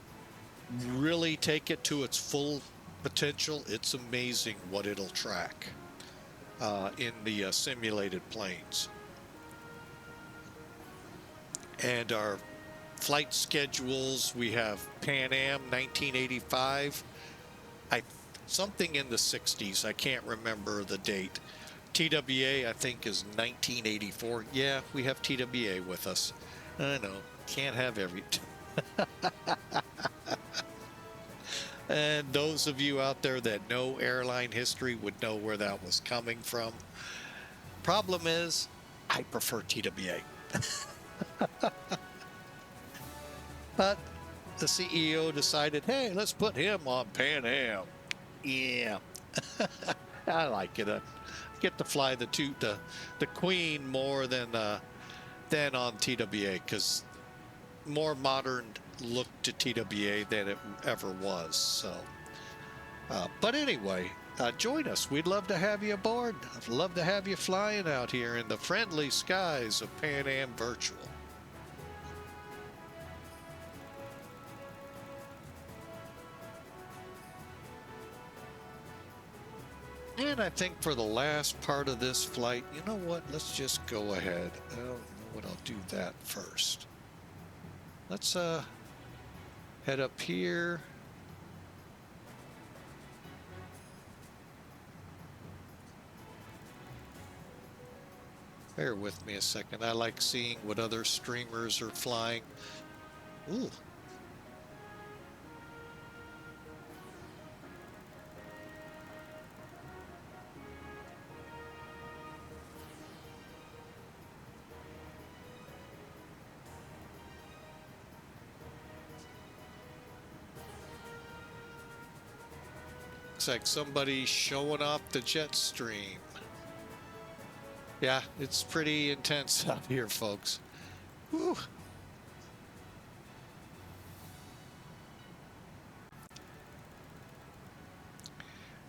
really take it to its full potential, it's amazing what it'll track in the simulated planes. And our flight schedules, we have Pan Am 1985, something in the 60s. I can't remember the date. TWA, I think, is 1984. Yeah, we have TWA with us. I know, can't have every... And those of you out there that know airline history would know where that was coming from. Problem is, I prefer TWA. But the CEO decided, hey, let's put him on Pan Am. Yeah, I like it. I get to fly the Queen more than on TWA, because more modern look to TWA than it ever was. So, but anyway, join us. We'd love to have you aboard. I'd love to have you flying out here in the friendly skies of Pan Am Virtual. And I think for the last part of this flight, you know what? Let's just go ahead. I don't know what I'll do that first. Let's head up here. Bear with me a second. I like seeing what other streamers are flying. Ooh. Looks like somebody's showing off the jet stream. Yeah, it's pretty intense out here, folks. Whew.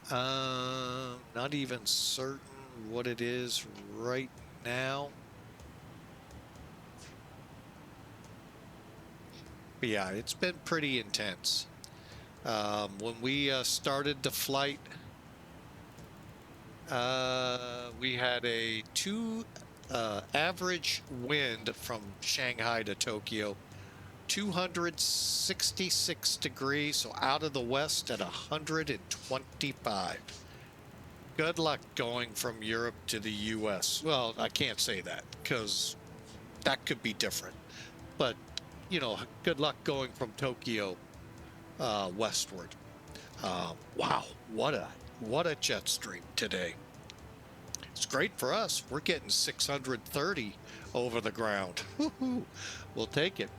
Not even certain what it is right now. But yeah, it's been pretty intense. When we started the flight, we had a average wind from Shanghai to Tokyo, 266 degrees, so out of the west at 125. Good luck going from Europe to the US. Well, I can't say that because that could be different. But, you know, good luck going from Tokyo westward. Wow, what a jet stream today. It's great for us. We're getting 630 over the ground. Woo-hoo. We'll take it.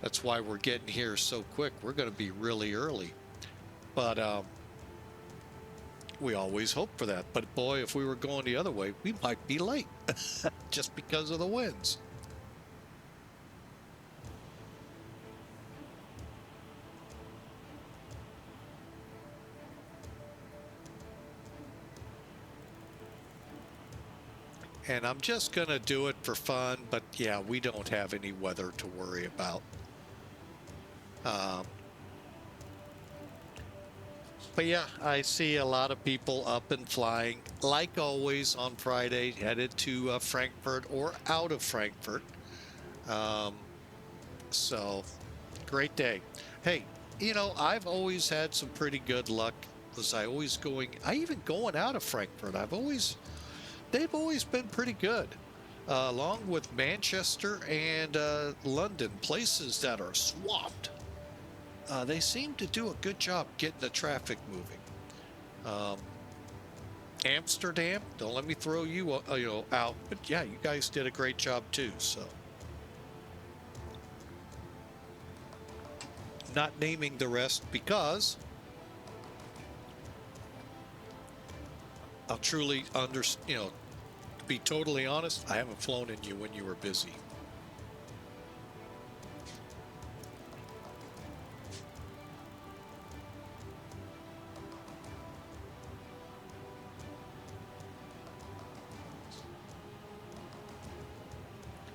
That's why we're getting here so quick. We're going to be really early. But we always hope for that. But boy, if we were going the other way, we might be late just because of the winds. And I'm just going to do it for fun, but yeah, we don't have any weather to worry about. But yeah, I see a lot of people up and flying, like always on Friday, headed to Frankfurt or out of Frankfurt. So, great day. Hey, you know, I've always had some pretty good luck. Even going out of Frankfurt, they've always been pretty good, along with Manchester and London, places that are swamped. They seem to do a good job getting the traffic moving. Amsterdam, don't let me throw you, out, but yeah, you guys did a great job too. So, not naming the rest because I'll truly to be totally honest, I haven't flown in you when you were busy.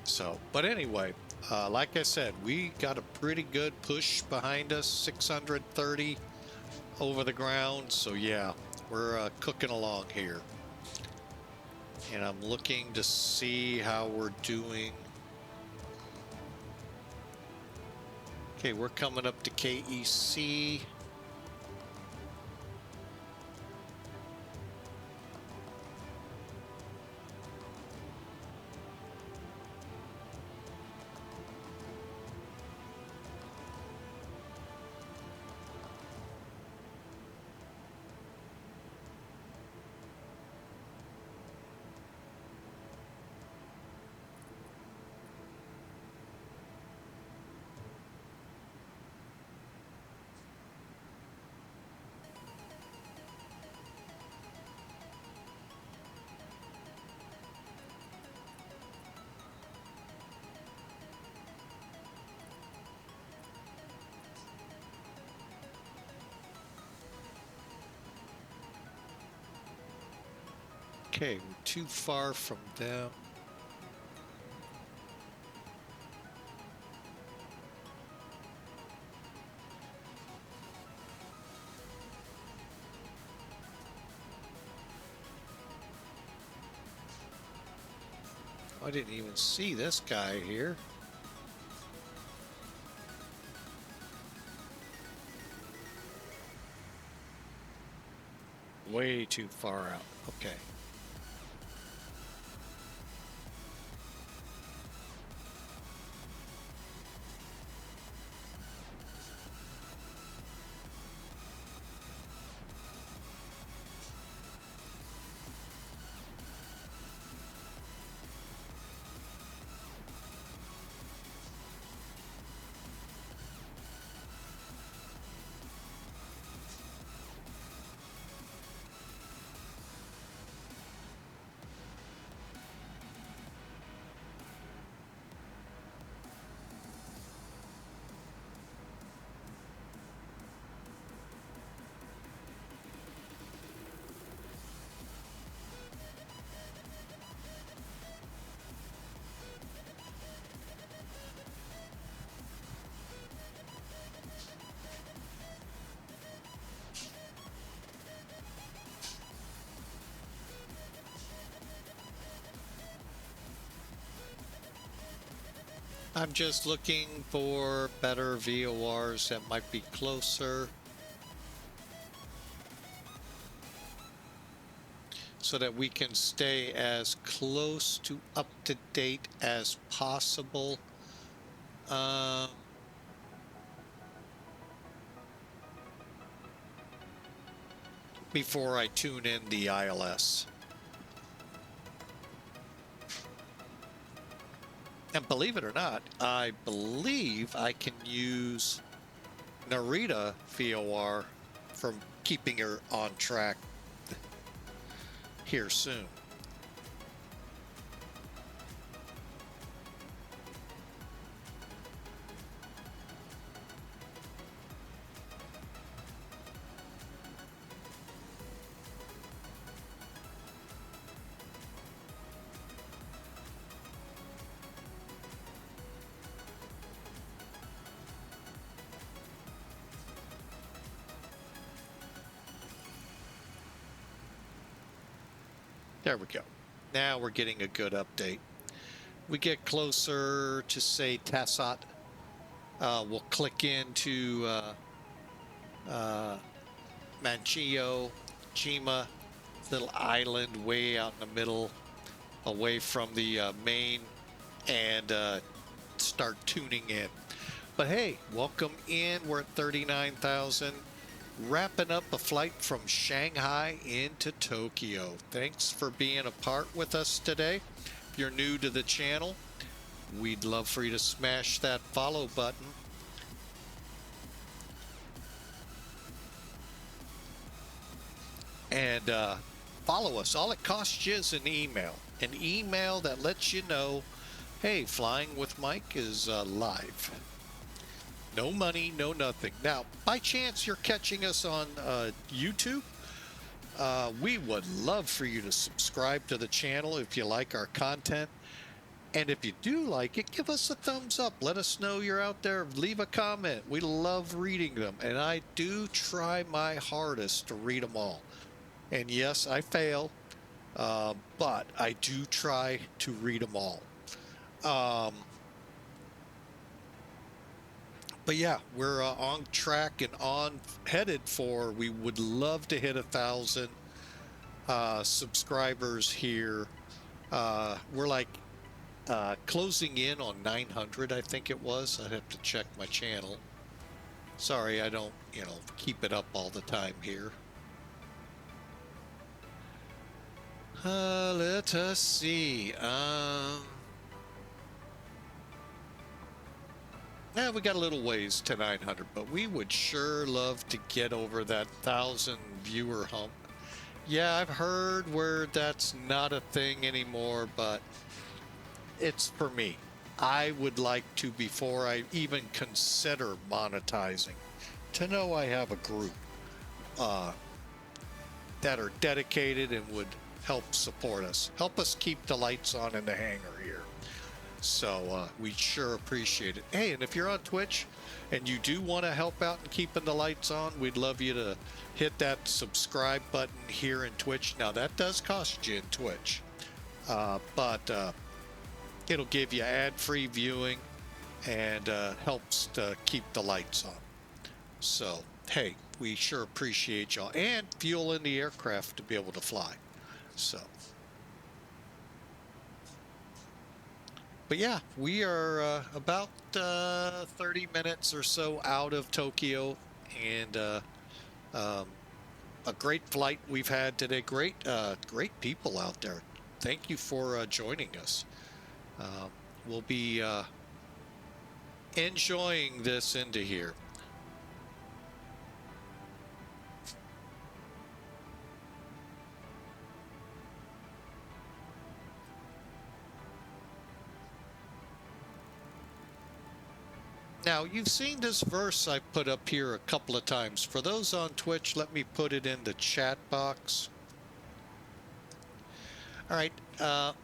So, but anyway, like I said, we got a pretty good push behind us, 630 over the ground. So yeah, we're cooking along here. And I'm looking to see how we're doing. Okay, we're coming up to KEC. Okay, we're too far from them. I didn't even see this guy here. Way too far out. Okay. I'm just looking for better VORs that might be closer so that we can stay as close to up to date as possible. Before I tune in the ILS. And believe it or not, I believe I can use Narita VOR from keeping her on track here soon. There we go. Now we're getting a good update. We get closer to, say, Tassat. We'll click into Hongqiao, Chima, little island way out in the middle, away from the main, and start tuning in. But hey, welcome in. We're at 39,000. Wrapping up a flight from Shanghai into Tokyo. Thanks for being a part with us today. If you're new to the channel, we'd love for you to smash that follow button. And follow us. All it costs you is an email that lets you know, hey, Flying with Mike is live. No money, no nothing. Now, by chance you're catching us on YouTube, we would love for you to subscribe to the channel if you like our content. And if you do like it, give us a thumbs up. Let us know you're out there. Leave a comment. We love reading them. And I do try my hardest to read them all. And yes, I fail, but I do try to read them all. But yeah, we're on track and headed for, we would love to hit 1,000 subscribers here. We're like closing in on 900, I think it was. I'd have to check my channel. Sorry, I don't, keep it up all the time here. Let us see. Yeah, we got a little ways to 900, but we would sure love to get over that 1,000 viewer hump. Yeah, I've heard where that's not a thing anymore, but it's for me. I would like to, before I even consider monetizing, to know I have a group that are dedicated and would help support us. Help us keep the lights on in the hangar here. So we sure appreciate it. Hey, and if you're on Twitch and you do want to help out in keeping the lights on, we'd love you to hit that subscribe button here in Twitch. Now, that does cost you in Twitch, but it'll give you ad-free viewing and helps to keep the lights on. So, hey, we sure appreciate y'all. And fuel in the aircraft to be able to fly. So, but yeah, we are about 30 minutes or so out of Tokyo, and a great flight we've had today. Great people out there. Thank you for joining us. We'll be enjoying this into here. Now, you've seen this verse I put up here a couple of times. For those on Twitch, let me put it in the chat box. All right.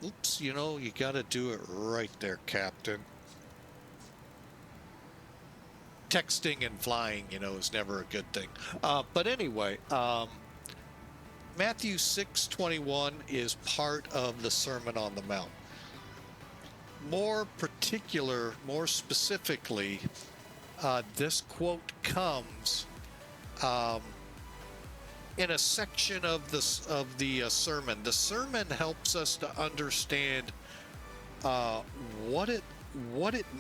Oops, you got to do it right there, Captain. Texting and flying, is never a good thing. But anyway, Matthew 6:21 is part of the Sermon on the Mount. More specifically, this quote comes in a section of the sermon. The sermon helps us to understand what it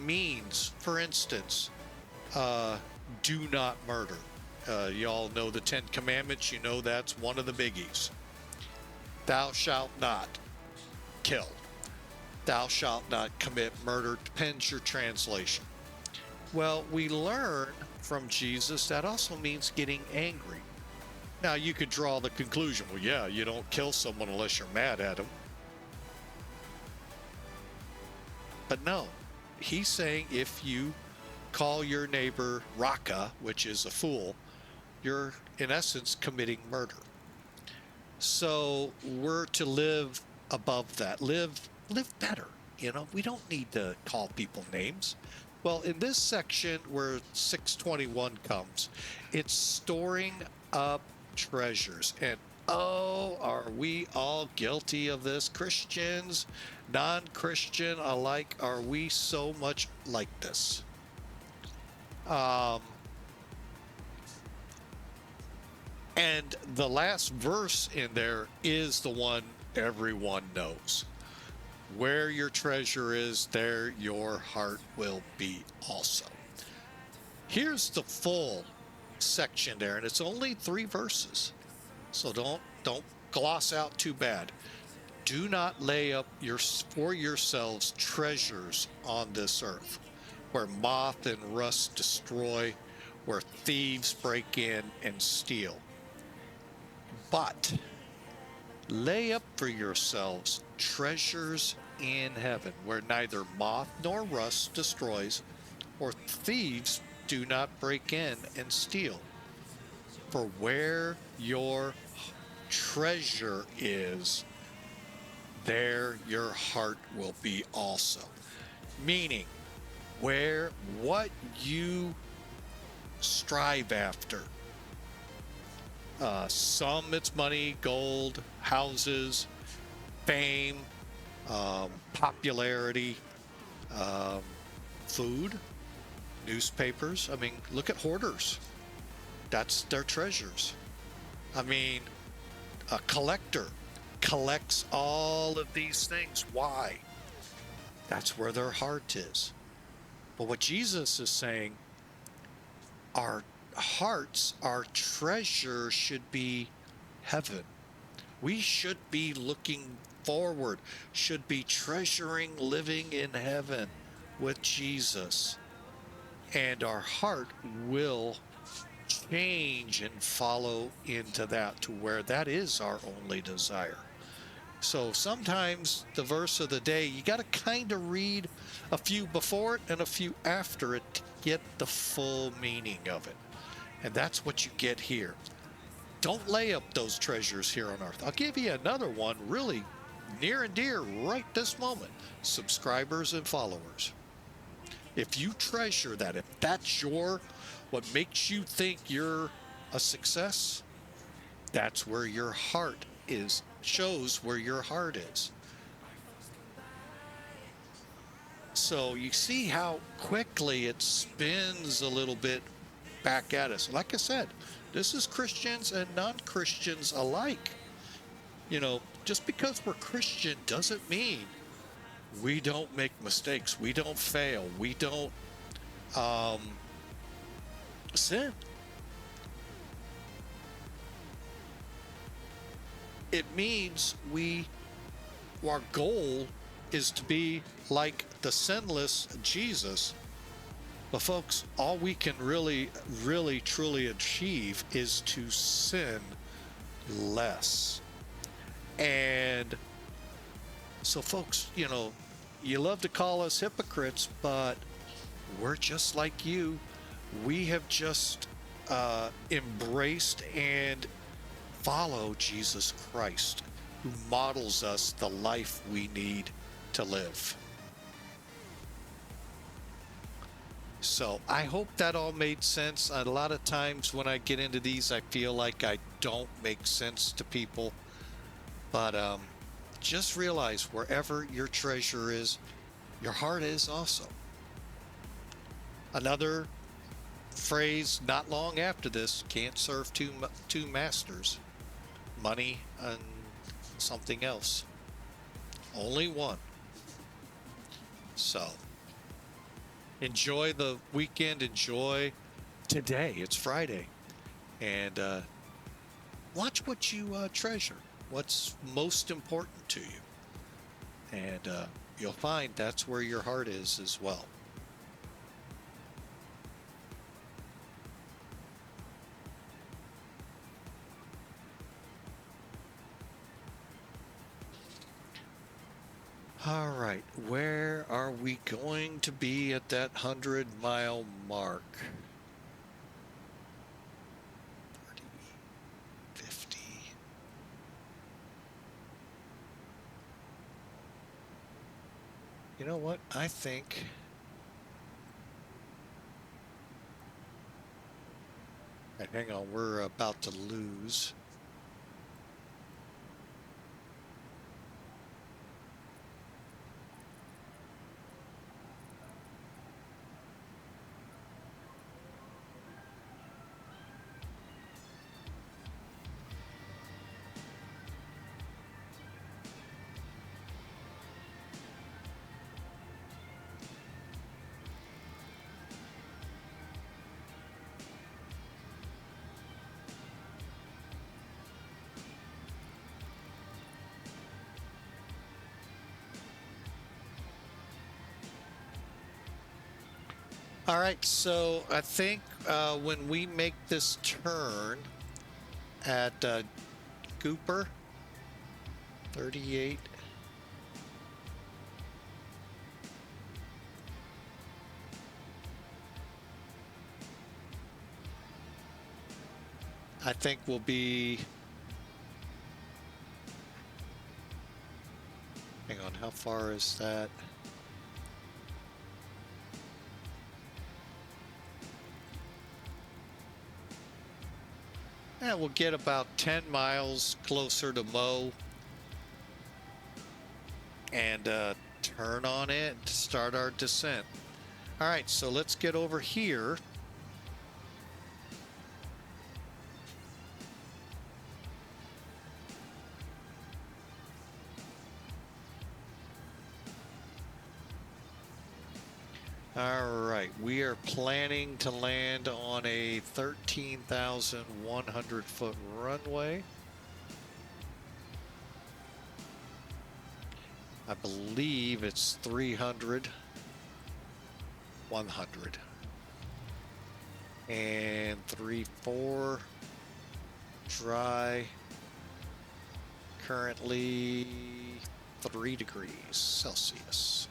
means. For instance, do not murder. Y'all know the 10 Commandments. You know that's one of the biggies. Thou shalt not kill. Thou shalt not commit murder. Depends your translation. Well, we learn from Jesus that also means getting angry. Now, you could draw the conclusion, well, yeah, you don't kill someone unless you're mad at them. But no, he's saying if you call your neighbor Raka, which is a fool, you're in essence committing murder. So we're to live above that, live better. We don't need to call people names. Well, in this section where 621 comes, it's storing up treasures. And oh, are we all guilty of this? Christians, non-Christian alike, are we so much like this? And the last verse in there is the one everyone knows. Where your treasure is, there your heart will be also. Here's the full section there, and it's only 3 verses. So don't gloss out too bad. Do not lay up for yourselves treasures on this earth, where moth and rust destroy, where thieves break in and steal. But Lay up for yourselves treasures in heaven, where neither moth nor rust destroys, or thieves do not break in and steal. For where your treasure is, there your heart will be also. Meaning, where what you strive after. Some it's money, gold, houses, fame, popularity, food, newspapers. I mean, look at hoarders. That's their treasures. I mean, a collector collects all of these things. Why? That's where their heart is. But what Jesus is saying, our hearts, our treasure should be heaven. We should be looking forward, should be treasuring living in heaven with Jesus. And our heart will change and follow into that, to where that is our only desire. So sometimes the verse of the day, you got to kind of read a few before it and a few after it to get the full meaning of it. And that's what you get here. Don't lay up those treasures here on earth. I'll give you another one really near and dear right this moment. Subscribers and followers. If you treasure that, if that's what makes you think you're a success, that's where your heart is, shows where your heart is. So you see how quickly it spins a little bit back at us. Like I said, this is Christians and non-Christians alike. You know, just because we're Christian doesn't mean we don't make mistakes. We don't fail. We don't sin. It means our goal is to be like the sinless Jesus. But folks, all we can really, truly achieve is to sin less. And so folks, you know, you love to call us hypocrites, but we're just like you. We have just embraced and follow Jesus Christ, who models us the life we need to live. So I hope that all made sense. A lot of times when I get into these, I feel like I don't make sense to people. But just realize wherever your treasure is, your heart is also. Another phrase not long after this, can't serve two masters, money and something else. Only one. So enjoy the weekend, enjoy today. It's Friday. And watch what you treasure, what's most important to you. And you'll find that's where your heart is as well. All right, where are we going to be at that 100-mile mark? 30, 50. You know what? I think hang on, we're about to lose. All right, so I think when we make this turn at Cooper, 38. I think we'll be, hang on, how far is that? Yeah, we'll get about 10 miles closer to Mo and turn on it to start our descent. All right, so let's get over here. All right, we are planning to land on a 13,100 foot runway. I believe it's 300, 100, and 3-4 dry. Currently 3 degrees Celsius.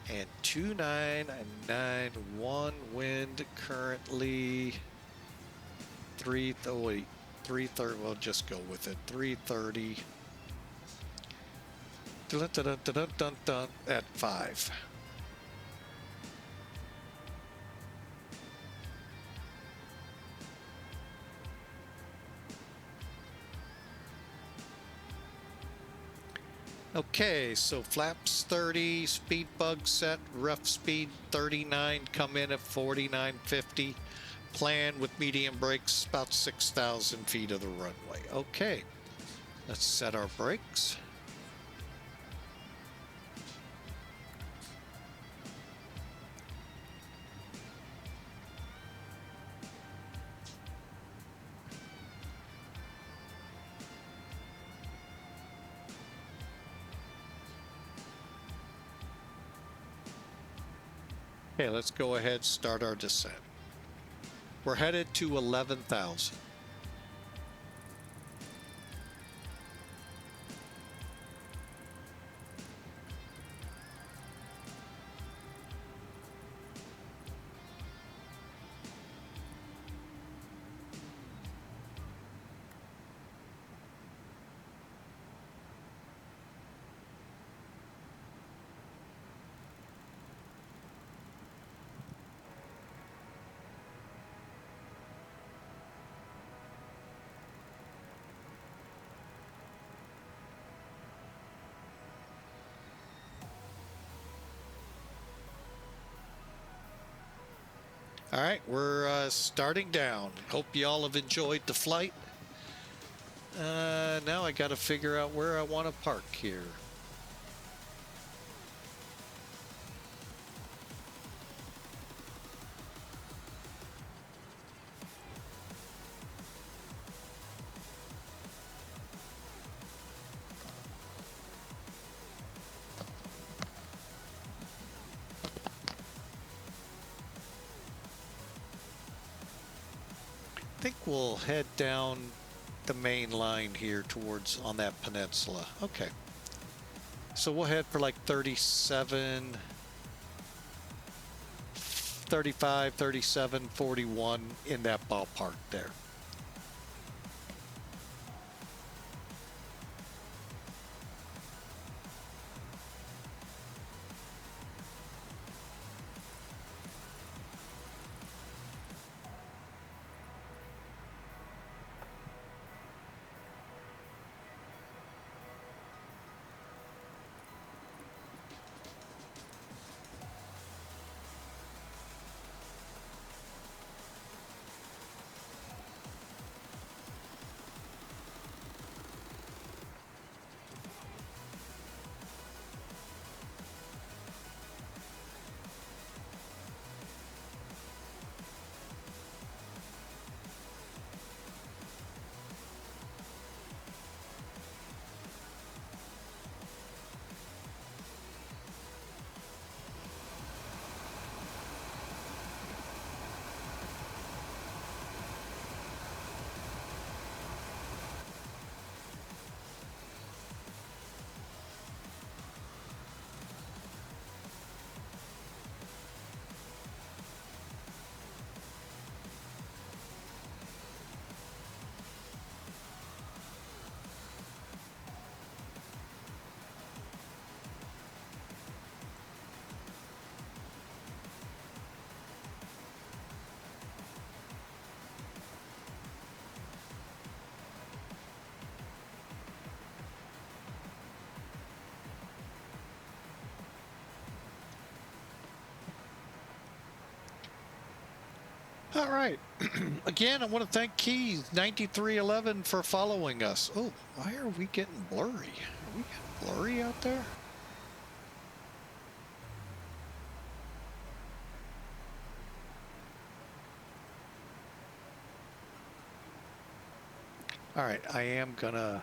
And 2991 wind, currently 330, we'll just go with it, 330. Dun, dun, dun, dun, dun, dun, at 5. Okay, so flaps 30, speed bug set, rough speed 39, come in at 4950. Plan with medium brakes, about 6,000 feet of the runway. Okay, let's set our brakes. Okay, let's go ahead, start our descent. We're headed to 11,000. All right, we're starting down. Hope y'all have enjoyed the flight. Now I got to figure out where I want to park here. I think we'll head down the main line here towards on that peninsula. Okay. So we'll head for like 37, 35, 37, 41 in that ballpark there. All right. Again, I want to thank Keys 9311 for following us. Oh, why are we getting blurry? Are we getting blurry out there? All right, I am gonna...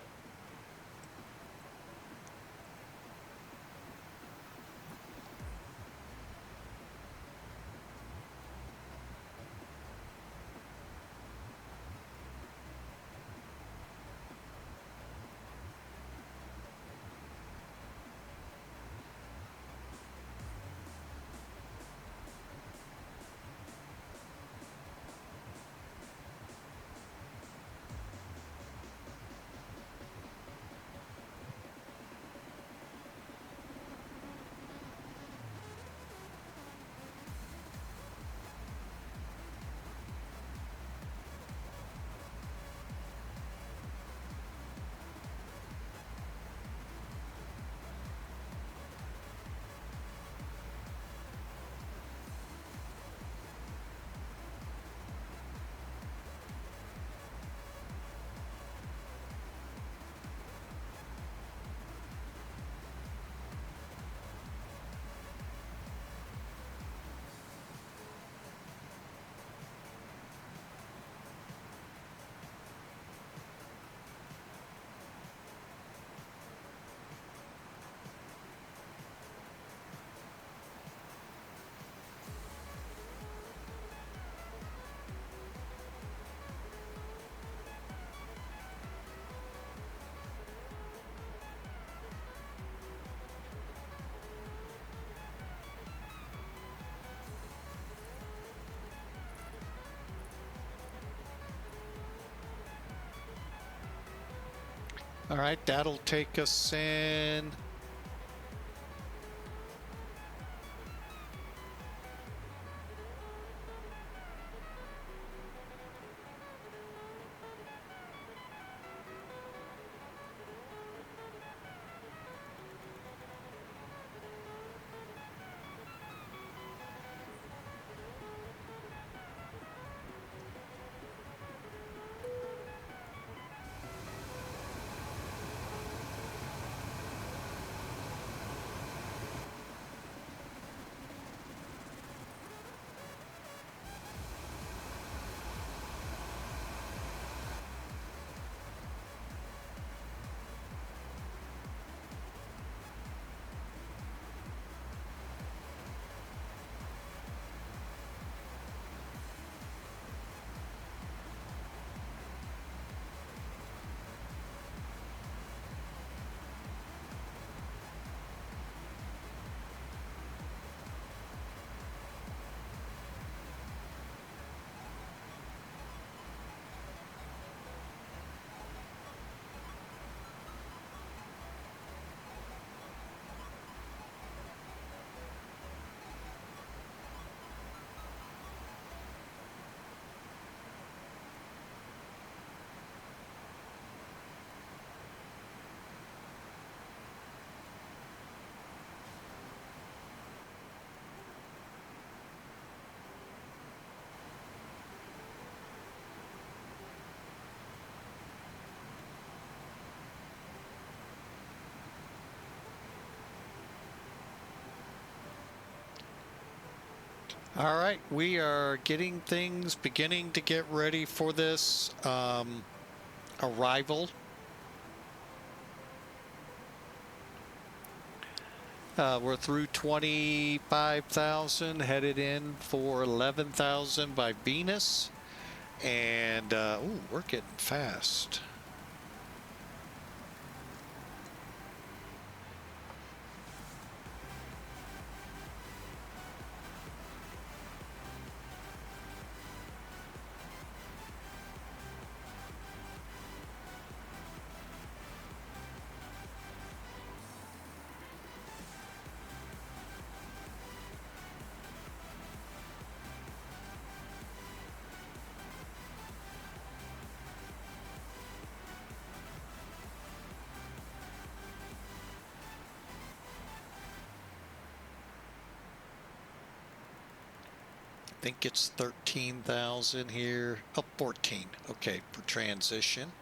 All right, that'll take us in... All right, we are getting things beginning to get ready for this arrival. We're through 25,000, headed in for 11,000 by Venus. And, ooh, we're getting fast. think it's 13,000 here. Oh, 14. Okay, for transition.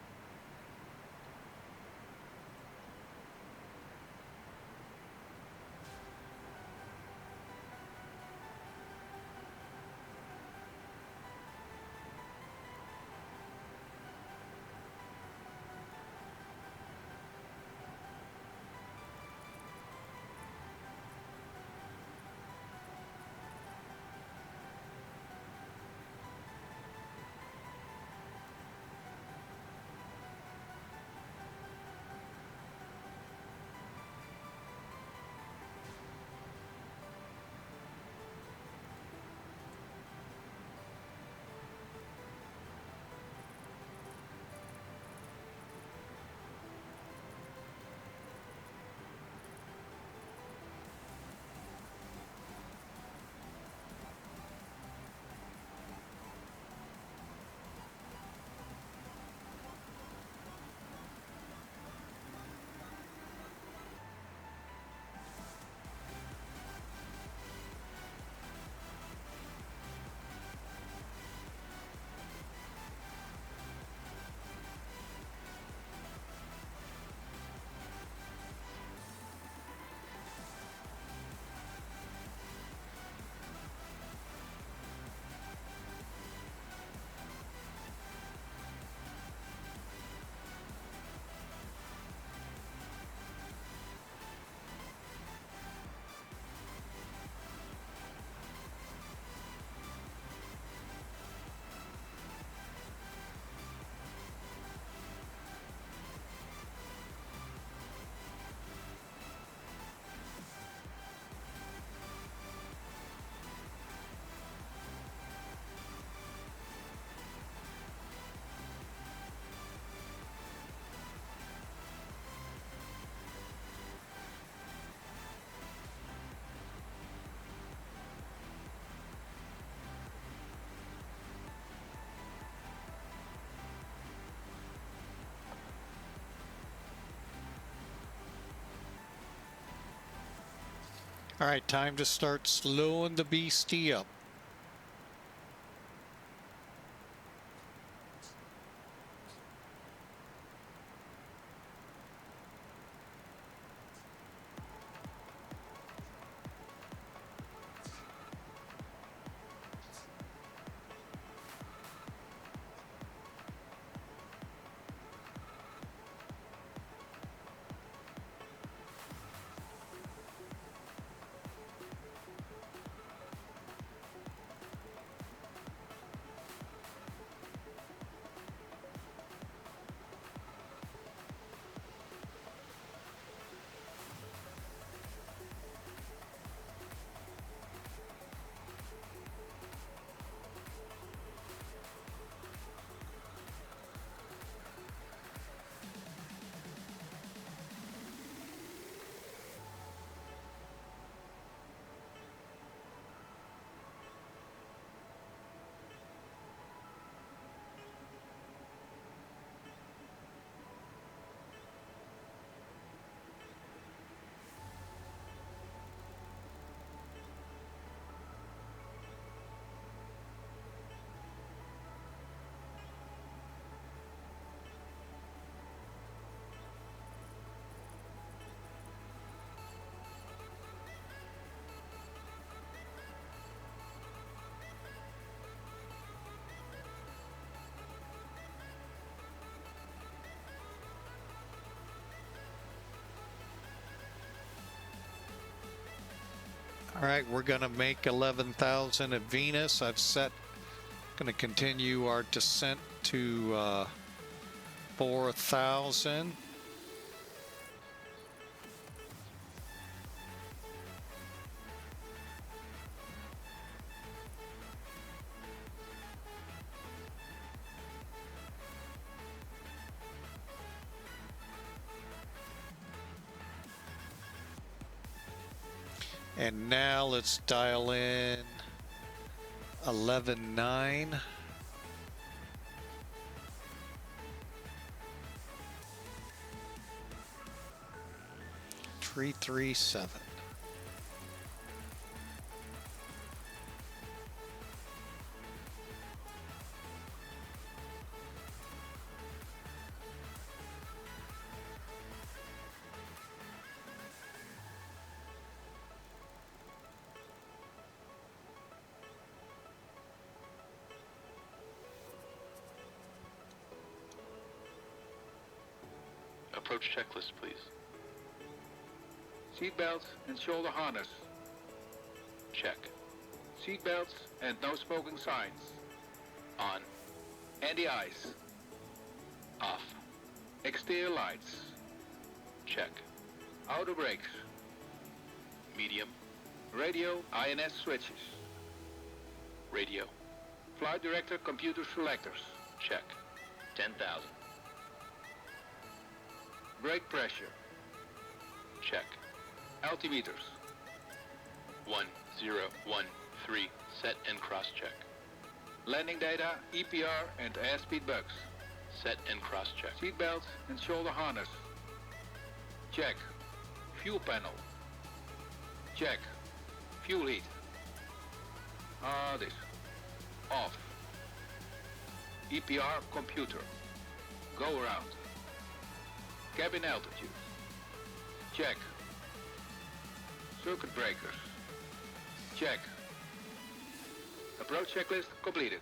All right, time to start slowing the beastie up. All right, we're going to make 11,000 at Venus. I've set, going to continue our descent to 4,000. And now let's dial in 11.9. 337. Approach checklist, please. Seatbelts and shoulder harness. Check. Seatbelts and no smoking signs. On. Anti-ice. Off. Exterior lights. Check. Auto brakes. Medium. Radio INS switches. Radio. Flight director computer selectors. Check. 10,000. Brake pressure. Check. Altimeters. 1013. Set and cross-check. Landing data, EPR and airspeed bugs. Set and cross-check. Seatbelts and shoulder harness. Check. Fuel panel. Check. Fuel heat. This. Off. EPR computer. Go around. Cabin altitude. Check. Circuit breakers. Check. Approach checklist completed.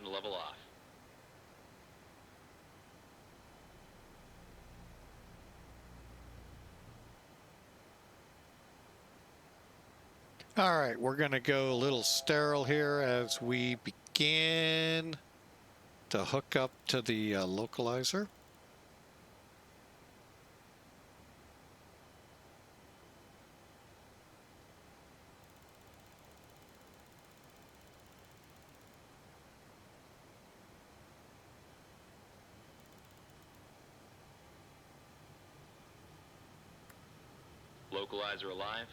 To level off. All right, we're going to go a little sterile here as we begin to hook up to the localizer. Localizer alive.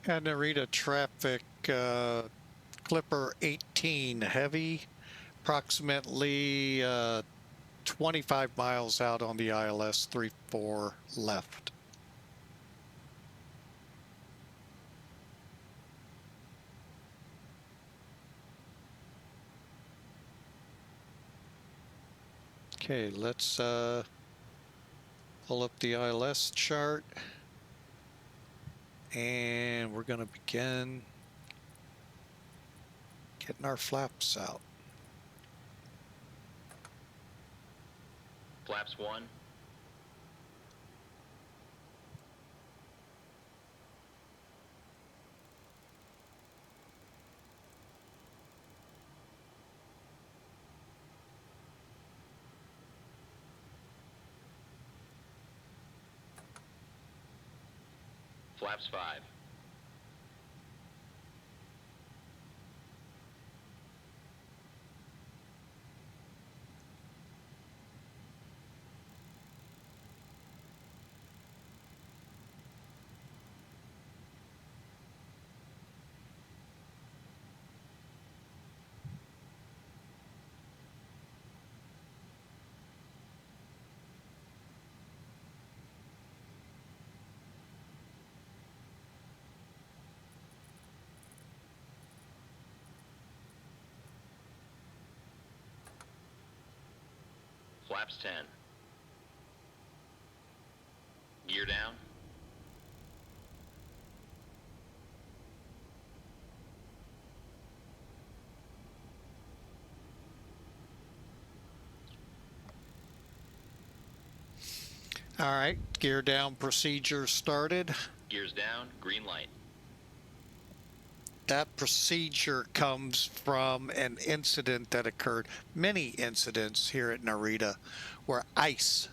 Narita traffic, Clipper 18 heavy, approximately 25 miles out on the ILS 34 left. Okay, let's pull up the ILS chart. And we're going to begin getting our flaps out. Flaps 1. Flaps 5. Flaps 10. Gear down. All right, gear down procedure started. Gears down. Green light. That procedure comes from an incident that occurred, many incidents here at Narita, where ice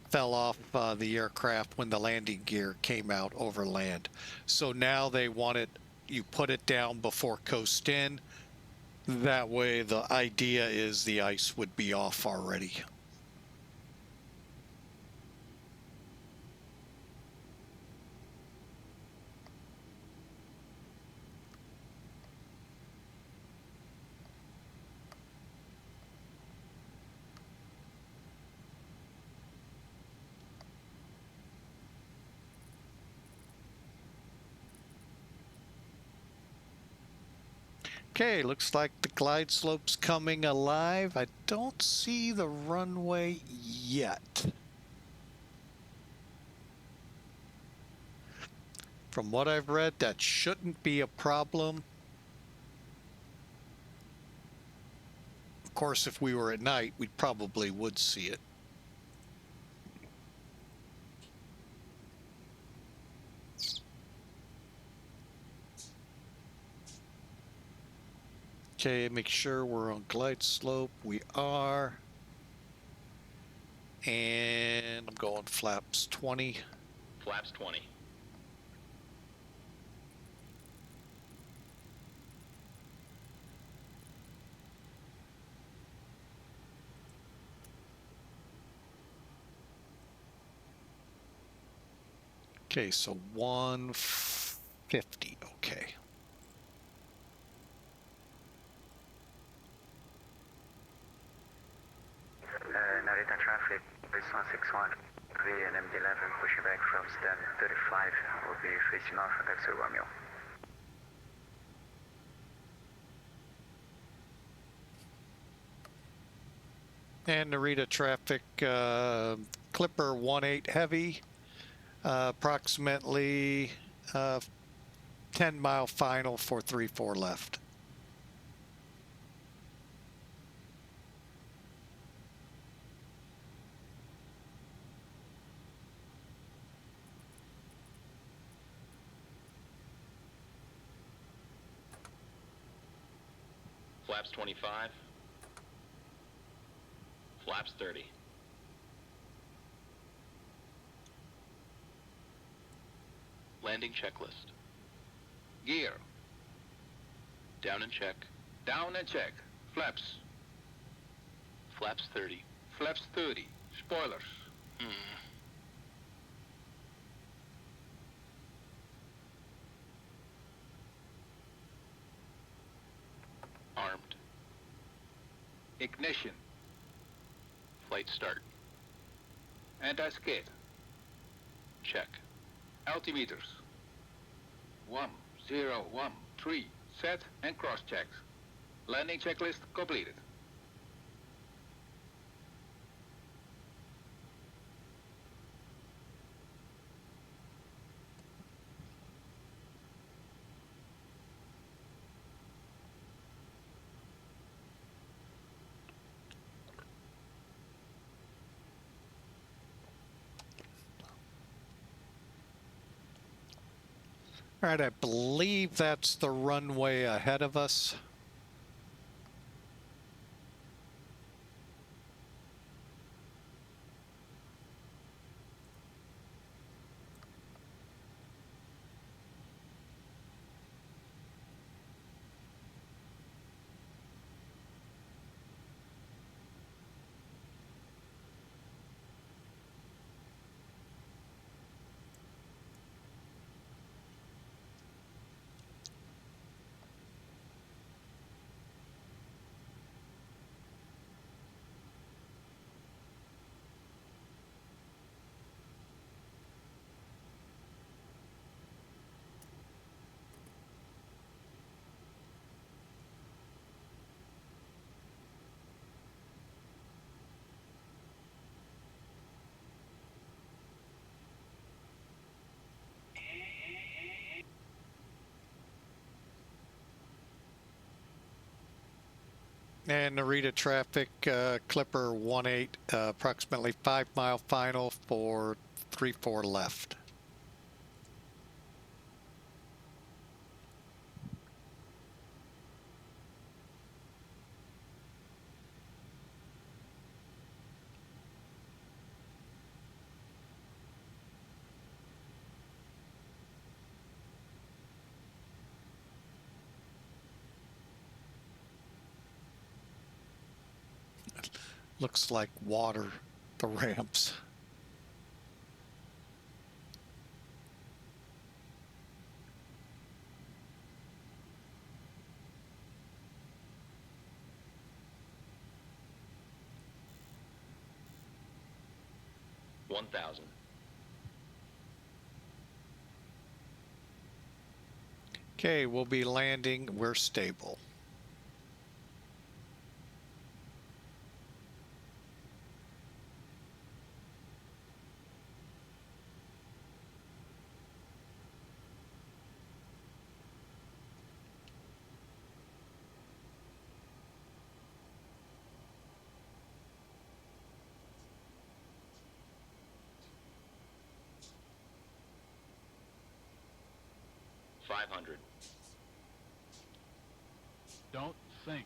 fell off the aircraft when the landing gear came out over land. So now they want it, you put it down before coast in. That way the idea is the ice would be off already. Okay, looks like the glide slope's coming alive. I don't see the runway yet. From what I've read, that shouldn't be a problem. Of course, if we were at night, we probably would see it. Okay, make sure we're on glide slope. We are. And I'm going flaps 20. Flaps 20. Okay, so 150. Okay. Narita traffic, Police 161, VNMD 11, pushing back from stand 35, will be facing off at Taxi Romeo. And Narita traffic, Clipper 18 heavy, approximately 10-mile final for 34 left. Flaps 25. Flaps 30. Landing checklist. Gear. Down and check. Down and check. Flaps. Flaps 30. Flaps 30. Spoilers. Armed. Ignition. Flight start. Anti-skid. Check. Altimeters. 1013. Set and cross-checked. Landing checklist completed. All right, I believe that's the runway ahead of us. And Narita traffic, Clipper 18, approximately 5 mile final for 34 left. Looks like water, the ramps. $1,000. Okay, we'll be landing. We're stable. $500. Don't think.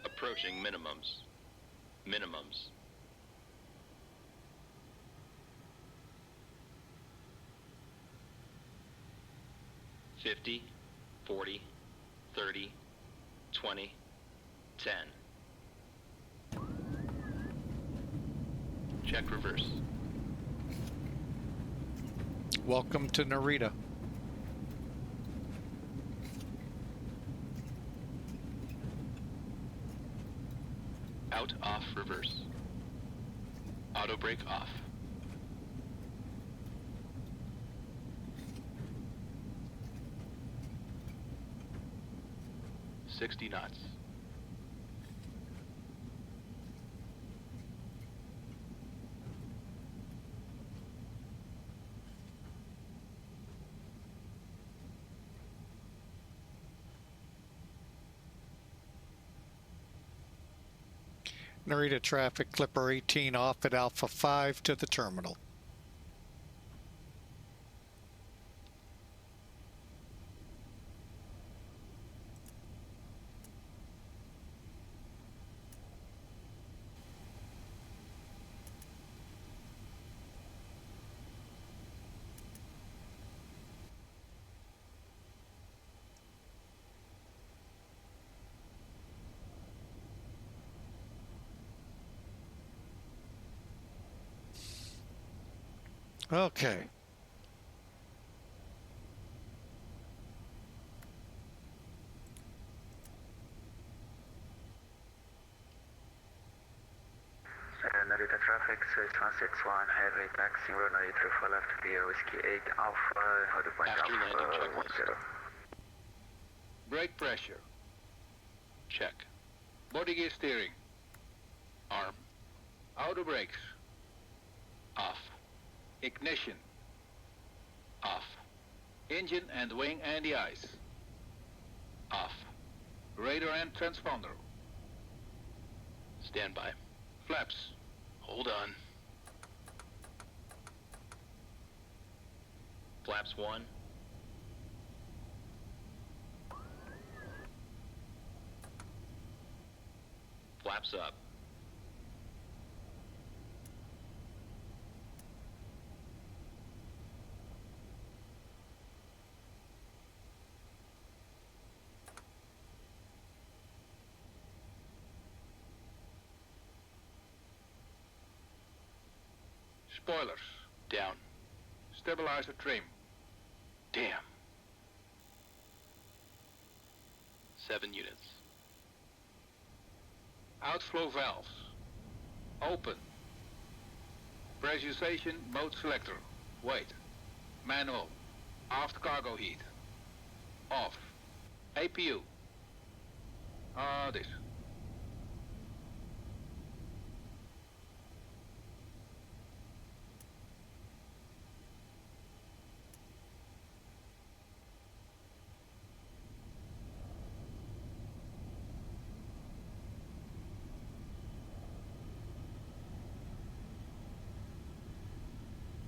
Approaching minimums. Minimums. $50, $40, $30, $20, $10. Check reverse. Welcome to Narita. Out, off, reverse. Auto brake off. $60 knots. Narita traffic, Clipper 18 off at Alpha 5 to the terminal. Okay. Narita traffic, 6161, heavy taxi, runway 34 left, via Whiskey 8 Alpha, hold the point After landing, Alpha checklist. 10. Brake pressure. Check. Body gear steering. Arm. Auto brakes. Off. Ignition. Off. Engine and wing anti-ice. Off. Radar and transponder. Stand by. Flaps. Hold on. Flaps 1. Flaps up. Spoilers. Down. Stabilizer trim. Damn. 7 units. Outflow valves. Open. Pressurization mode selector. Wait. Manual. Aft cargo heat. Off. APU. This.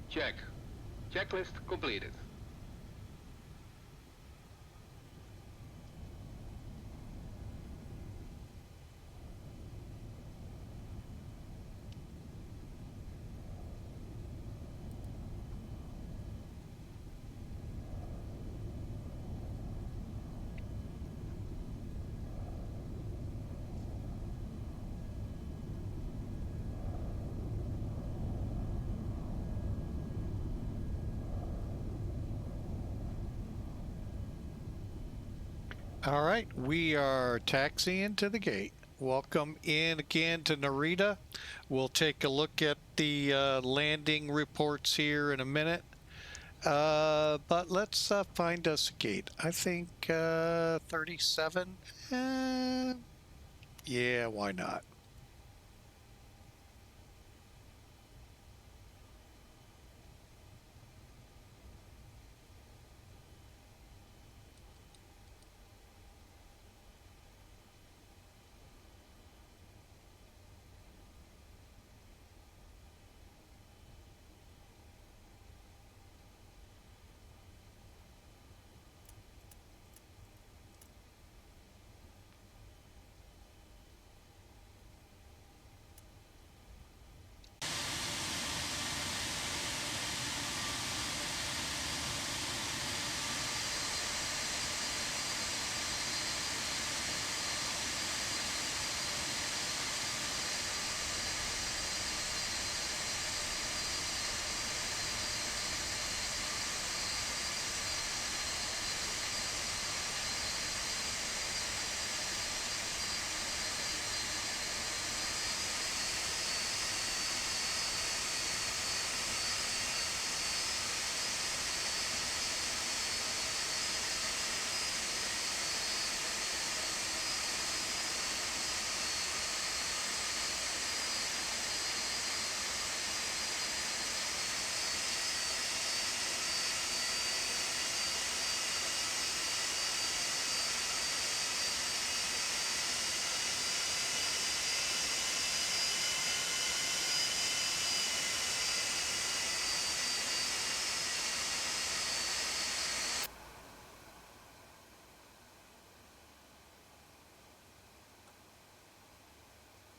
Check. Checklist completed. All right, we are taxiing to the gate. Welcome in again to Narita. We'll take a look at the landing reports here in a minute. But let's find us a gate. I think 37. Yeah, why not?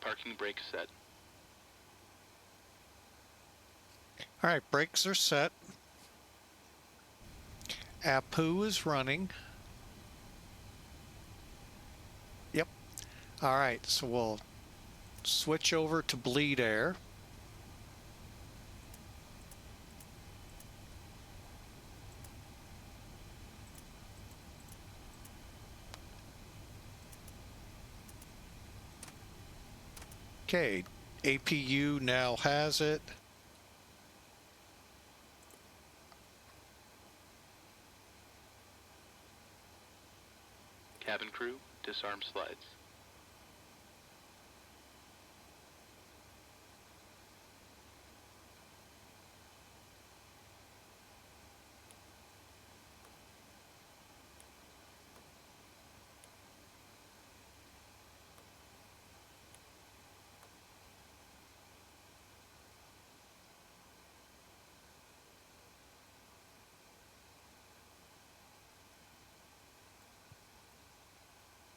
Parking brake set. All right, brakes are set. Apu is running. Yep. All right, so we'll switch over to bleed air. Okay, APU now has it. Cabin crew, disarm slides.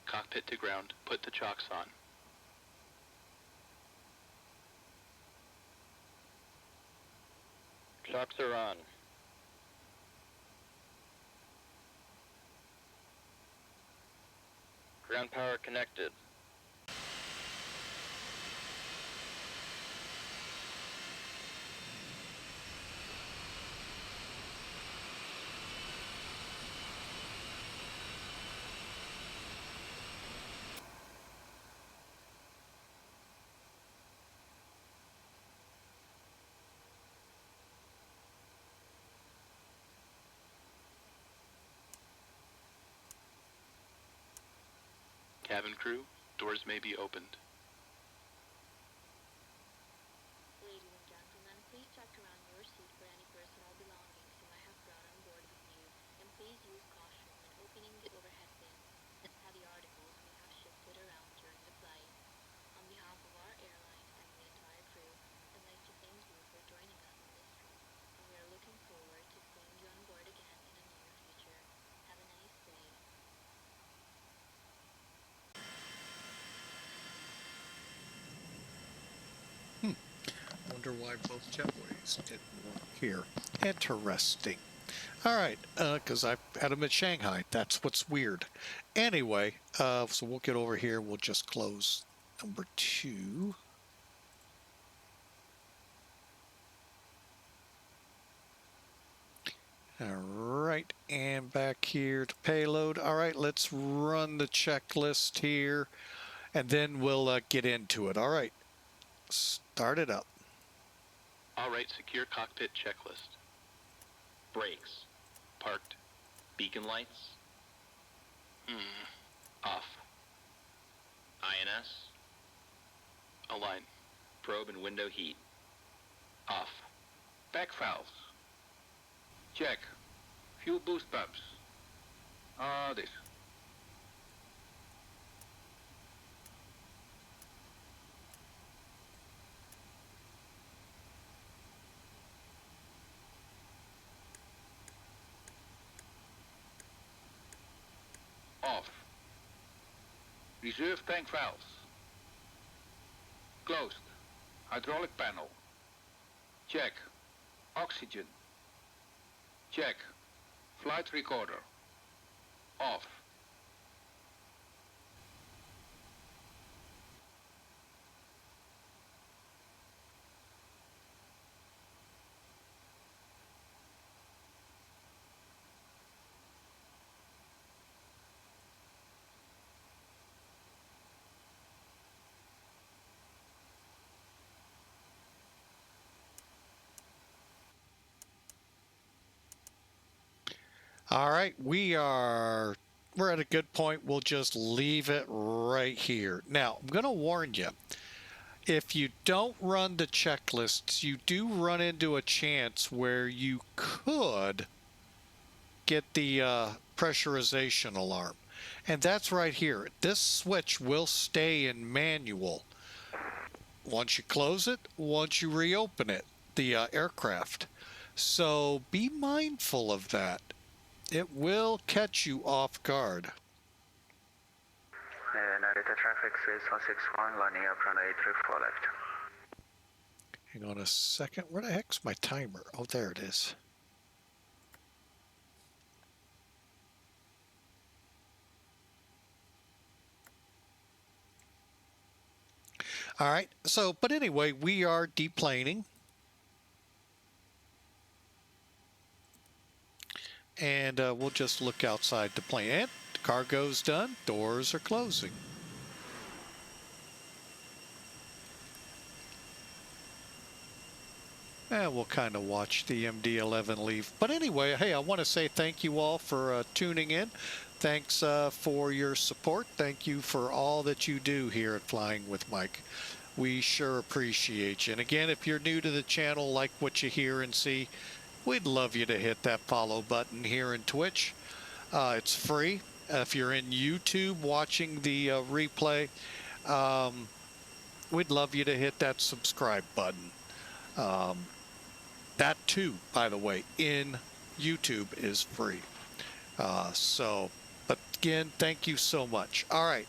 Cockpit to ground, put the chocks on. Chocks are on. Ground power connected. Cabin crew, doors may be opened. Ladies and gentlemen, please check around your seat for any personal belongings you might have brought on board with you, and please use caution when opening the overhead bins, as heavy articles may have shifted around during the flight. On behalf of our airline and the entire crew, I'd like to thank you for joining us on this trip, and we are looking forward to seeing you on board again in the near future. Have a nice day. Wonder why both jetways didn't work here. Interesting. All right, because I had them at Shanghai. That's what's weird. Anyway, so we'll get over here. We'll just close number 2. All right, and back here to payload. All right, let's run the checklist here, and then we'll get into it. All right, start it up. All right, secure cockpit checklist. Brakes. Parked. Beacon lights. Off. INS. Align. Probe and window heat. Off. Back valves. Check. Fuel boost pumps. This. Off. Reserve tank valves. Closed. Hydraulic panel. Check. Oxygen. Check. Flight recorder. Off. All right, we're at a good point. We'll just leave it right here. Now, I'm going to warn you. If you don't run the checklists, you do run into a chance where you could get the pressurization alarm. And that's right here. This switch will stay in manual once you close it, once you reopen it, the aircraft. So be mindful of that. It will catch you off guard. Narita traffic 6161, lining up runway 34 left. Hang on a second. Where the heck's my timer? Oh, there it is. All right. So, but anyway, we are deplaning. And we'll just look outside the plane. And cargo's done. Doors are closing. And we'll kind of watch the MD-11 leave. But anyway, hey, I want to say thank you all for tuning in. Thanks for your support. Thank you for all that you do here at Flying with Mike. We sure appreciate you. And again, if you're new to the channel, like what you hear and see, we'd love you to hit that follow button here in Twitch. It's free. If you're in YouTube watching the replay, we'd love you to hit that subscribe button. That too, by the way, in YouTube is free. But again, thank you so much. All right,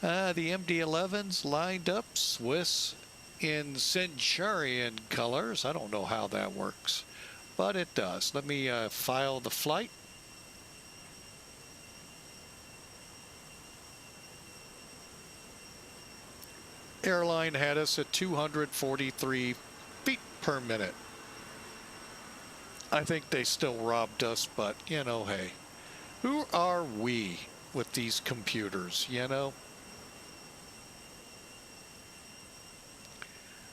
the MD-11's lined up, Swiss in Centurion colors. I don't know how that works, but it does. Let me file the flight. Airline had us at 243 feet per minute. I think they still robbed us, but, you know, hey, who are we with these computers, you know?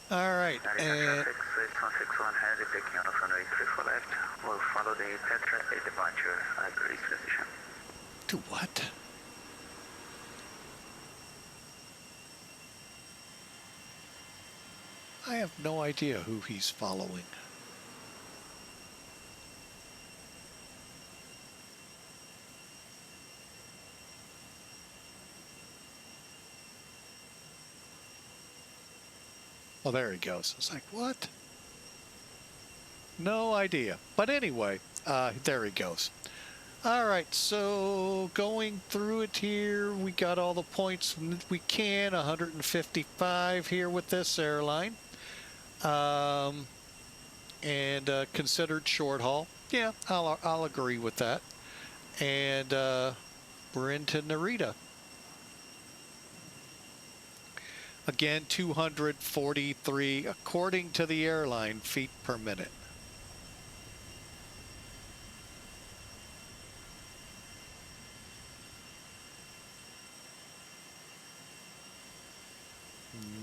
All right. Narita traffic 6161 heavy taking off runway 34 left. We'll follow the Petra 8 departure at release position. To what? I have no idea who he's following. Oh, there he goes. It's like, what? No idea. But anyway, there he goes. All right, so going through it here, we got all the points we can, 155 here with this airline. And considered short haul. Yeah, I'll agree with that. And we're into Narita. Again, 243, according to the airline, feet per minute.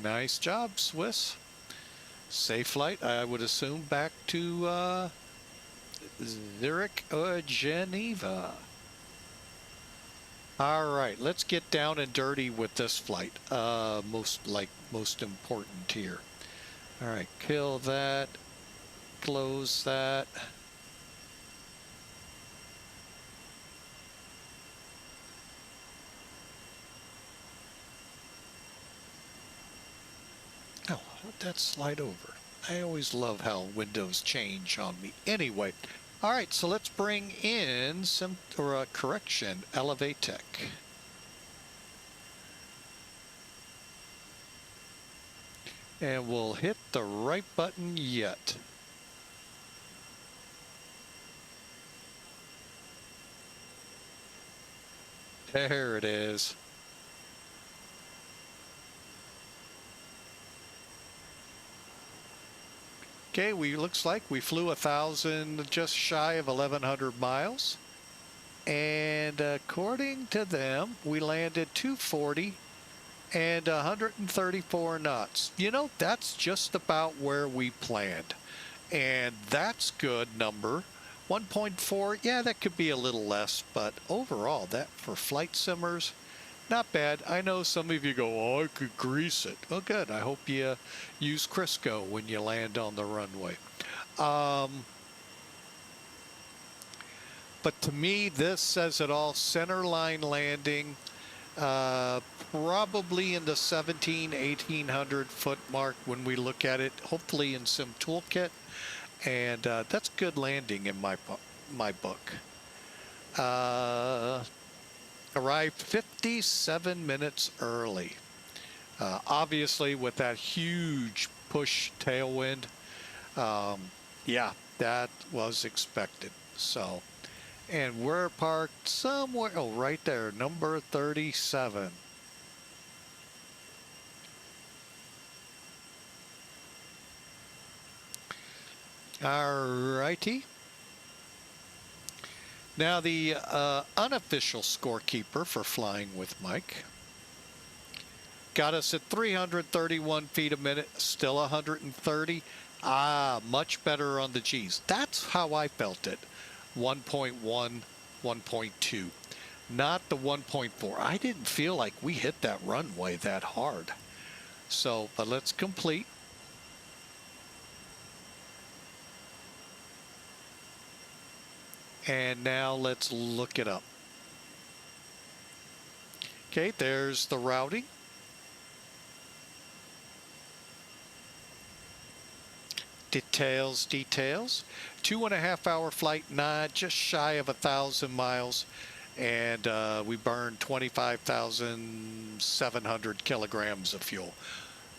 Nice job, Swiss. Safe flight, I would assume, back to Zurich or Geneva. All right, let's get down and dirty with this flight. Most important here. All right, kill that, close that. Oh, how'd that slide over? I always love how windows change on me. Anyway, all right, so let's bring in some correction, Elevatech. And we'll hit the right button yet. There it is. Okay, looks like we flew 1,000, just shy of 1,100 miles. And according to them, we landed 240 and 134 knots. You know, that's just about where we planned. And that's good number. 1.4, yeah, that could be a little less, but overall, that for flight simmers, not bad. I know some of you go, oh, I could grease it. Oh, good. I hope you use Crisco when you land on the runway. But to me, this says it all. Centerline landing, probably in the 1,800 foot mark when we look at it, hopefully in Sim Toolkit. And that's good landing in my book. Arrived 57 minutes early. Obviously, with that huge push tailwind, yeah, that was expected. So, and we're parked somewhere, oh, right there, number 37. All righty. Now the unofficial scorekeeper for flying with Mike got us at 331 feet a minute, still 130. Much better on the G's. That's how I felt it. 1.1, 1.2. Not the 1.4. I didn't feel like we hit that runway that hard. So, but let's complete. And now let's look it up. Okay, there's the routing. Details. 2.5 hour flight, just shy of 1,000 miles. And we burned 25,700 kilograms of fuel.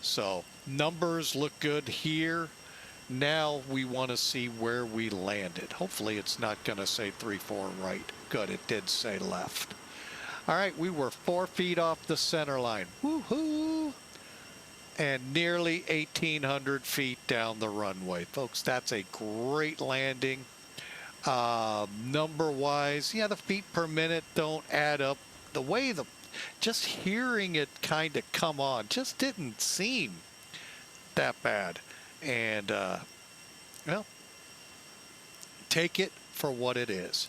So numbers look good here. Now we want to see where we landed. Hopefully it's not going to say 3-4 right. Good, it did say left. All right, we were 4 feet off the center line. Woohoo! And nearly 1,800 feet down the runway. Folks, that's a great landing. Number-wise, yeah, the feet per minute don't add up. The way just hearing it kind of come on just didn't seem that bad. And, well, take it for what it is.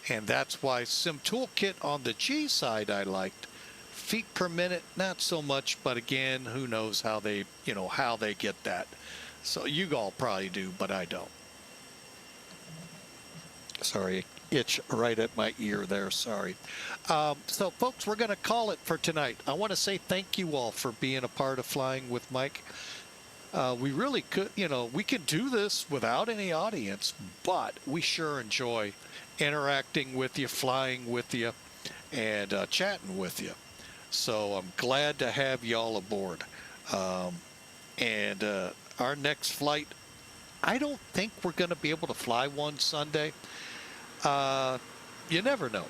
And that's why Sim Toolkit on the G side I liked. feet per minute, not so much, but again, who knows how they, how they get that. So you all probably do, but I don't. Sorry, itch right at my ear there, sorry. So folks, we're going to call it for tonight. I want to say thank you all for being a part of Flying with Mike. We really could, we could do this without any audience, but we sure enjoy interacting with you, flying with you, and chatting with you. So I'm glad to have you all aboard. And our next flight, I don't think we're going to be able to fly one Sunday. You never know.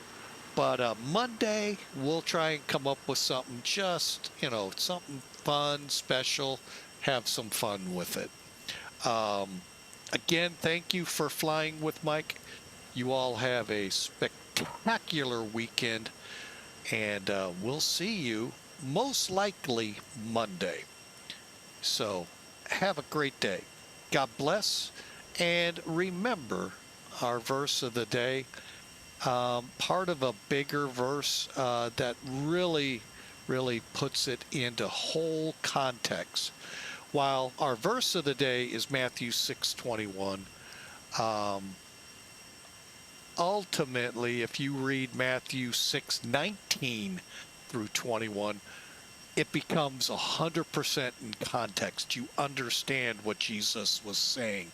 But Monday, we'll try and come up with something just, something fun, special, have some fun with it. Again, thank you for flying with Mike. You all have a spectacular weekend, and we'll see you most likely Monday. So have a great day. God bless, and remember our verse of the day, part of a bigger verse that really puts it into whole context. While our verse of the day is Matthew 6:21, ultimately, if you read Matthew 6:19 through 21, it becomes 100% in context. You understand what Jesus was saying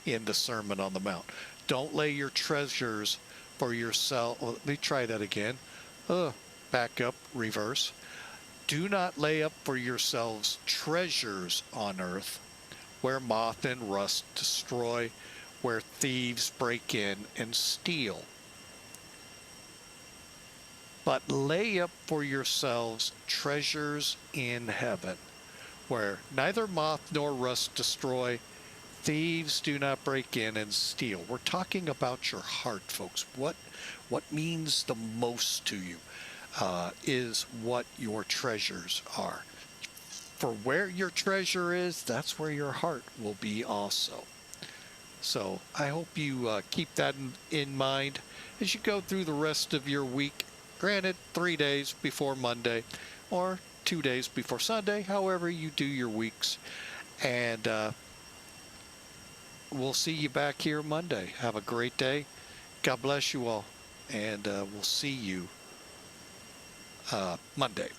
in the Sermon on the Mount. Don't lay your treasures for yourself. Let me try that again. Back up, reverse. Do not lay up for yourselves treasures on earth, where moth and rust destroy, where thieves break in and steal. But lay up for yourselves treasures in heaven, where neither moth nor rust destroy, thieves do not break in and steal. We're talking about your heart, folks. What means the most to you is what your treasures are. For where your treasure is, that's where your heart will be also. So I hope you keep that in mind as you go through the rest of your week. Granted, 3 days before Monday or 2 days before Sunday, however you do your weeks. And we'll see you back here Monday. Have a great day. God bless you all. And we'll see you Monday.